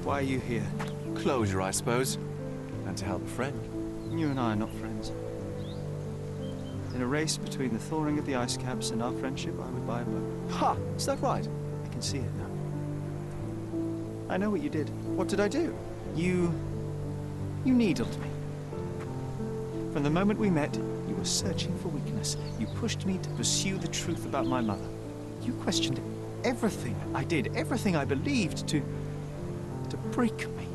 Why are you here? Closure, I suppose. And to help a friend. You and I are not friends. In a race between the thawing of the ice caps and our friendship, I would buy a boat. Ha! Is that right? I can see it now. I know what you did. What did I do? You needled me. From the moment we met, you were searching for weakness. You pushed me to pursue the truth about my mother. You questioned everything I did, everything I believed, to break me.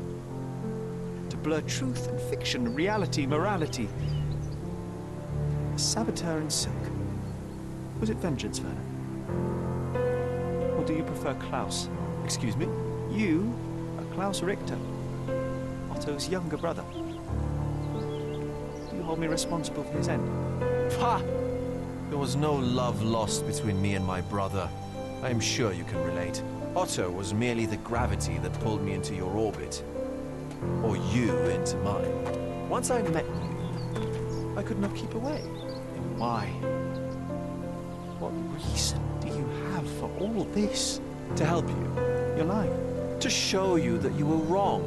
To blur truth and fiction, reality, morality. A saboteur in silk. Was it vengeance, Werner? Or do you prefer Klaus? Excuse me? You are Klaus Richter, Otto's younger brother. Do you hold me responsible for his end? Ha! There was no love lost between me and my brother. I am sure you can relate. Otto was merely the gravity that pulled me into your orbit. Or you into mine. Once I met you, I could not keep away. Then why? What reason do you have for all this? To help you. You're lying. To show you that you were wrong.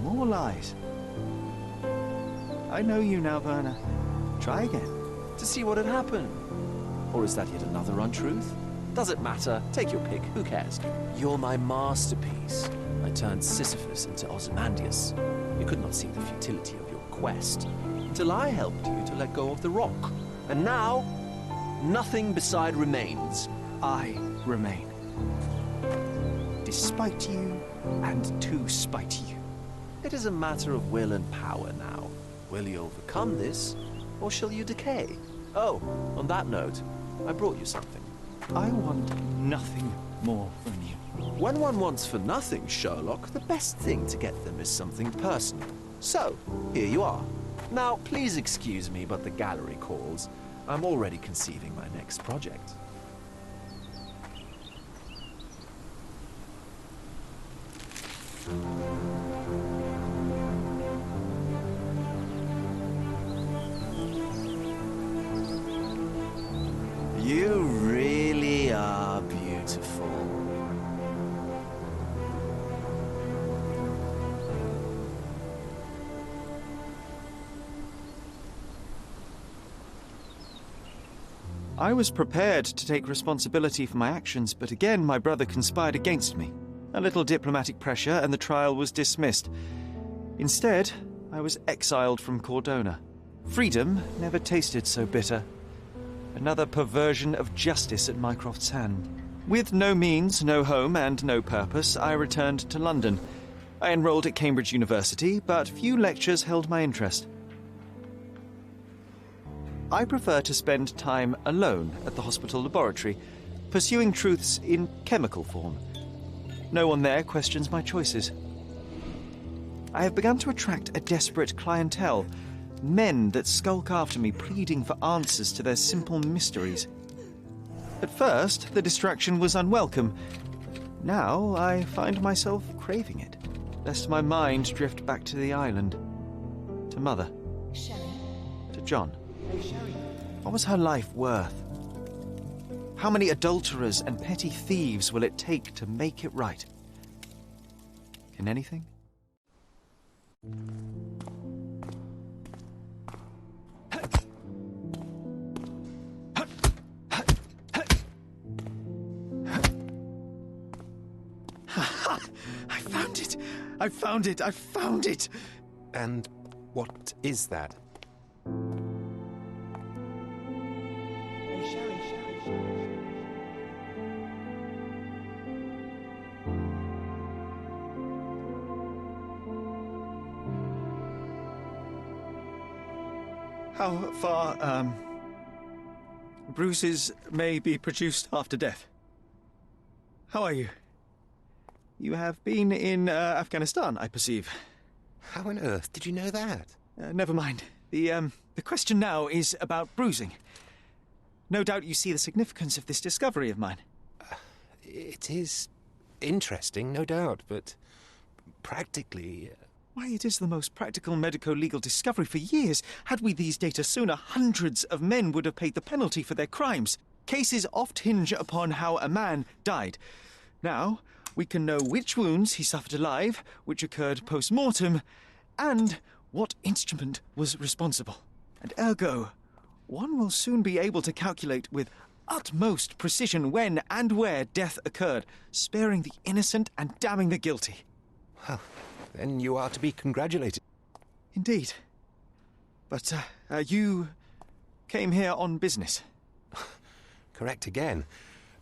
More lies. I know you now, Werner. Try again. To see what had happened. Or is that yet another untruth? Does it matter? Take your pick. Who cares? You're my masterpiece. I turned Sisyphus into Ozymandias. You could not see the futility of your quest until I helped you to let go of the rock. And now, nothing beside remains. I remain. Despite you, and to spite you. It is a matter of will and power now. Will you overcome this, or shall you decay? Oh, on that note, I brought you something. I want nothing more from you. When one wants for nothing, Sherlock, the best thing to get them is something personal. So, here you are. Now, please excuse me, but the gallery calls. I'm already conceiving my next project. You really are beautiful. I was prepared to take responsibility for my actions, but again my brother conspired against me. A little diplomatic pressure and the trial was dismissed. Instead, I was exiled from Cordona. Freedom never tasted so bitter. Another perversion of justice at Mycroft's hand. With no means, no home, and no purpose, I returned to London. I enrolled at Cambridge University, but few lectures held my interest. I prefer to spend time alone at the hospital laboratory, pursuing truths in chemical form. No one there questions my choices. I have begun to attract a desperate clientele, men that skulk after me, pleading for answers to their simple mysteries. At first, the distraction was unwelcome. Now, I find myself craving it, lest my mind drift back to the island, to Mother, to John. What was her life worth? How many adulterers and petty thieves will it take to make it right? Can anything? I found it! I found it! I found it! And what is that? How far, bruises may be produced after death. How are you? You have been in Afghanistan, I perceive. How on earth did you know that? Never mind. The question now is about bruising. No doubt you see the significance of this discovery of mine. It is interesting, no doubt, but practically... Why, it is the most practical medico-legal discovery for years. Had we these data sooner, hundreds of men would have paid the penalty for their crimes. Cases oft hinge upon how a man died. Now, we can know which wounds he suffered alive, which occurred post-mortem, and what instrument was responsible. And ergo, one will soon be able to calculate with utmost precision when and where death occurred, sparing the innocent and damning the guilty. Well, then you are to be congratulated. Indeed. But, you came here on business? Correct again.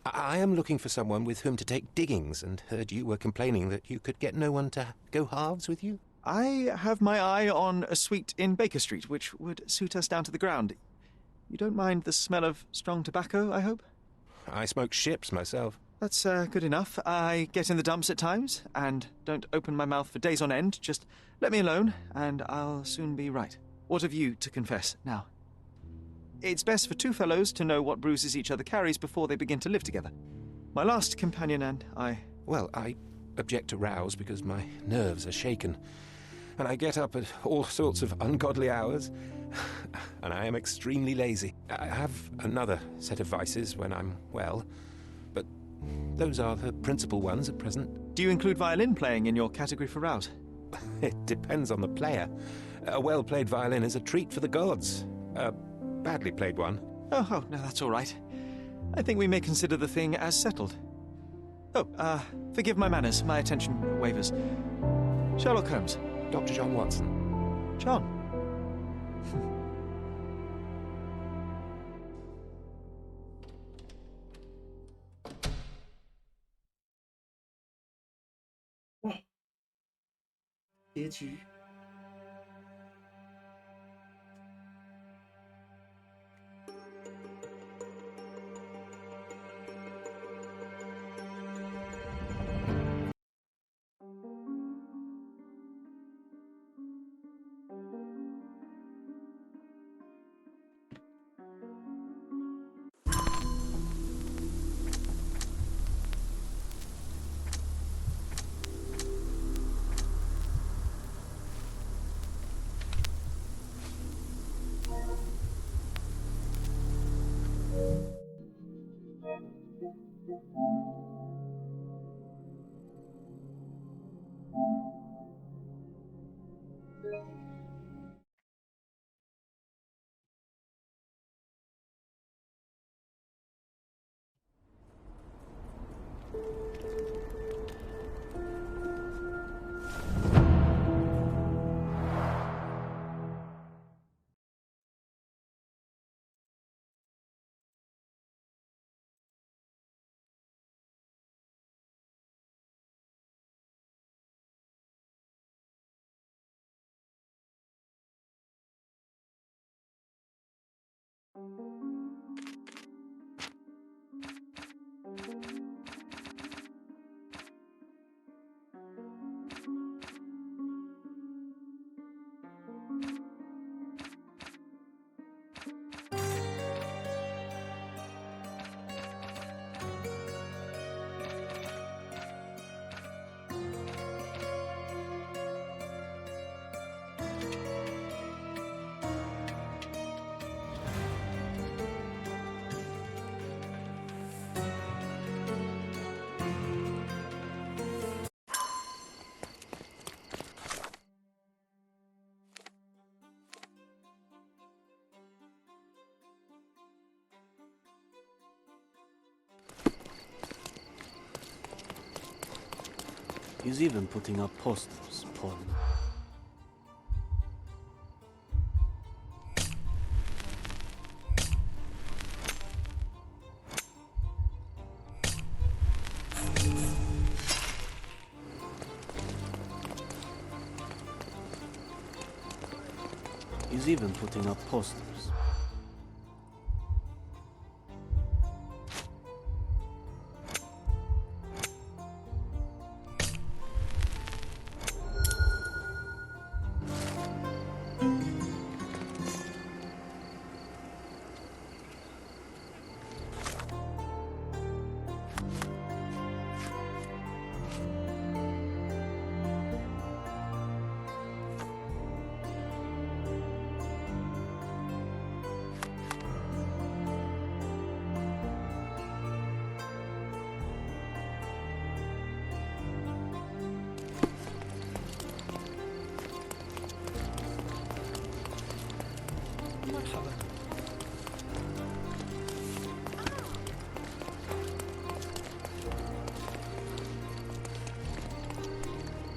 I am looking for someone with whom to take diggings, and heard you were complaining that you could get no one to go halves with you. I have my eye on a suite in Baker Street, which would suit us down to the ground. You don't mind the smell of strong tobacco, I hope? I smoke ships myself. That's good enough. I get in the dumps at times, and don't open my mouth for days on end. Just let me alone, and I'll soon be right. What have you to confess now? It's best for two fellows to know what bruises each other carries before they begin to live together. My last companion and I... Well, I object to rows because my nerves are shaken, and I get up at all sorts of ungodly hours, and I am extremely lazy. I have another set of vices when I'm well, but those are the principal ones at present. Do you include violin playing in your category for rouse? It depends on the player. A well-played violin is a treat for the gods. A badly played one. Oh, no, that's all right. I think we may consider the thing as settled. Oh, forgive my manners. My attention wavers. Sherlock Holmes. Dr. John Watson. John. He's even putting up posters, Paul. He's even putting up posters.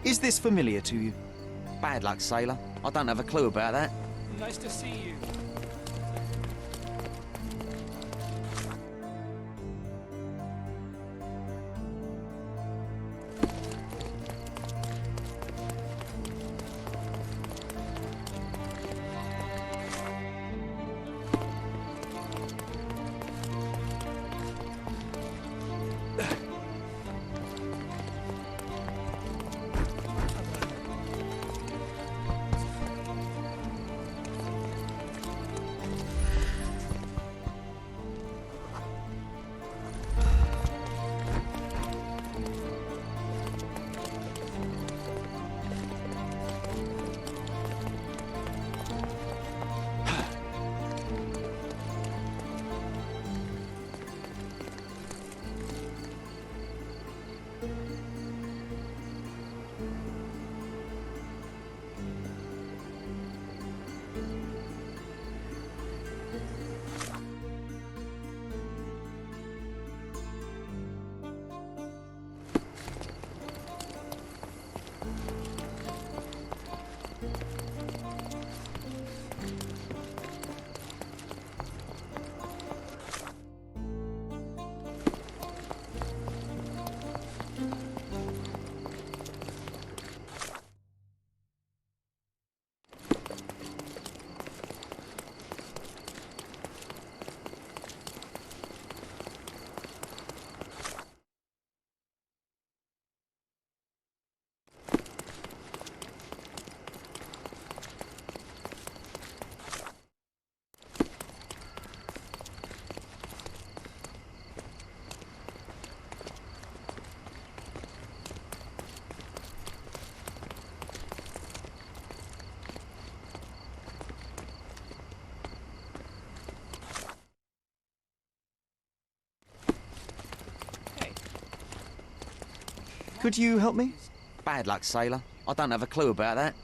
Is this familiar to you? Bad luck, sailor. I don't have a clue about that. Nice to see you. Could you help me? Bad luck, sailor. I don't have a clue about that.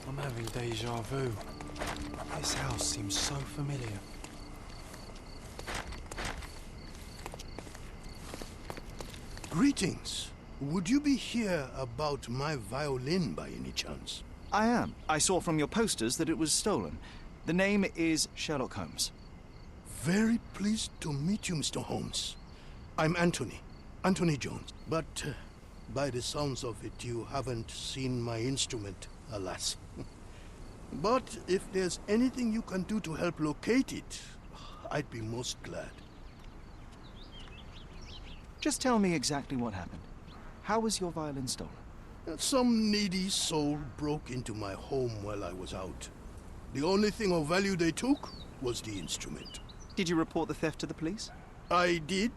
I'm having deja vu. This house seems so familiar. Greetings. Would you be here about my violin by any chance? I am. I saw from your posters that it was stolen. The name is Sherlock Holmes. Very pleased to meet you, Mr. Holmes. I'm Anthony Jones. But by the sounds of it, you haven't seen my instrument, alas. But if there's anything you can do to help locate it, I'd be most glad. Just tell me exactly what happened. How was your violin stolen? Some needy soul broke into my home while I was out. The only thing of value they took was the instrument. Did you report the theft to the police? I did,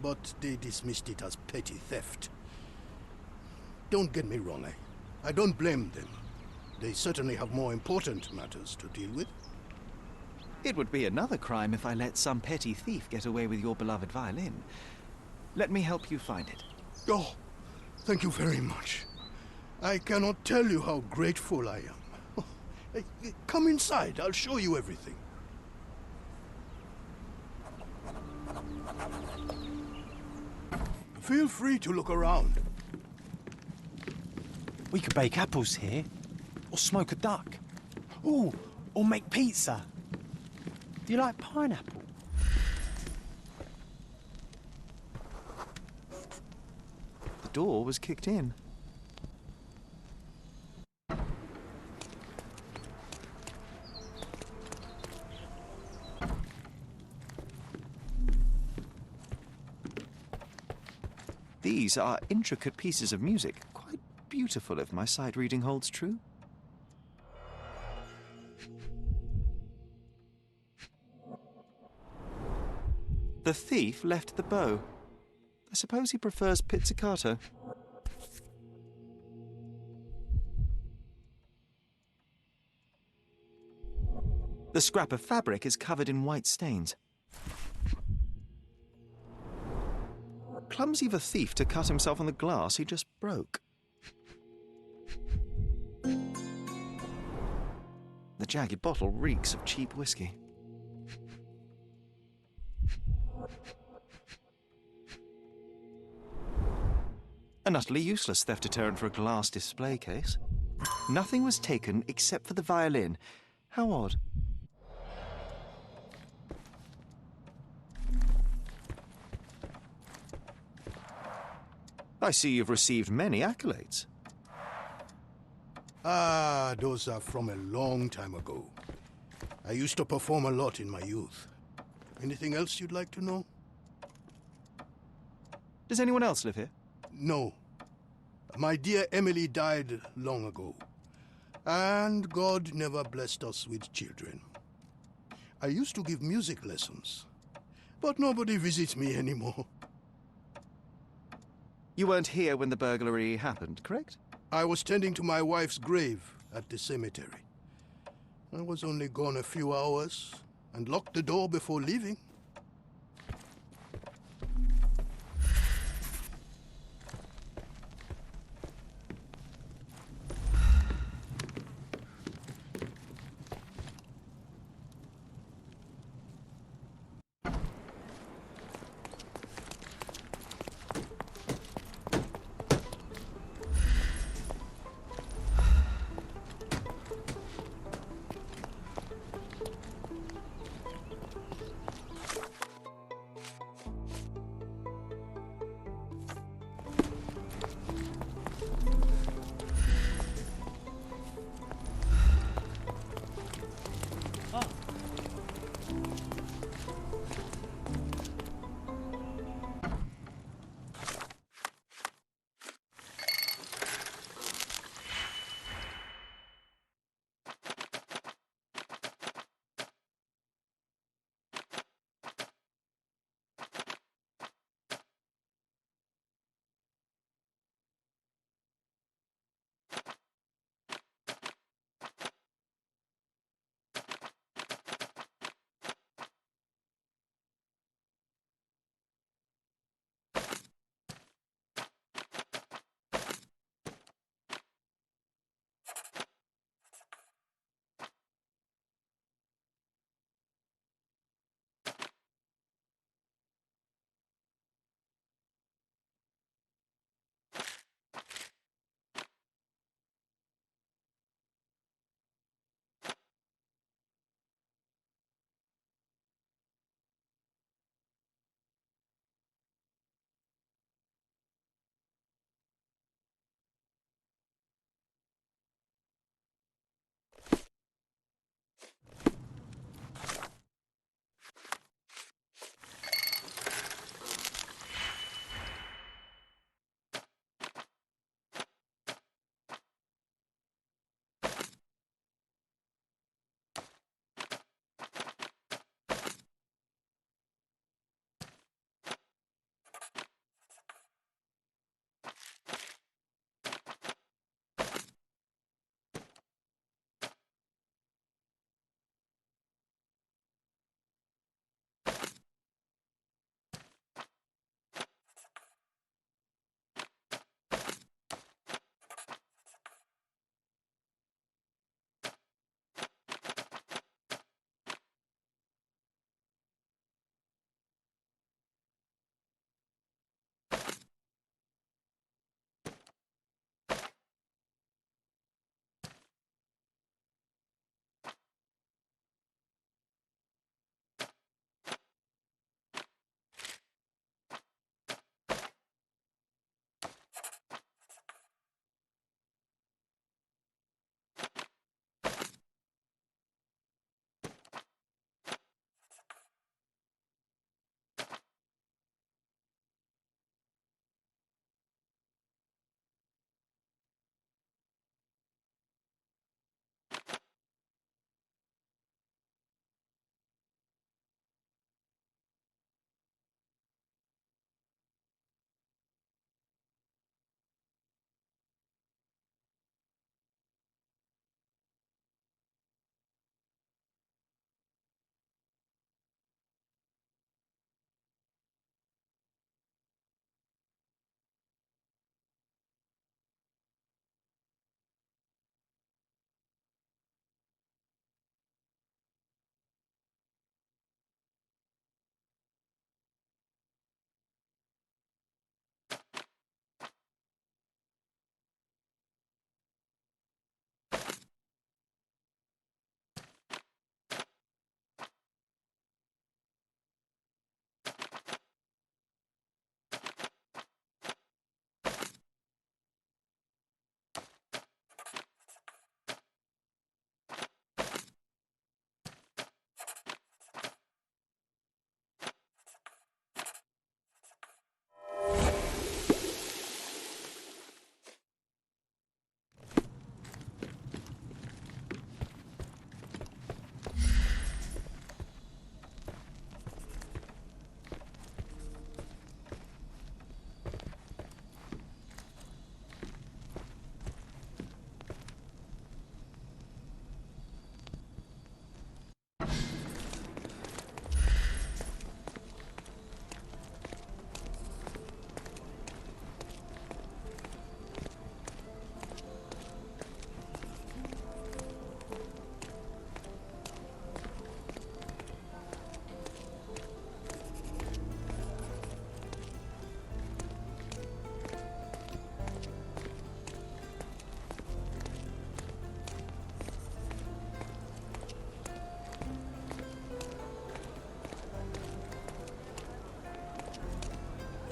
but they dismissed it as petty theft. Don't get me wrong, I don't blame them. They certainly have more important matters to deal with. It would be another crime if I let some petty thief get away with your beloved violin. Let me help you find it. Oh, thank you very much. I cannot tell you how grateful I am. Oh, hey, come inside, I'll show you everything. Feel free to look around. We could bake apples here, or smoke a duck. Ooh, or make pizza. Do you like pineapple? The door was kicked in. These are intricate pieces of music, quite beautiful if my sight reading holds true. The thief left the bow. I suppose he prefers pizzicato. The scrap of fabric is covered in white stains. Clumsy of a thief to cut himself on the glass he just broke. The jagged bottle reeks of cheap whiskey. An utterly useless theft deterrent for a glass display case. Nothing was taken except for the violin. How odd. I see you've received many accolades. Ah, those are from a long time ago. I used to perform a lot in my youth. Anything else you'd like to know? Does anyone else live here? No. My dear Emily died long ago. And God never blessed us with children. I used to give music lessons. But nobody visits me anymore. You weren't here when the burglary happened, correct? I was tending to my wife's grave at the cemetery. I was only gone a few hours and locked the door before leaving.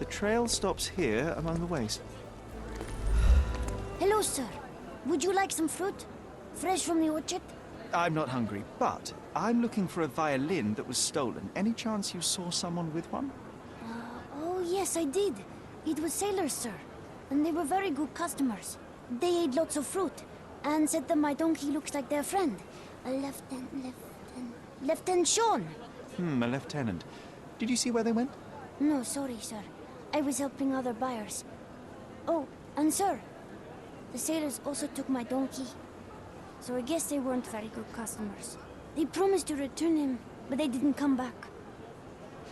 trail stops here among the waste. Hello, sir. Would you like some fruit? Fresh from the orchard? I'm not hungry, but I'm looking for a violin that was stolen. Any chance you saw someone with one? Oh, yes, I did. It was sailors, sir. And they were very good customers. They ate lots of fruit, and said that my donkey looks like their friend. A Lieutenant Sean. A lieutenant. Did you see where they went? No, sorry, sir. I was helping other buyers. Oh, and sir, the sailors also took my donkey. So I guess they weren't very good customers. They promised to return him, but they didn't come back.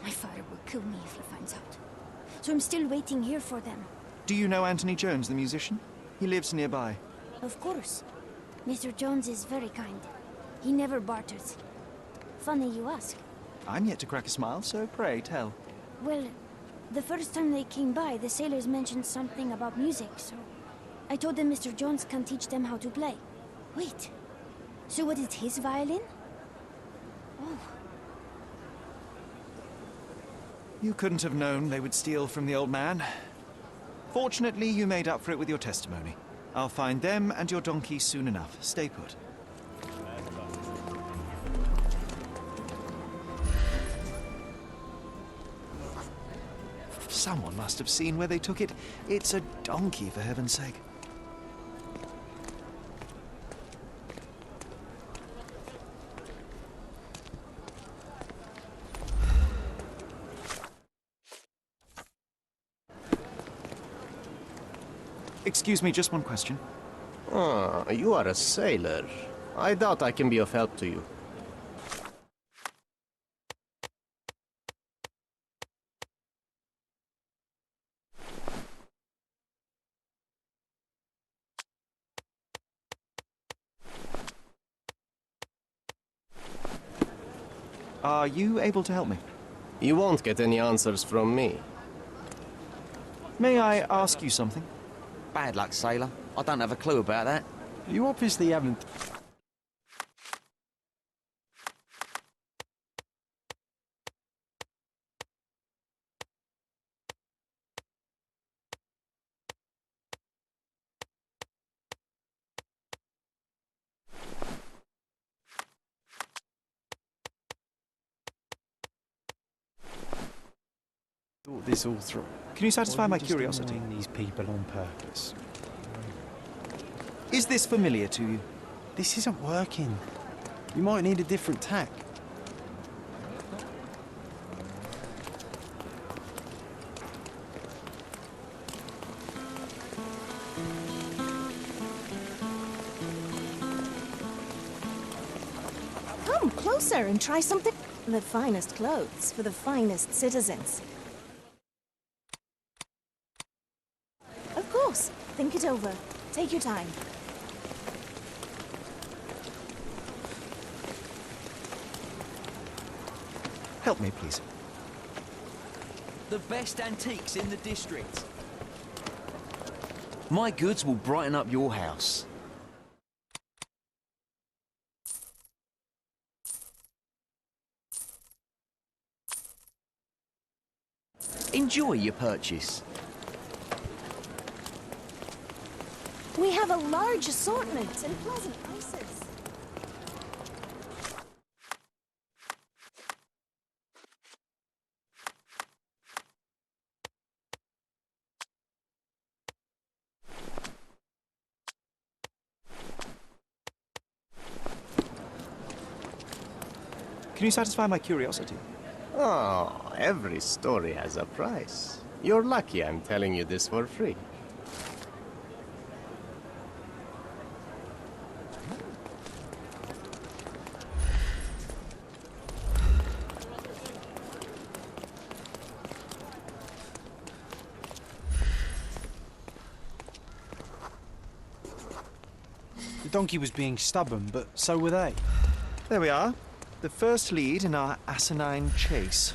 My father will kill me if he finds out. So I'm still waiting here for them. Do you know Anthony Jones, the musician? He lives nearby. Of course. Mr. Jones is very kind. He never barters. Funny you ask. I'm yet to crack a smile, so pray tell. Well, the first time they came by, the sailors mentioned something about music, so I told them Mr. Jones can teach them how to play. Wait, so what is his violin? Oh. You couldn't have known they would steal from the old man. Fortunately, you made up for it with your testimony. I'll find them and your donkey soon enough. Stay put. Someone must have seen where they took it. It's a donkey, for heaven's sake. Excuse me, just one question. Ah, you are a sailor. I doubt I can be of help to you. Are you able to help me? You won't get any answers from me. May I ask you something? Bad luck, sailor. I don't have a clue about that. You obviously haven't... thought this all through. Can you satisfy my curiosity? These people on purpose. Is this familiar to you? This isn't working. You might need a different tack. Come closer and try something. The finest clothes for the finest citizens. Of course. Think it over. Take your time. Help me, please. The best antiques in the district. My goods will brighten up your house. Enjoy your purchase. We have a large assortment and pleasant prices. Can you satisfy my curiosity? Oh, every story has a price. You're lucky I'm telling you this for free. The donkey was being stubborn, but so were they. There we are. The first lead in our asinine chase.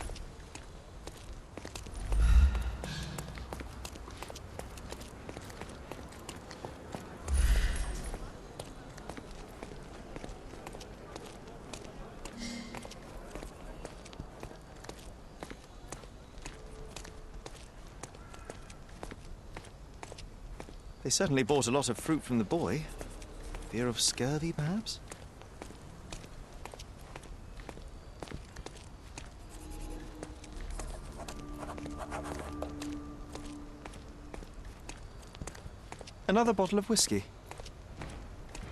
certainly bought a lot of fruit from the boy. Fear of scurvy, perhaps? Another bottle of whiskey.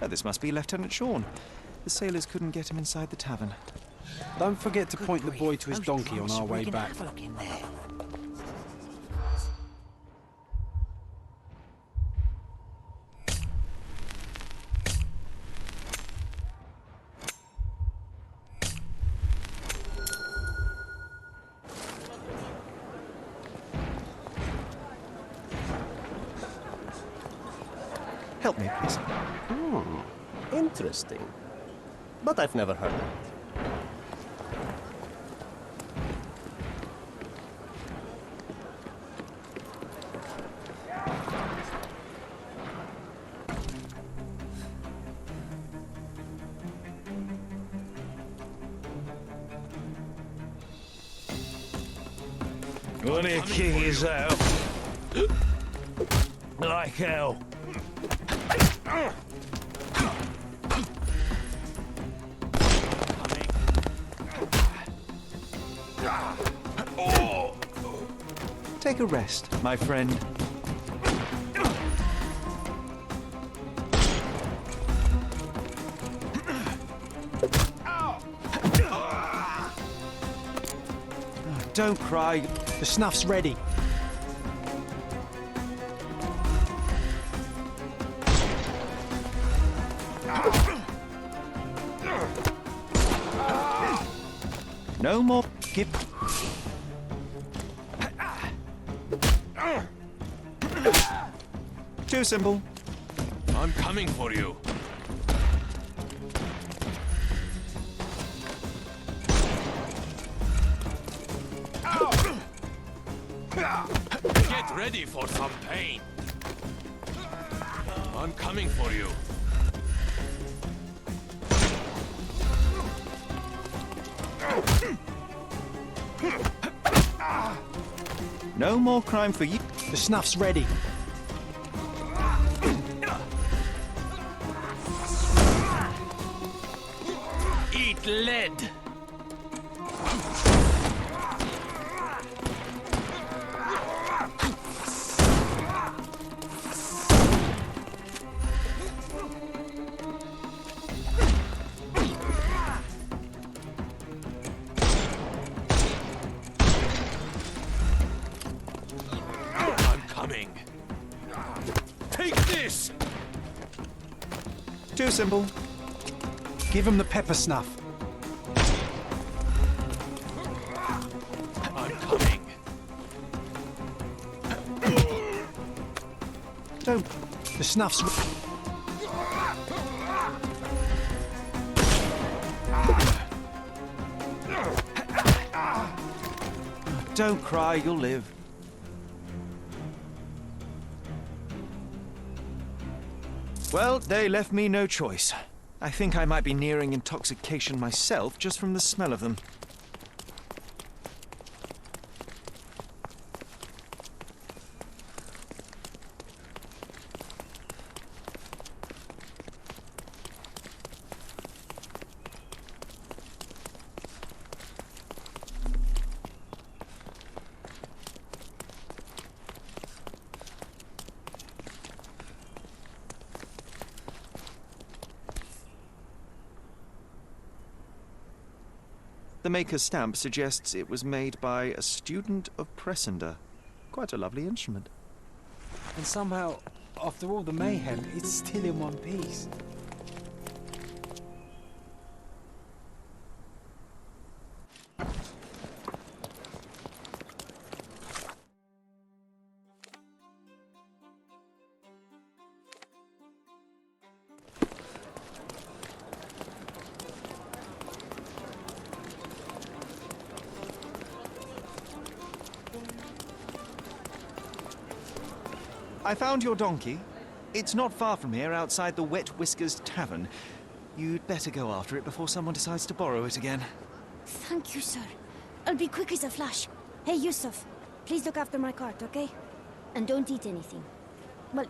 Oh, this must be Lieutenant Sean. The sailors couldn't get him inside the tavern. Don't forget to point the boy to his donkey on our way back. Help me, please. Interesting. But I've never heard of it. Wanna kick yourself? Like hell. Take a rest, my friend. Don't cry. The snuff's ready. No more. Give. Too simple. I'm coming for you. Get ready for some pain. I'm coming for you. No more crime for you. The snuff's ready. Eat lead. I'm coming. Take this. Too simple. Give him the pepper snuff. I'm coming. Don't. The snuff's. Don't cry, you'll live. Well, they left me no choice. I think I might be nearing intoxication myself just from the smell of them. The maker's stamp suggests it was made by a student of Pressender. Quite a lovely instrument. And somehow, after all the mayhem, it's still in one piece. I found your donkey. It's not far from here, outside the Wet Whiskers Tavern. You'd better go after it before someone decides to borrow it again. Thank you, sir. I'll be quick as a flash. Hey, Yusuf, please look after my cart, okay? And don't eat anything. Well,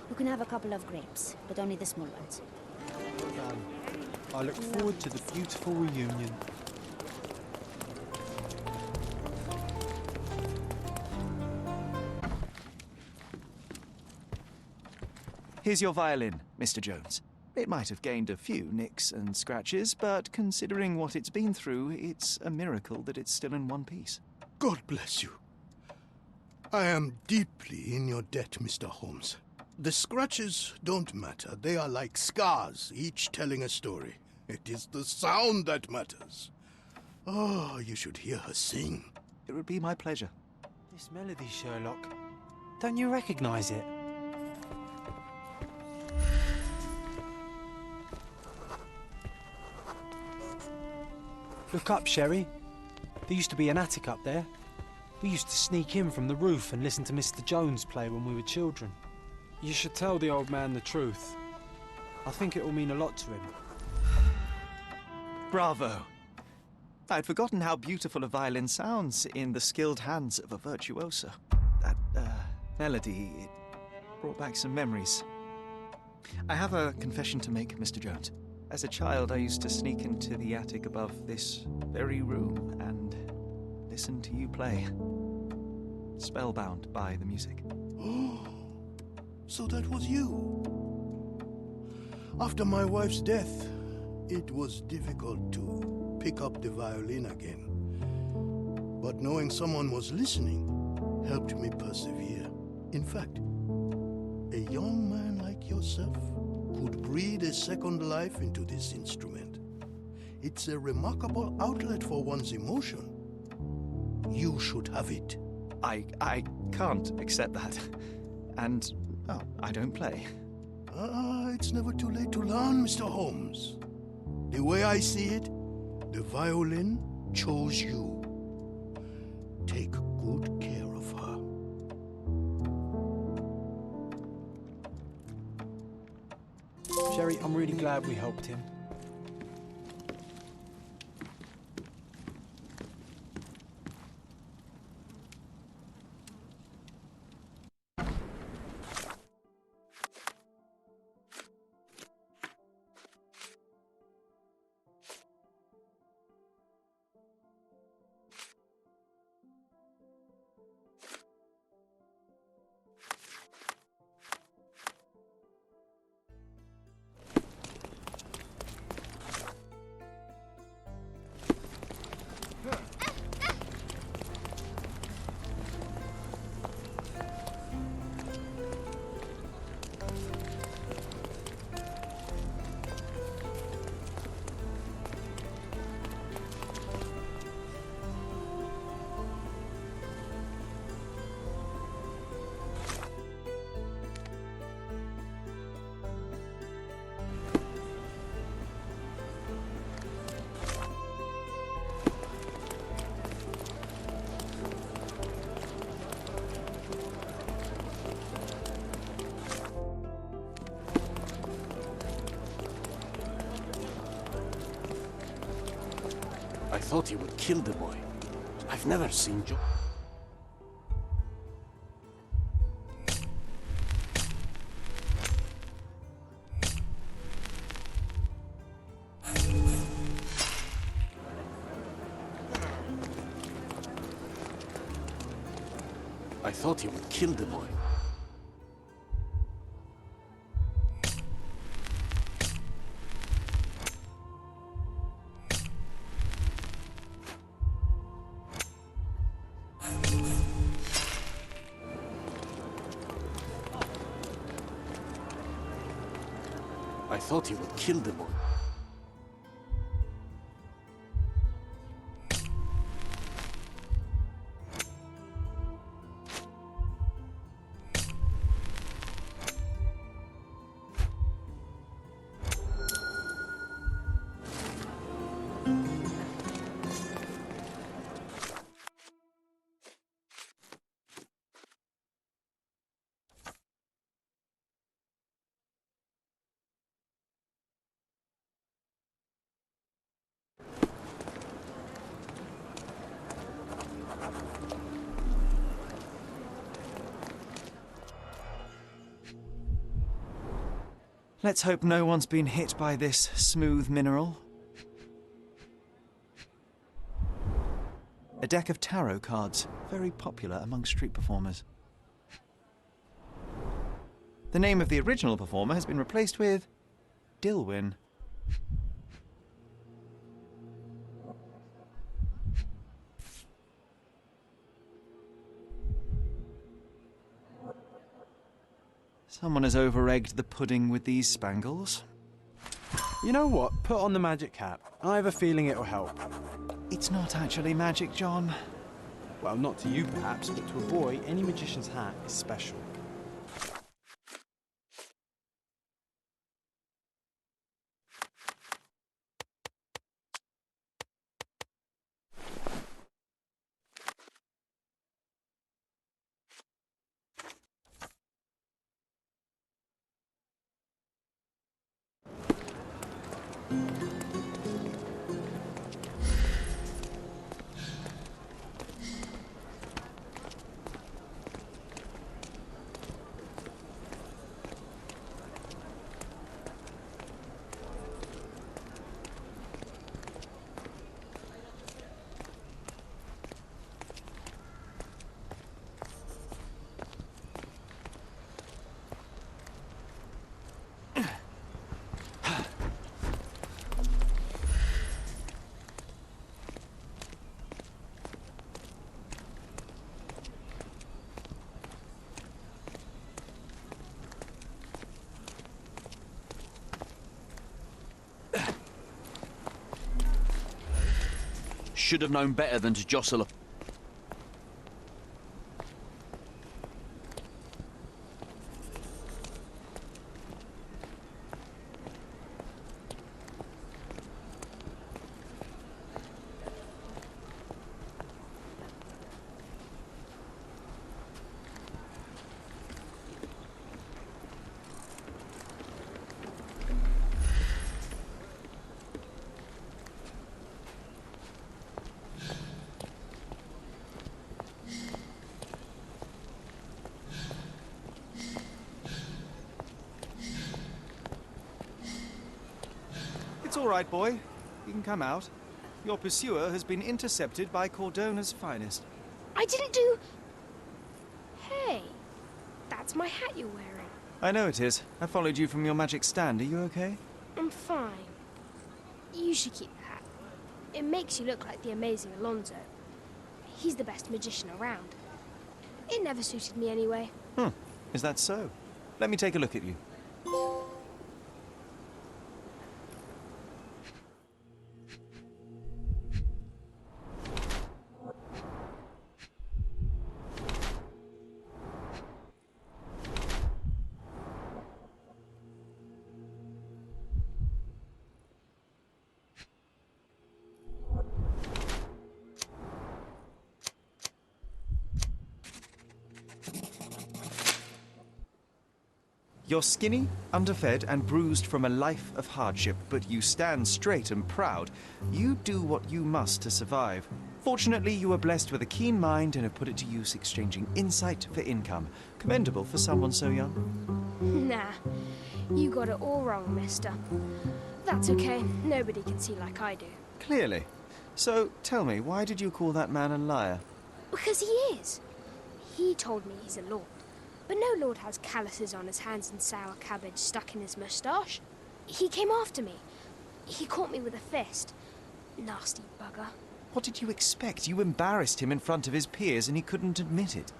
You can have a couple of grapes, but only the small ones. Well done. I look forward to the beautiful reunion. Here's your violin, Mr. Jones. It might have gained a few nicks and scratches, but considering what it's been through, it's a miracle that it's still in one piece. God bless you. I am deeply in your debt, Mr. Holmes. The scratches don't matter. They are like scars, each telling a story. It is the sound that matters. Oh, you should hear her sing. It would be my pleasure. This melody, Sherlock. Don't you recognize it? Look up, Sherry. There used to be an attic up there. We used to sneak in from the roof and listen to Mr. Jones play when we were children. You should tell the old man the truth. I think it will mean a lot to him. Bravo! I'd forgotten how beautiful a violin sounds in the skilled hands of a virtuoso. That, melody, it brought back some memories. I have a confession to make, Mr. Jones. As a child, I used to sneak into the attic above this very room and listen to you play. Spellbound by the music. So that was you. After my wife's death, it was difficult to pick up the violin again. But knowing someone was listening helped me persevere. In fact, a young man like yourself could breathe a second life into this instrument. It's a remarkable outlet for one's emotion. You should have it. I can't accept that. And, oh, I don't play. It's never too late to learn, Mr. Holmes. The way I see it, the violin chose you. Take good care of her. Sherry, I'm really glad we helped him. I thought he would kill the boy. I've never seen Joe. I thought he would kill the boy. I thought he would kill the boy. Let's hope no one's been hit by this smooth mineral. A deck of tarot cards, very popular among street performers. The name of the original performer has been replaced with Dilwyn. Someone has over-egged the pudding with these spangles. You know what? Put on the magic hat. I have a feeling it'll help. It's not actually magic, John. Well, not to you perhaps, but to a boy, any magician's hat is special. Should have known better than to jostle a... It's all right, boy. You can come out. Your pursuer has been intercepted by Cordona's finest. I didn't do... Hey, that's my hat you're wearing. I know it is. I followed you from your magic stand. Are you okay? I'm fine. You should keep the hat. It makes you look like the amazing Alonzo. He's the best magician around. It never suited me anyway. Is that so? Let me take a look at you. You're skinny, underfed, and bruised from a life of hardship, but you stand straight and proud. You do what you must to survive. Fortunately, you were blessed with a keen mind and have put it to use exchanging insight for income. Commendable for someone so young. Nah, you got it all wrong, mister. That's okay. Nobody can see like I do. Clearly. So, tell me, why did you call that man a liar? Because he is. He told me he's a lord. But no lord has calluses on his hands and sour cabbage stuck in his moustache. He came after me. He caught me with a fist. Nasty bugger. What did you expect? You embarrassed him in front of his peers and he couldn't admit it.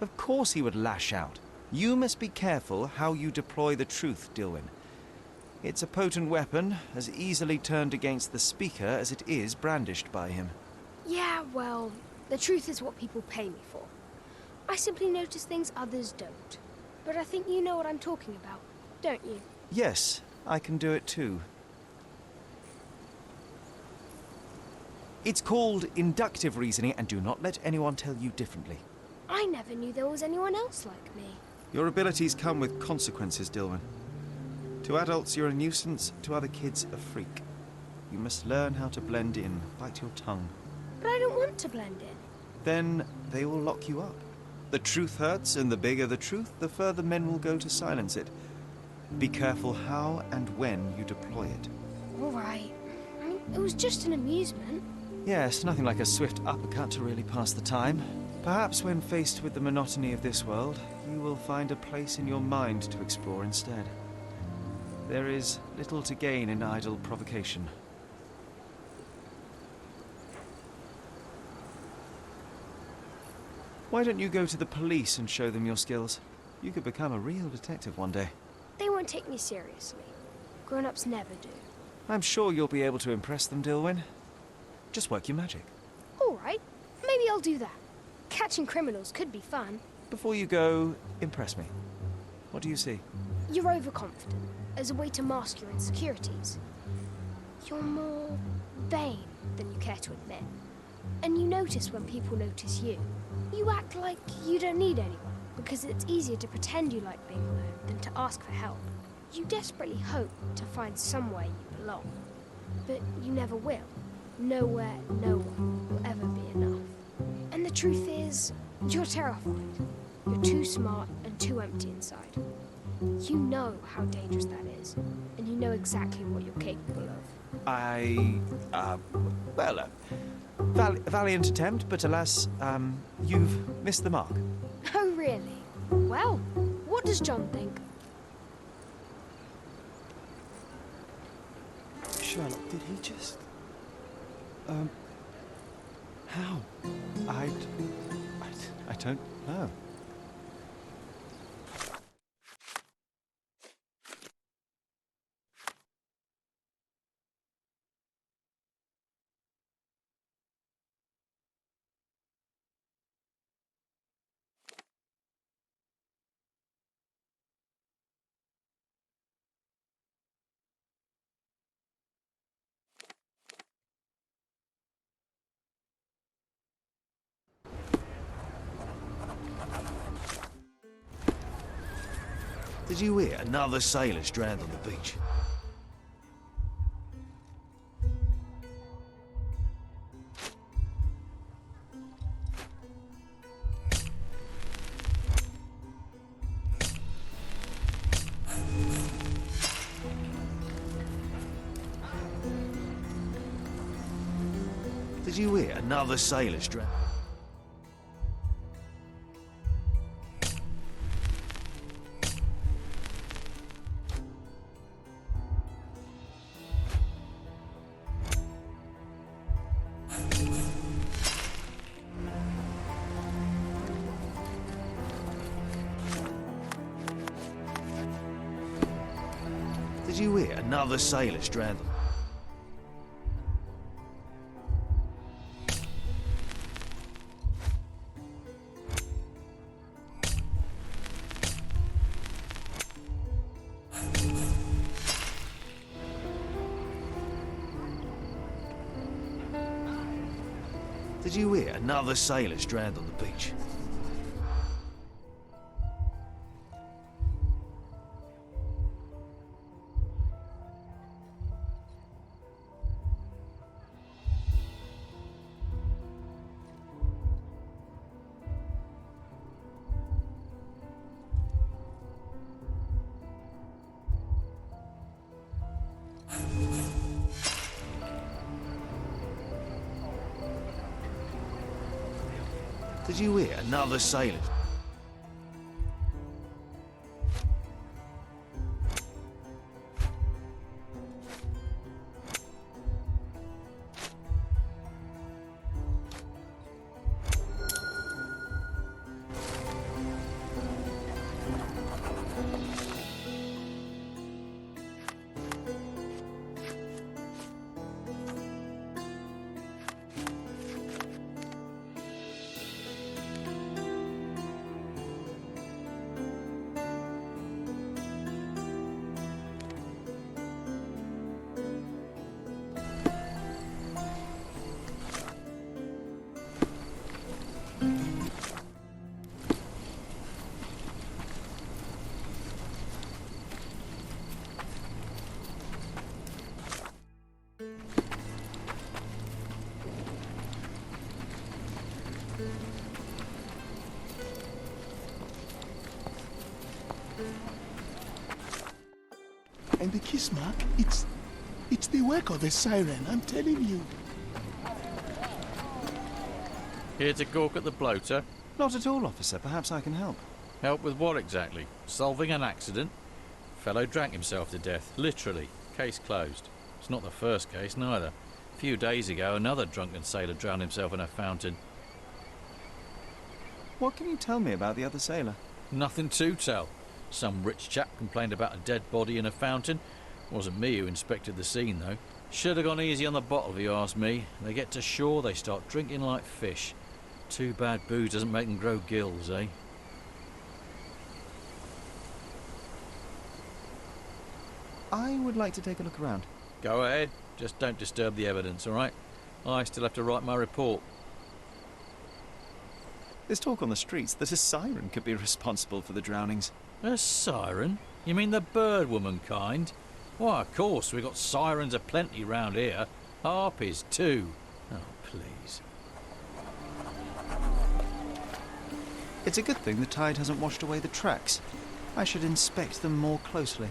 Of course he would lash out. You must be careful how you deploy the truth, Dilwyn. It's a potent weapon, as easily turned against the speaker as it is brandished by him. Yeah, well, the truth is what people pay me for. I simply notice things others don't. But I think you know what I'm talking about, don't you? Yes, I can do it too. It's called inductive reasoning, and do not let anyone tell you differently. I never knew there was anyone else like me. Your abilities come with consequences, Dilwyn. To adults, you're a nuisance. To other kids, a freak. You must learn how to blend in. Bite your tongue. But I don't want to blend in. Then they will lock you up. The truth hurts, and the bigger the truth, the further men will go to silence it. Be careful how and when you deploy it. All right. I mean, it was just an amusement. Yes, nothing like a swift uppercut to really pass the time. Perhaps when faced with the monotony of this world, you will find a place in your mind to explore instead. There is little to gain in idle provocation. Why don't you go to the police and show them your skills? You could become a real detective one day. They won't take me seriously. Grown-ups never do. I'm sure you'll be able to impress them, Dilwyn. Just work your magic. All right. Maybe I'll do that. Catching criminals could be fun. Before you go, impress me. What do you see? You're overconfident, as a way to mask your insecurities. You're more vain than you care to admit. And you notice when people notice you. You act like you don't need anyone, because it's easier to pretend you like being alone than to ask for help. You desperately hope to find somewhere you belong. But you never will. Nowhere, no one will ever be enough. And the truth is, you're terrified. You're too smart and too empty inside. You know how dangerous that is, and you know exactly what you're capable of. Valiant attempt, but alas, you've missed the mark. Oh, really? Well, what does John think? Sherlock, did he just... how? I don't know. Did you hear another sailor drowned on the beach? Did you hear another sailor drowned? Did you hear another sailor drowned? Did you hear another sailor drowned on the beach? Did you hear another sailor? and the kiss mark, it's the work of a siren, I'm telling you. Here to gawk at the bloater? Not at all, officer. Perhaps I can help. Help with what exactly? Solving an accident? Fellow drank himself to death, literally. Case closed. It's not the first case, neither. A few days ago, another drunken sailor drowned himself in a fountain. What can you tell me about the other sailor? Nothing to tell. Some rich chap complained about a dead body in a fountain. Wasn't me who inspected the scene, though. Should have gone easy on the bottle, if you ask me. They get to shore, they start drinking like fish. Too bad booze doesn't make them grow gills, eh? I would like to take a look around. Go ahead. Just don't disturb the evidence, all right? I still have to write my report. There's talk on the streets that a siren could be responsible for the drownings. A siren? You mean the bird woman kind? Why, of course, we've got sirens aplenty round here. Harpies, too. Oh, please. It's a good thing the tide hasn't washed away the tracks. I should inspect them more closely.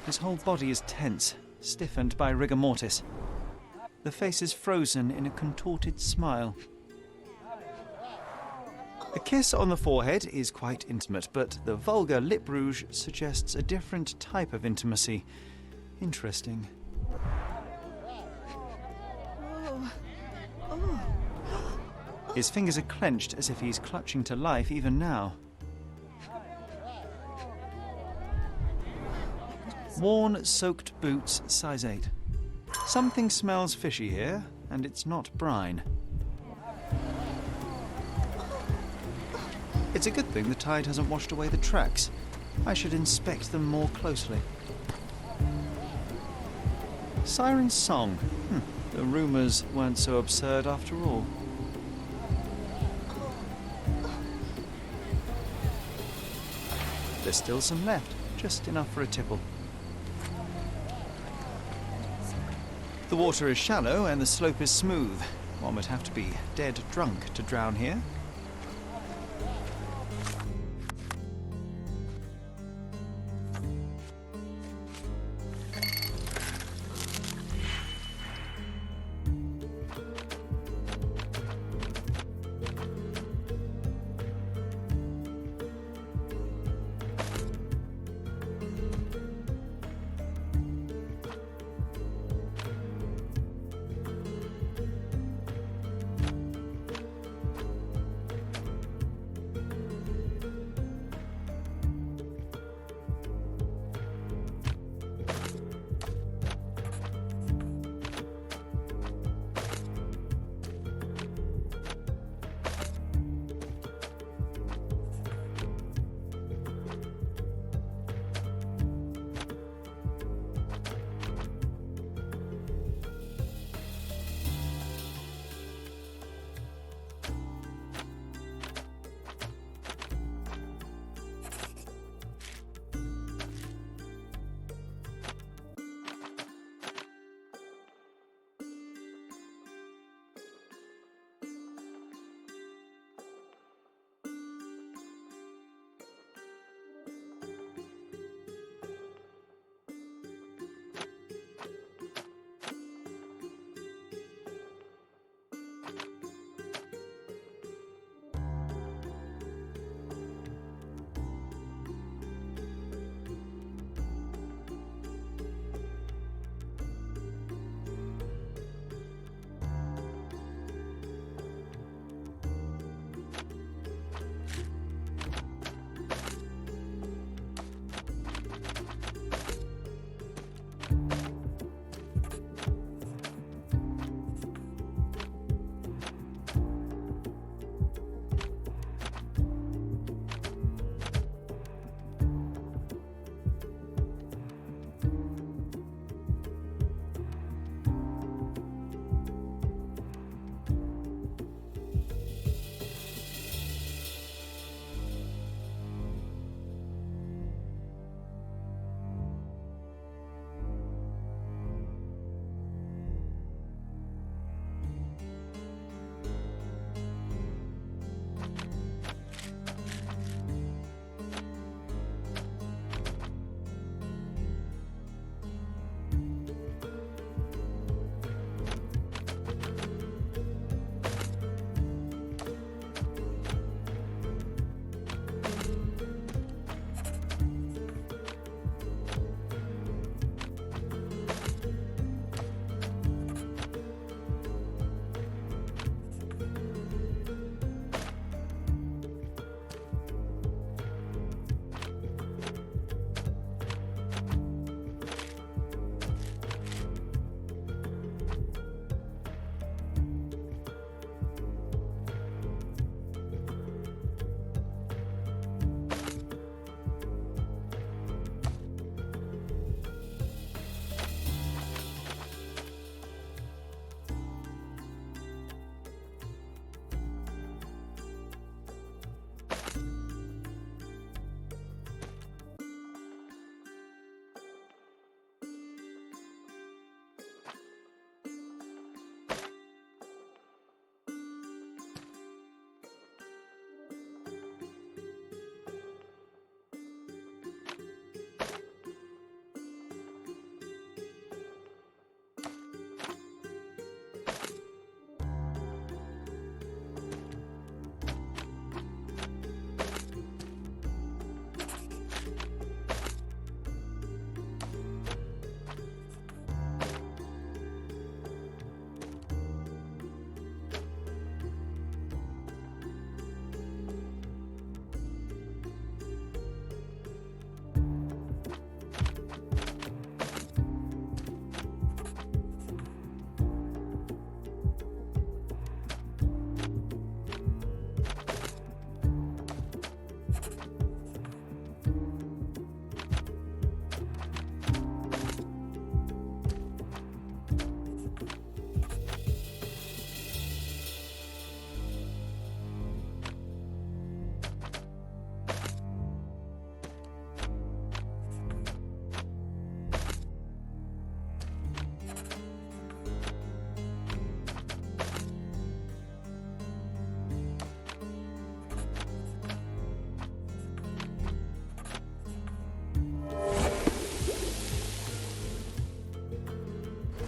His whole body is tense, stiffened by rigor mortis. The face is frozen in a contorted smile. A kiss on the forehead is quite intimate, but the vulgar lip rouge suggests a different type of intimacy. Interesting. His fingers are clenched as if he's clutching to life even now. Worn, soaked boots, size 8. Something smells fishy here, and it's not brine. It's a good thing the tide hasn't washed away the tracks. I should inspect them more closely. Siren's song. The rumours weren't so absurd after all. There's still some left, just enough for a tipple. The water is shallow and the slope is smooth. One would have to be dead drunk to drown here.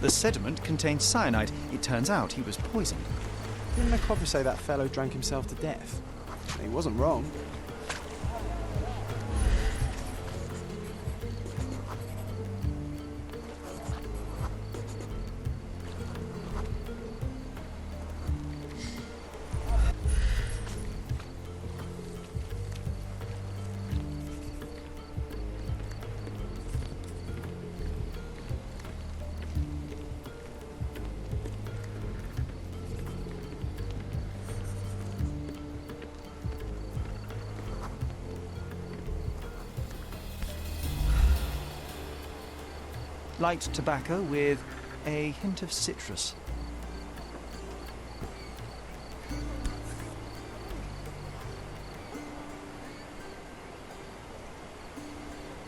The sediment contained cyanide. It turns out he was poisoned. Didn't the copper say that fellow drank himself to death? He wasn't wrong. Light tobacco with a hint of citrus.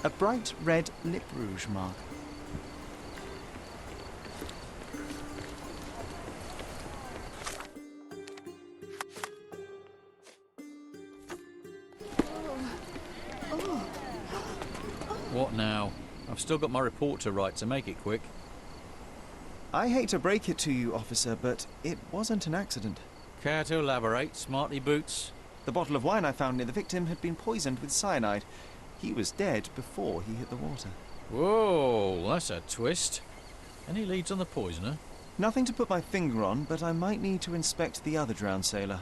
A bright red lip rouge mark. What now? I've still got my report to write, so make it quick. I hate to break it to you, officer, but it wasn't an accident. Care to elaborate, smarty boots? The bottle of wine I found near the victim had been poisoned with cyanide. He was dead before he hit the water. Whoa, that's a twist. Any leads on the poisoner? Nothing to put my finger on, but I might need to inspect the other drowned sailor.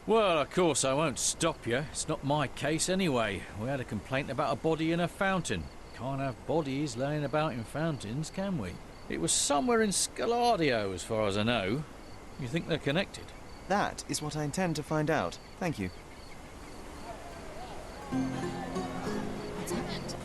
Well, of course I won't stop you. It's not my case anyway. We had a complaint about a body in a fountain. Can't have bodies laying about in fountains, can we? It was somewhere in Scaladio, as far as I know. You think they're connected? That is what I intend to find out. Thank you. What's happened?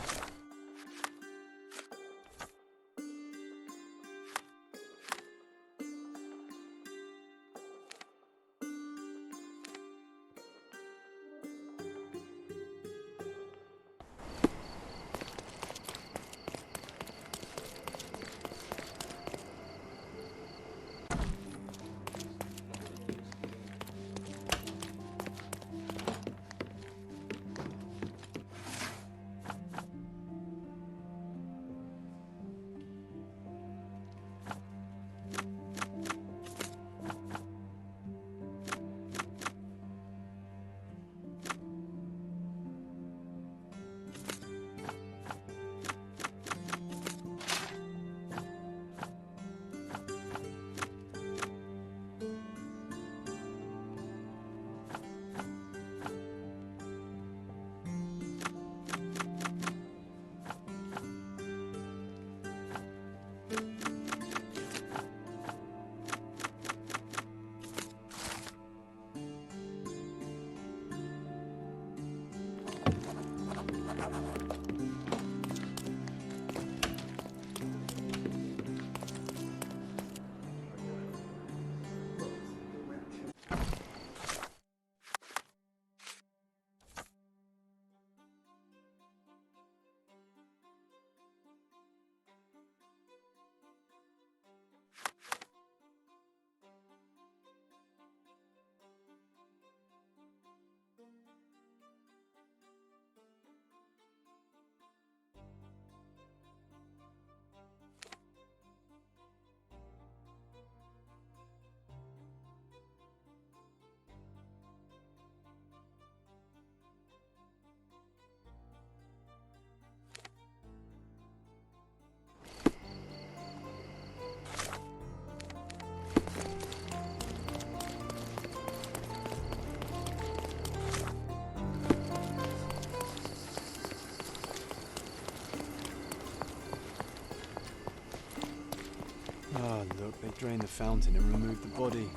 Ah, look, they drained the fountain and removed the body.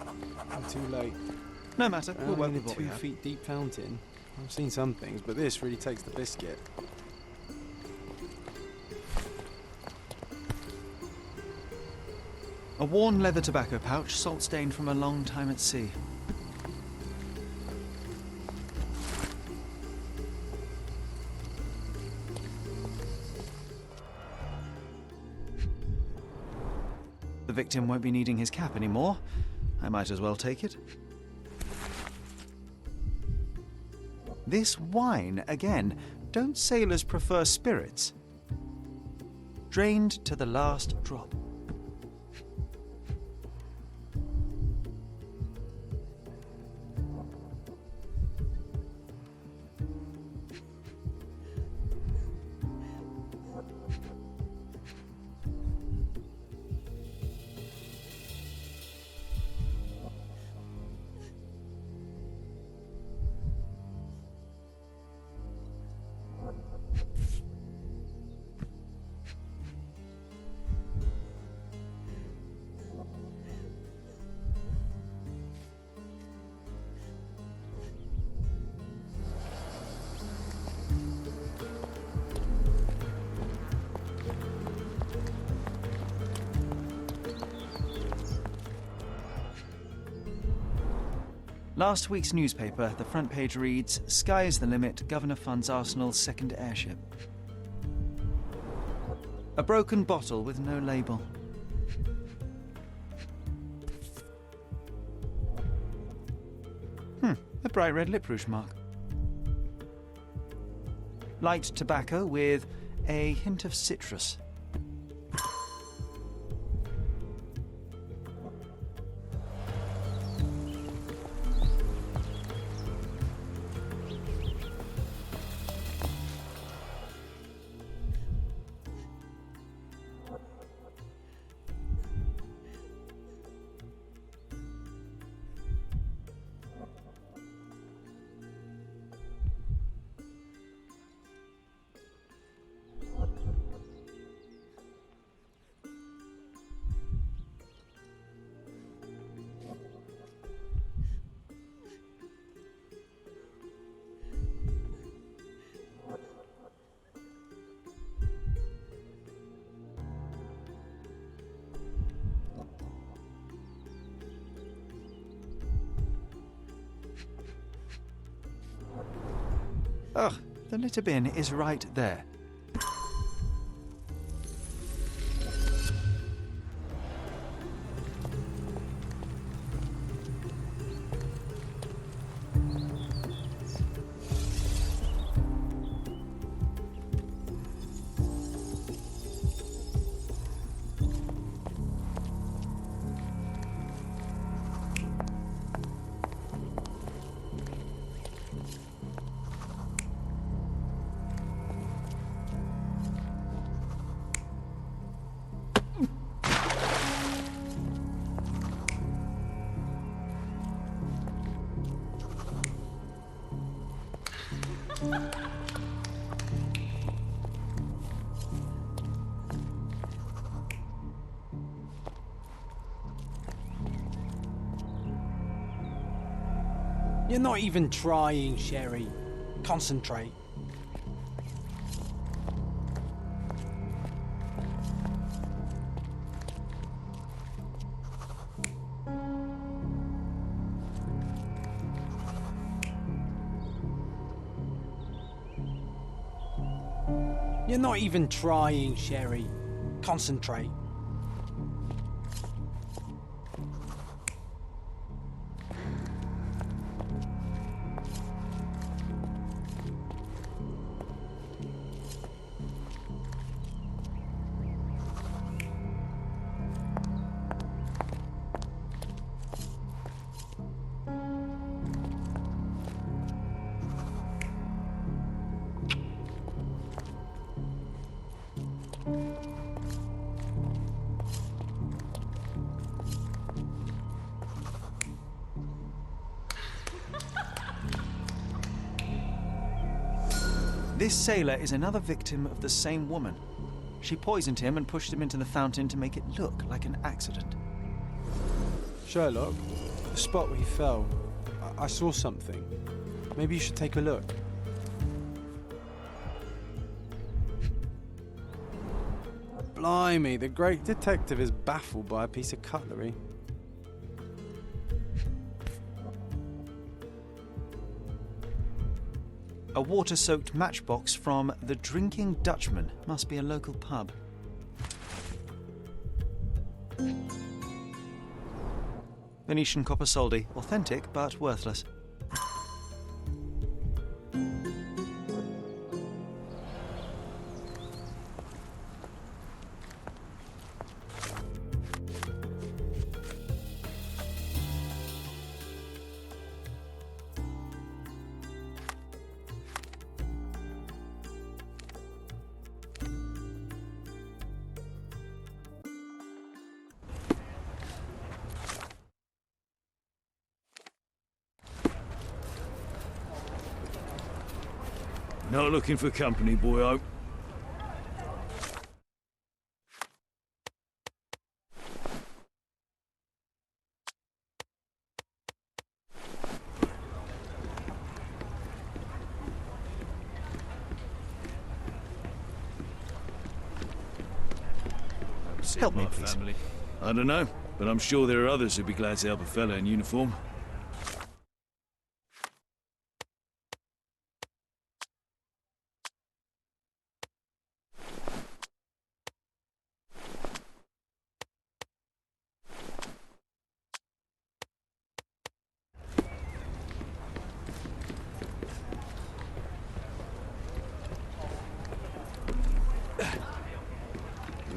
I'm too late. No matter, we'll work in a with what we 2 have. feet deep fountain. I've seen some things, but this really takes the biscuit. A worn leather tobacco pouch, salt stained from a long time at sea. The victim won't be needing his cap anymore. I might as well take it. This wine, again. Don't sailors prefer spirits? Drained to the last drop. Last week's newspaper, the front page reads, "Sky is the limit, Governor funds Arsenal's second airship." A broken bottle with no label. A bright red lip rouge mark. Light tobacco with a hint of citrus. Ugh, the litter bin is right there. You're not even trying, Sherry. Concentrate. You're not even trying, Sherry. Concentrate. This sailor is another victim of the same woman. She poisoned him and pushed him into the fountain to make it look like an accident. Sherlock, the spot where he fell, I saw something. Maybe you should take a look. Blimey, the great detective is baffled by a piece of cutlery. A water-soaked matchbox from The Drinking Dutchman. Must be a local pub. Venetian copper soldi. Authentic, but worthless. Not looking for company, boyo. Help me, please. Family. I don't know, but I'm sure there are others who'd be glad to help a fella in uniform.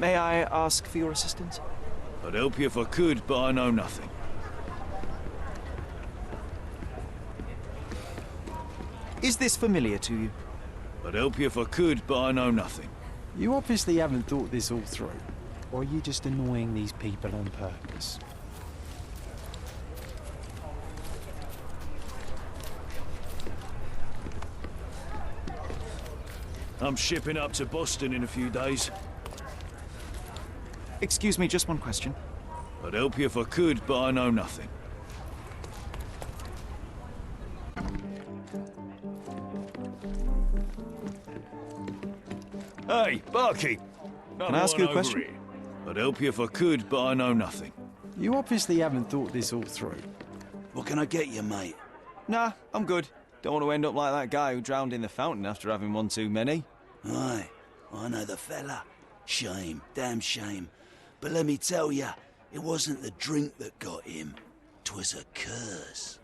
May I ask for your assistance? I'd help you if I could, but I know nothing. Is this familiar to you? I'd help you if I could, but I know nothing. You obviously haven't thought this all through. Or are you just annoying these people on purpose? I'm shipping up to Boston in a few days. Excuse me, just one question. I'd help you if I could, but I know nothing. Hey, barkeep! Can I ask you a question? Here. I'd help you if I could, but I know nothing. You obviously haven't thought this all through. What can I get you, mate? Nah, I'm good. Don't want to end up like that guy who drowned in the fountain after having one too many. Aye, I know the fella. Shame, damn shame. But let me tell ya, it wasn't the drink that got him. 'Twas a curse.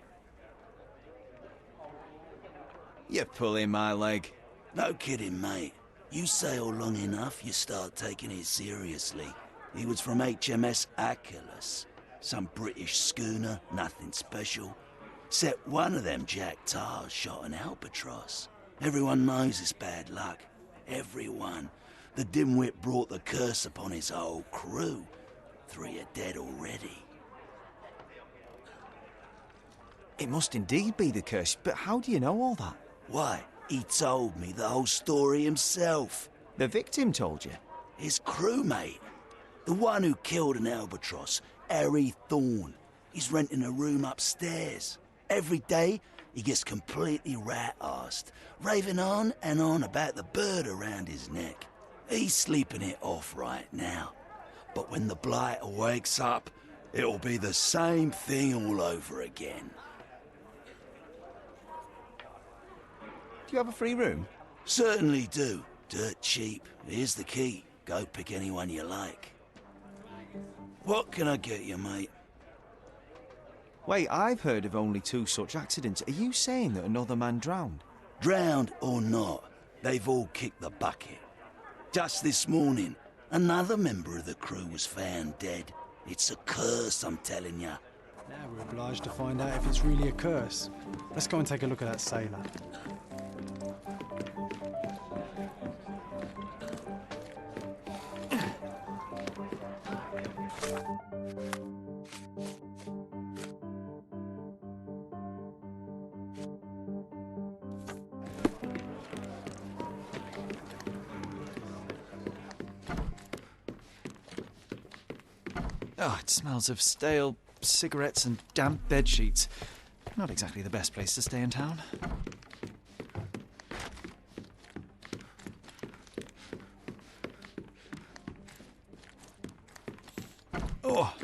You're pulling my leg. No kidding, mate. You sail long enough, you start taking it seriously. He was from HMS Achilles. Some British schooner, nothing special. Except one of them Jack Tars shot an albatross. Everyone knows it's bad luck. Everyone. The dimwit brought the curse upon his whole crew. 3 are dead already. It must indeed be the curse, but how do you know all that? Why, he told me the whole story himself. The victim told you? His crewmate. The one who killed an albatross, Harry Thorne. He's renting a room upstairs. Every day, he gets completely rat-arsed, raving on and on about the bird around his neck. He's sleeping it off right now. But when the blighter wakes up, it'll be the same thing all over again. Do you have a free room? Certainly do. Dirt cheap. Here's the key. Go pick anyone you like. What can I get you, mate? Wait, I've heard of only 2 such accidents. Are you saying that another man drowned? Drowned or not, they've all kicked the bucket. Just this morning, another member of the crew was found dead. It's a curse, I'm telling ya. Now we're obliged to find out if it's really a curse. Let's go and take a look at that sailor. Oh, it smells of stale cigarettes and damp bed sheets. Not exactly the best place to stay in town. Oh,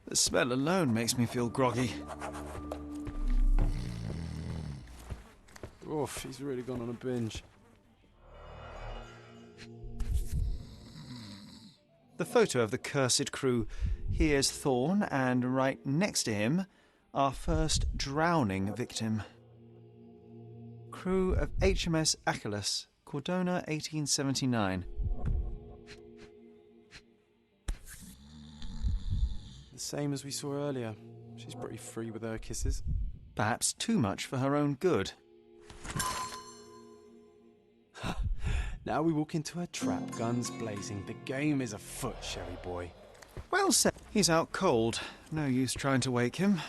the smell alone makes me feel groggy. Oof, he's really gone on a binge. The photo of the cursed crew. Here's Thorne, and right next to him, our first drowning victim. Crew of HMS Achilles, Cordona, 1879. The same as we saw earlier. She's pretty free with her kisses. Perhaps too much for her own good. Now we walk into a trap, guns blazing. The game is afoot, Sherry boy. Well said. He's out cold. No use trying to wake him.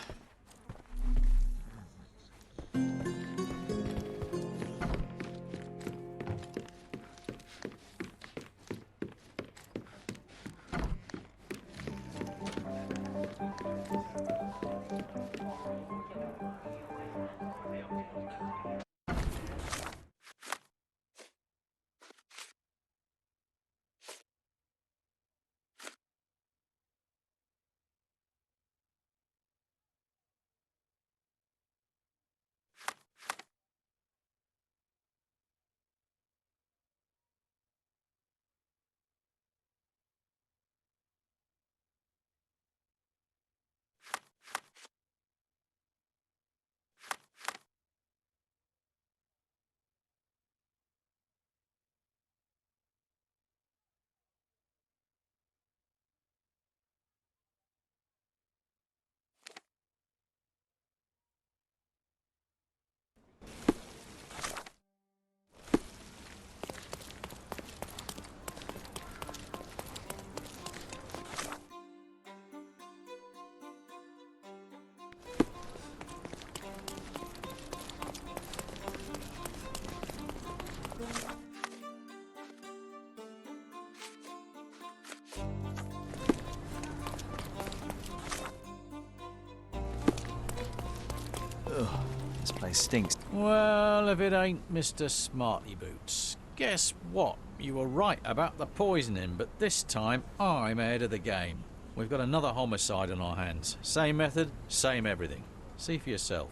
This place stinks. Well, if it ain't Mr. Smarty Boots. Guess what? You were right about the poisoning, but this time I'm ahead of the game. We've got another homicide on our hands. Same method, same everything. See for yourself.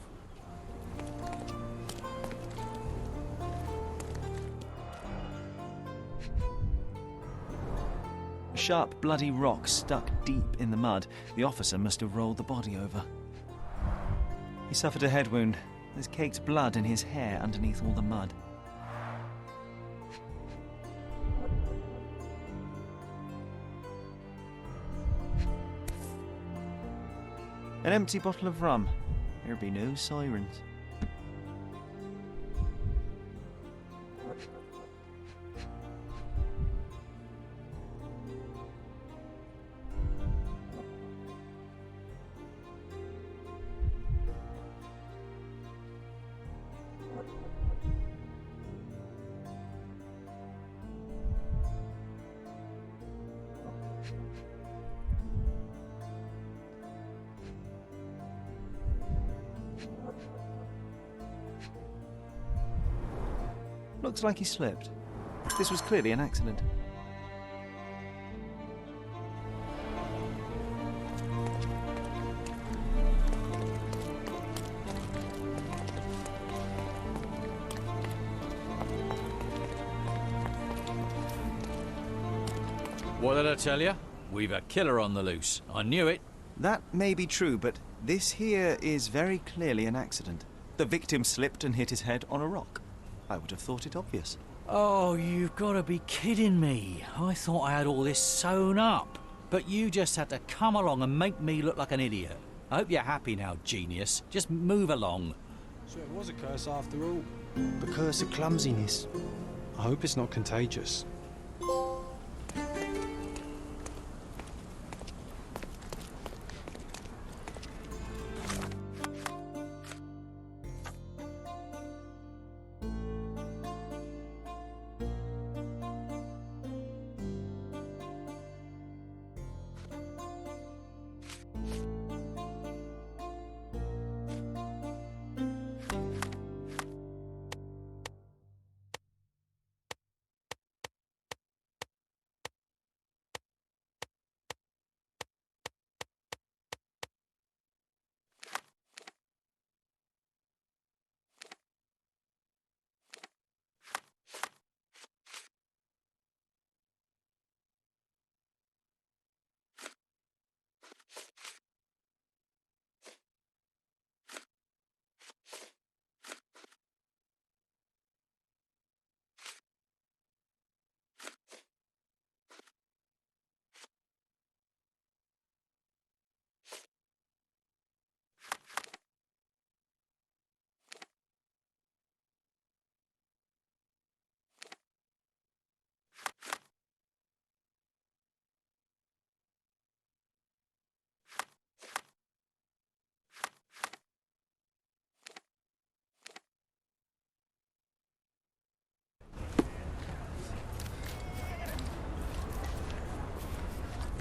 A sharp, bloody rock stuck deep in the mud. The officer must have rolled the body over. He suffered a head wound. There's caked blood in his hair underneath all the mud. An empty bottle of rum. There'd be no sirens. Looks like he slipped. This was clearly an accident. What did I tell you? We've a killer on the loose. I knew it. That may be true, but this here is very clearly an accident. The victim slipped and hit his head on a rock. I would have thought it obvious. Oh, you've got to be kidding me. I thought I had all this sewn up. But you just had to come along and make me look like an idiot. I hope you're happy now, genius. Just move along. So it was a curse after all. The curse of clumsiness. I hope it's not contagious.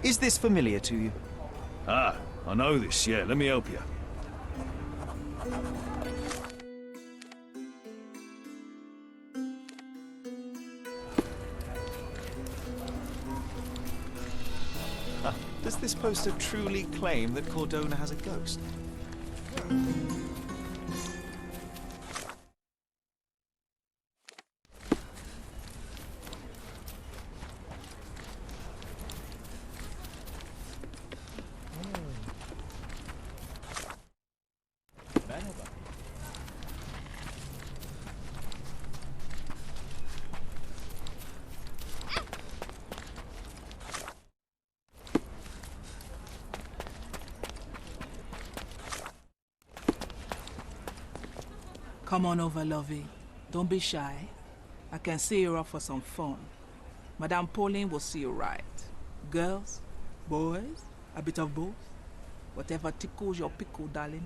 Is this familiar to you? Ah, I know this, yeah. Let me help you. Does this poster truly claim that Cordona has a ghost? Come on over, lovey. Don't be shy. I can see you're up for some fun. Madame Pauline will see you right. Girls, boys, a bit of both. Whatever tickles your pickle, darling.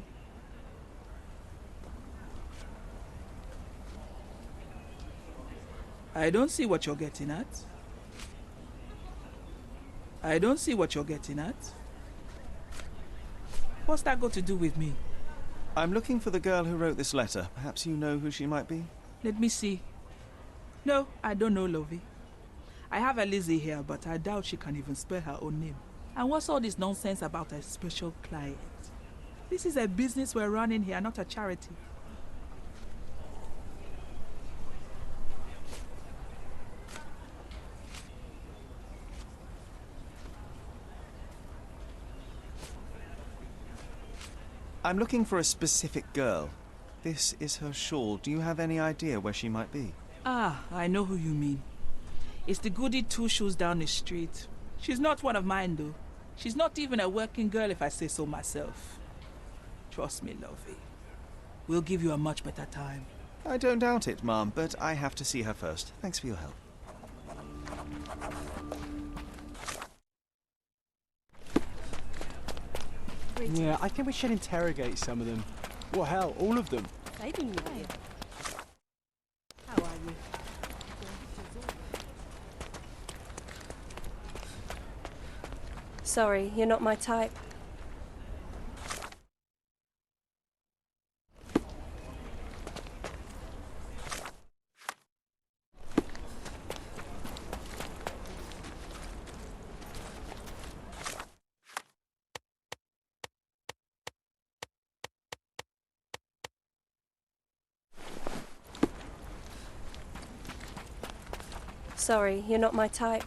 I don't see what you're getting at. I don't see what you're getting at. What's that got to do with me? I'm looking for the girl who wrote this letter. Perhaps you know who she might be? Let me see. No, I don't know, Lovey. I have a Lizzie here, but I doubt she can even spell her own name. And what's all this nonsense about a special client? This is a business we're running here, not a charity. I'm looking for a specific girl. This is her shawl. Do you have any idea where she might be? Ah, I know who you mean. It's the goody two-shoes down the street. She's not one of mine, though. She's not even a working girl, if I say so myself. Trust me, Lovey. We'll give you a much better time. I don't doubt it, Mom, but I have to see her first. Thanks for your help. Yeah, I think we should interrogate some of them. Well, hell, all of them. How are you? Sorry, you're not my type. Sorry, you're not my type.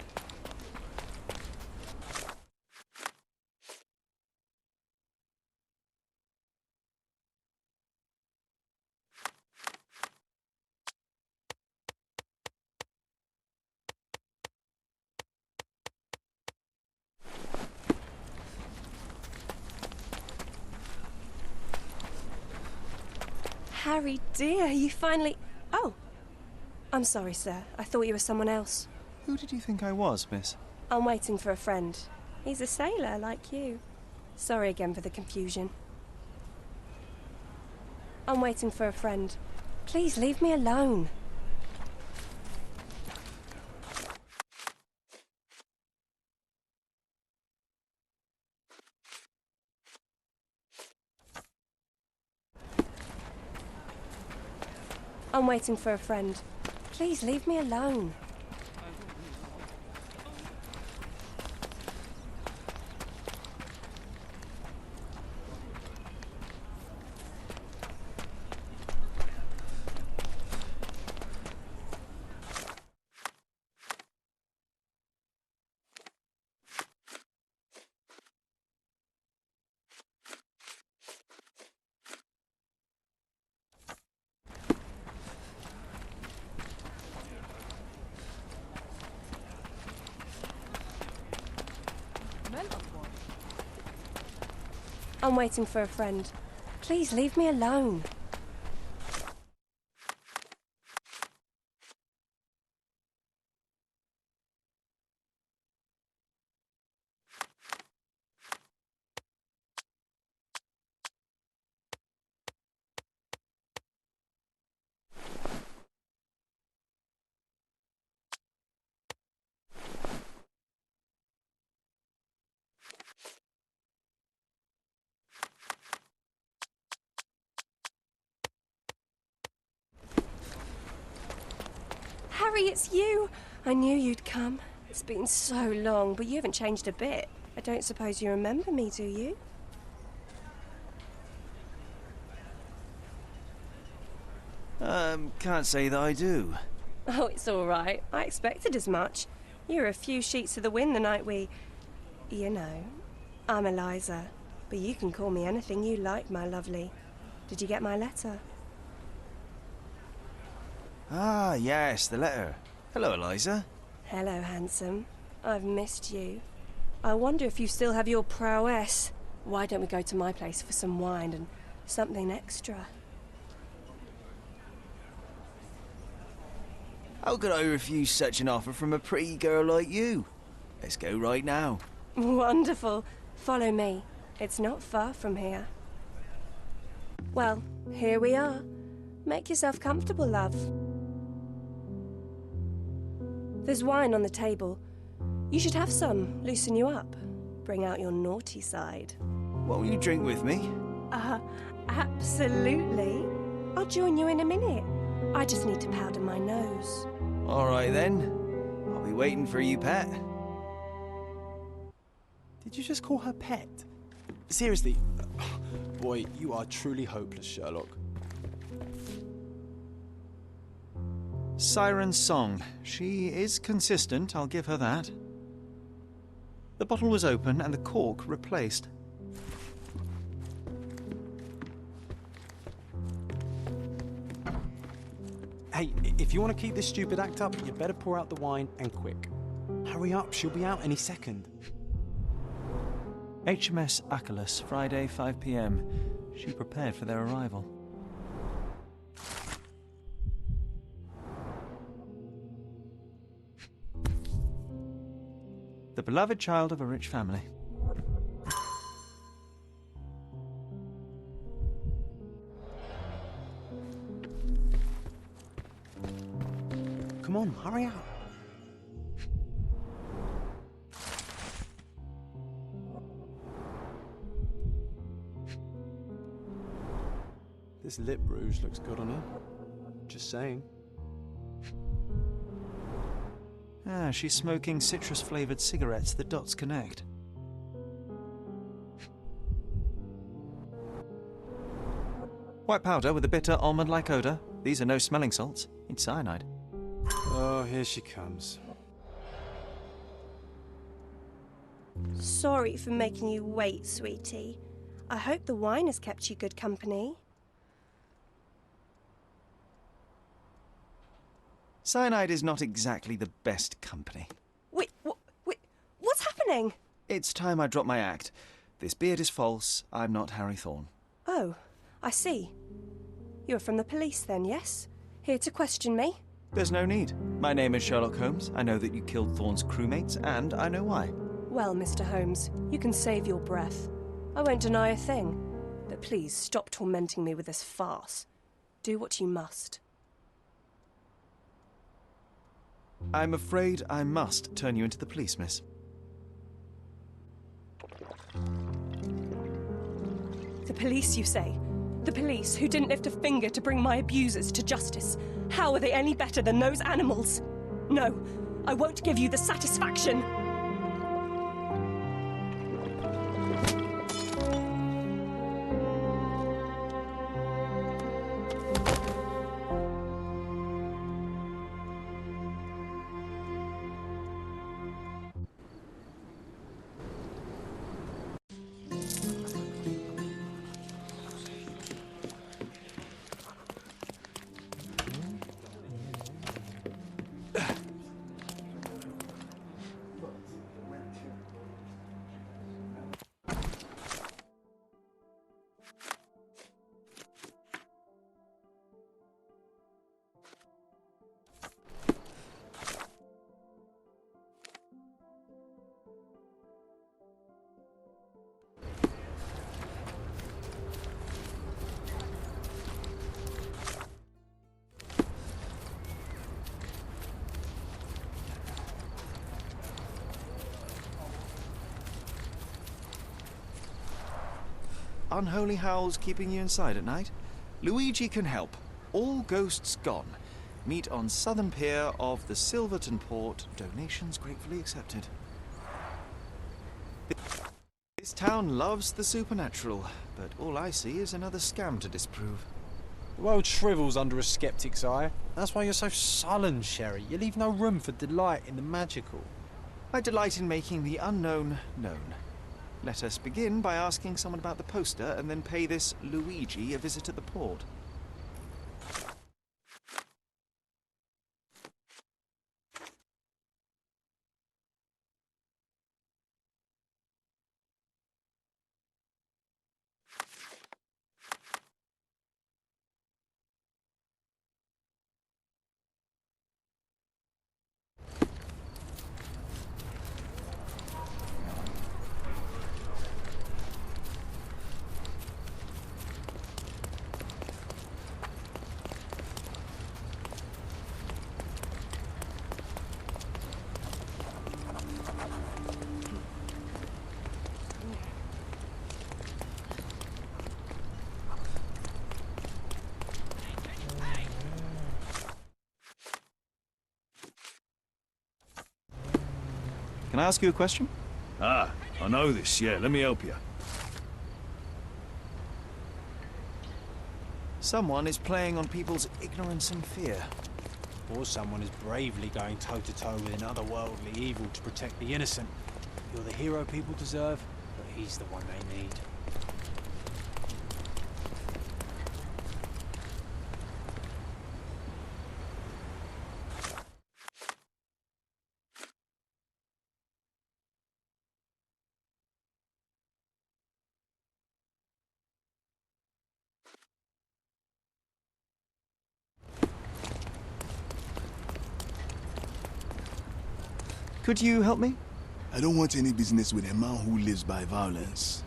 Harry, dear, you finally... Oh. I'm sorry, sir. I thought you were someone else. Who did you think I was, miss? I'm waiting for a friend. He's a sailor, like you. Sorry again for the confusion. I'm waiting for a friend. Please leave me alone. I'm waiting for a friend. Please leave me alone. I'm waiting for a friend. Please leave me alone. Harry, it's you! I knew you'd come. It's been so long, but you haven't changed a bit. I don't suppose you remember me, do you? Can't say that I do. Oh, it's all right. I expected as much. You were a few sheets to the wind the night we... You know, I'm Eliza, but you can call me anything you like, my lovely. Did you get my letter? Ah, yes, the letter. Hello, Eliza. Hello, handsome. I've missed you. I wonder if you still have your prowess. Why don't we go to my place for some wine and something extra? How could I refuse such an offer from a pretty girl like you? Let's go right now. Wonderful. Follow me. It's not far from here. Well, here we are. Make yourself comfortable, love. There's wine on the table. You should have some, loosen you up. Bring out your naughty side. Won't you drink with me? Absolutely. I'll join you in a minute. I just need to powder my nose. All right then. I'll be waiting for you, pet. Did you just call her pet? Seriously? Boy, you are truly hopeless, Sherlock. Siren's song. She is consistent, I'll give her that. The bottle was open and the cork replaced. Hey, if you want to keep this stupid act up, you better pour out the wine, and quick. Hurry up, she'll be out any second. HMS Achilles, Friday, 5 p.m. She prepared for their arrival. The beloved child of a rich family. Come on, hurry up. This lip rouge looks good on her. Just saying. Ah, she's smoking citrus-flavoured cigarettes. The dots connect. White powder with a bitter almond-like odour. These are no smelling salts. It's cyanide. Oh, here she comes. Sorry for making you wait, sweetie. I hope the wine has kept you good company. Cyanide is not exactly the best company. Wait, what's happening? It's time I drop my act. This beard is false. I'm not Harry Thorne. Oh, I see. You're from the police then, yes? Here to question me? There's no need. My name is Sherlock Holmes. I know that you killed Thorne's crewmates, and I know why. Well, Mr. Holmes, you can save your breath. I won't deny a thing. But please, stop tormenting me with this farce. Do what you must. I'm afraid I must turn you into the police, miss. The police, you say? The police who didn't lift a finger to bring my abusers to justice. How are they any better than those animals? No, I won't give you the satisfaction. Unholy howls keeping you inside at night? Luigi can help. All ghosts gone. Meet on southern pier of the Silverton Port. Donations gratefully accepted. This town loves the supernatural, but all I see is another scam to disprove. The world shrivels under a skeptic's eye. That's why you're so sullen, Sherry. You leave no room for delight in the magical. I delight in making the unknown known. Let us begin by asking someone about the poster and then pay this Luigi a visit at the port. Can I ask you a question? Ah, I know this, yeah. Let me help you. Someone is playing on people's ignorance and fear. Or someone is bravely going toe-to-toe with an otherworldly evil to protect the innocent. You're the hero people deserve, but he's the one they need. Could you help me? I don't want any business with a man who lives by violence.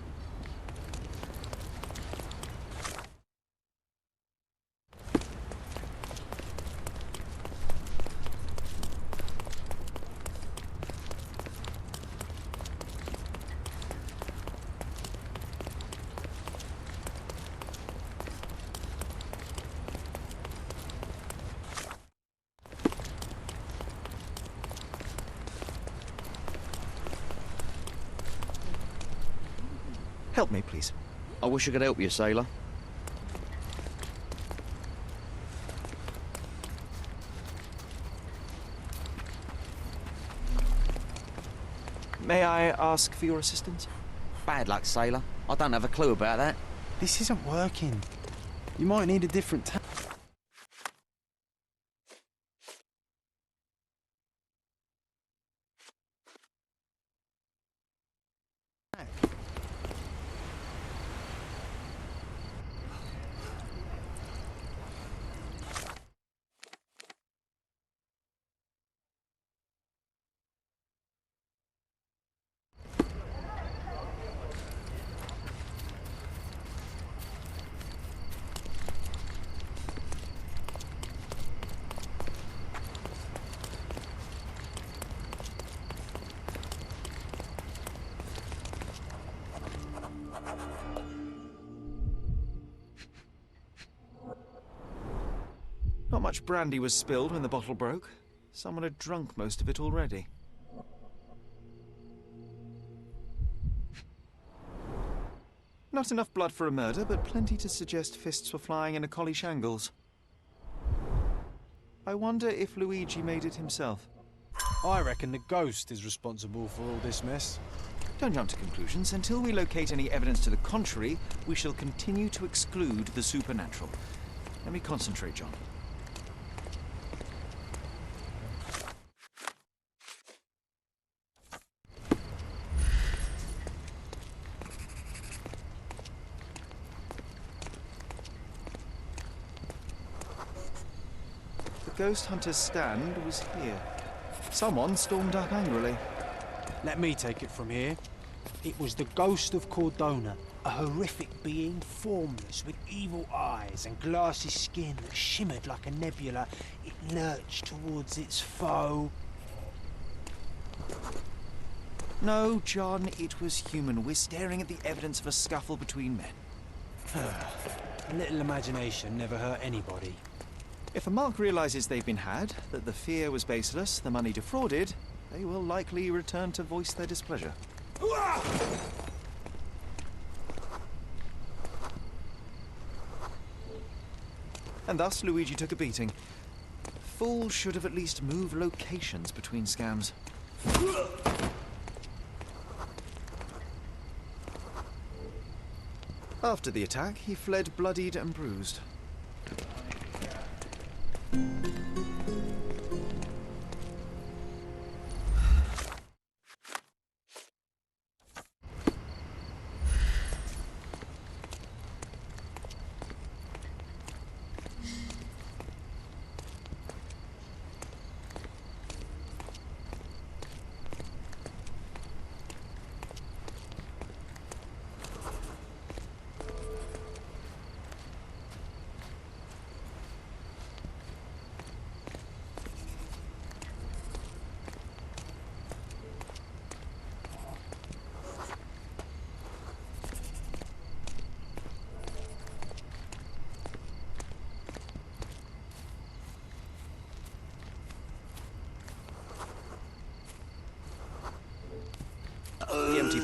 Help me, please. I wish I could help you, sailor. May I ask for your assistance? Bad luck, sailor. I don't have a clue about that. This isn't working. You might need a different tack. Not much brandy was spilled when the bottle broke. Someone had drunk most of it already. Not enough blood for a murder, but plenty to suggest fists were flying in a collie shangles. I wonder if Luigi made it himself. I reckon the ghost is responsible for all this mess. Don't jump to conclusions. Until we locate any evidence to the contrary, we shall continue to exclude the supernatural. Let me concentrate, John. The ghost hunter's stand was here. Someone stormed up angrily. Let me take it from here. It was the ghost of Cordona, a horrific being, formless, with evil eyes and glassy skin that shimmered like a nebula. It lurched towards its foe. No, John, it was human. We're staring at the evidence of a scuffle between men. A little imagination never hurt anybody. If a mark realizes they've been had, that the fear was baseless, the money defrauded, they will likely return to voice their displeasure. And thus Luigi took a beating. Fools should have at least moved locations between scams. After the attack, he fled bloodied and bruised.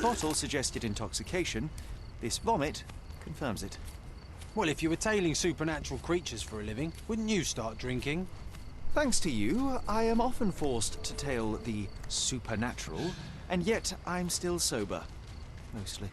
bottle suggested intoxication, this vomit confirms it. Well, if you were tailing supernatural creatures for a living, wouldn't you start drinking? Thanks to you, I am often forced to tail the supernatural, and yet I'm still sober. Mostly.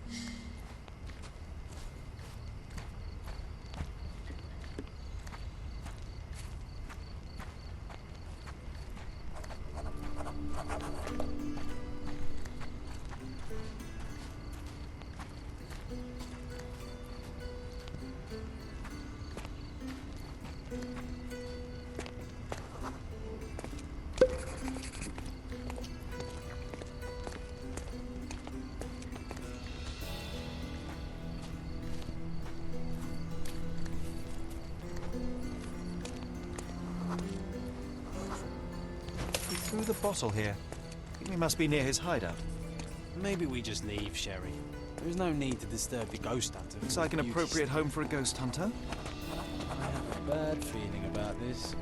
Threw the bottle here. We must be near his hideout. Maybe we just leave, Sherry. There's no need to disturb the ghost hunter. Looks like an appropriate home for a ghost hunter. I have a bad feeling about this.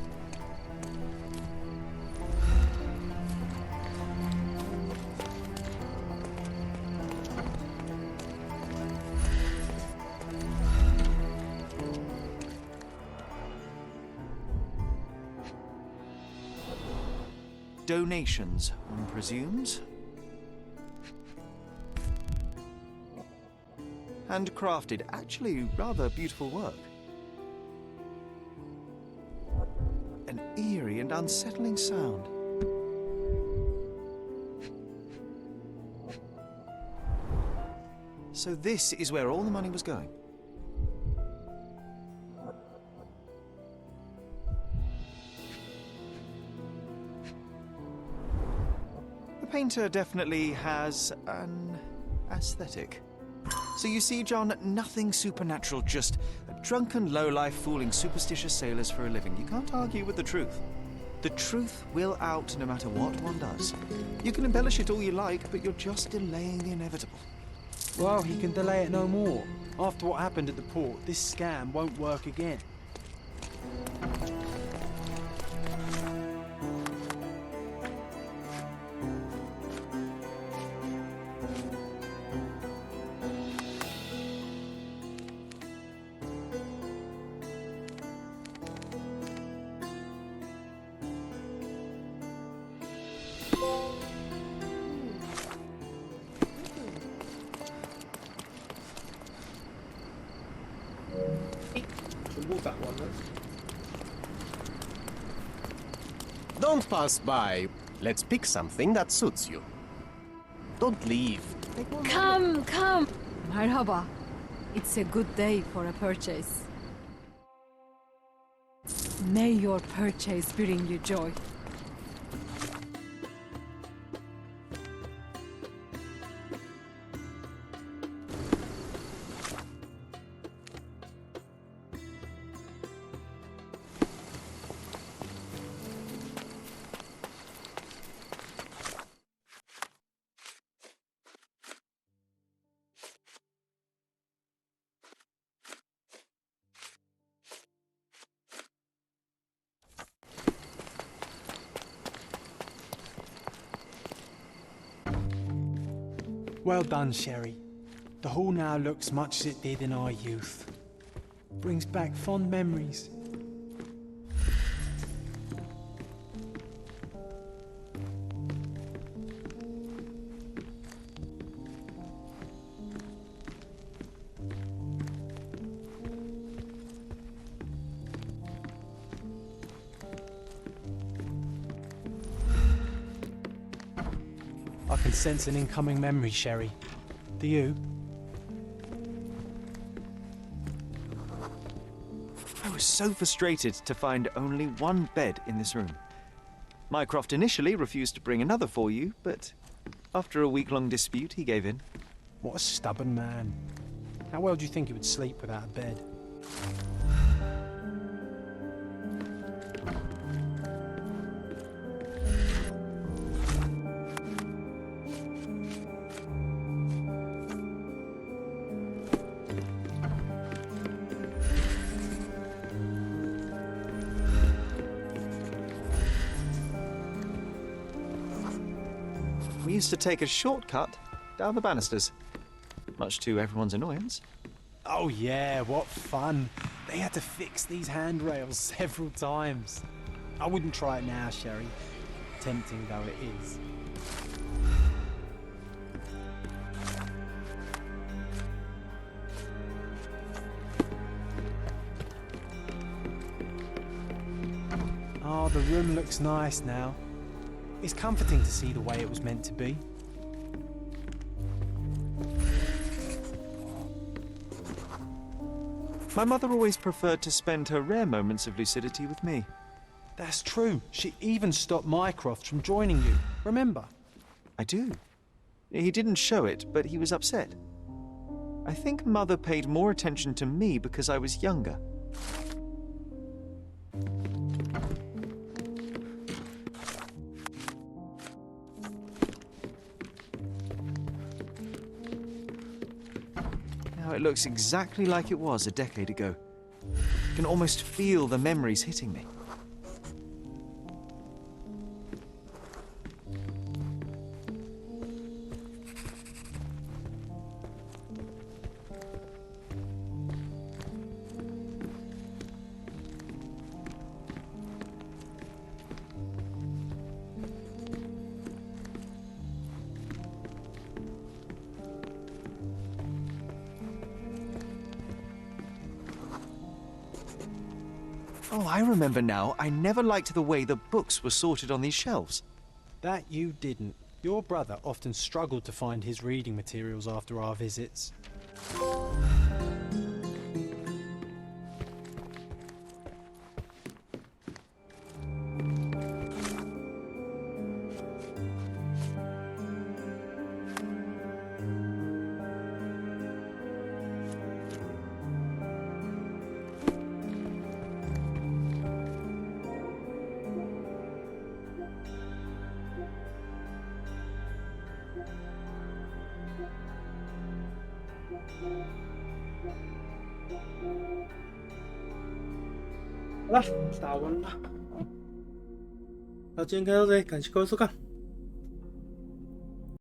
Donations, one presumes. Handcrafted, actually rather beautiful work. An eerie and unsettling sound. So this is where all the money was going. The painter definitely has an aesthetic. So you see, John, nothing supernatural, just a drunken lowlife fooling superstitious sailors for a living. You can't argue with the truth. The truth will out no matter what one does. You can embellish it all you like, but you're just delaying the inevitable. Well, he can delay it no more. After what happened at the port, this scam won't work again. Don't pass by. Let's pick something that suits you. Don't leave. Come, come. Marhaba. It's a good day for a purchase. May your purchase bring you joy. Well done, Sherry. The hall now looks much as it did in our youth. Brings back fond memories. I can sense an incoming memory, Sherry. Do you? I was so frustrated to find only one bed in this room. Mycroft initially refused to bring another for you, but after a week-long dispute, he gave in. What a stubborn man. How well do you think he would sleep without a bed? We used to take a shortcut down the banisters. Much to everyone's annoyance. Oh yeah, what fun. They had to fix these handrails several times. I wouldn't try it now, Sherry, tempting though it is. Oh, the room looks nice now. It's comforting to see the way it was meant to be. My mother always preferred to spend her rare moments of lucidity with me. That's true. She even stopped Mycroft from joining you. Remember? I do. He didn't show it, but he was upset. I think Mother paid more attention to me because I was younger. Now it looks exactly like it was a decade ago. I can almost feel the memories hitting me. Oh, I remember now. I never liked the way the books were sorted on these shelves. That you didn't. Your brother often struggled to find his reading materials after our visits.好了，打完了。那今天开到这里，感谢各位收看。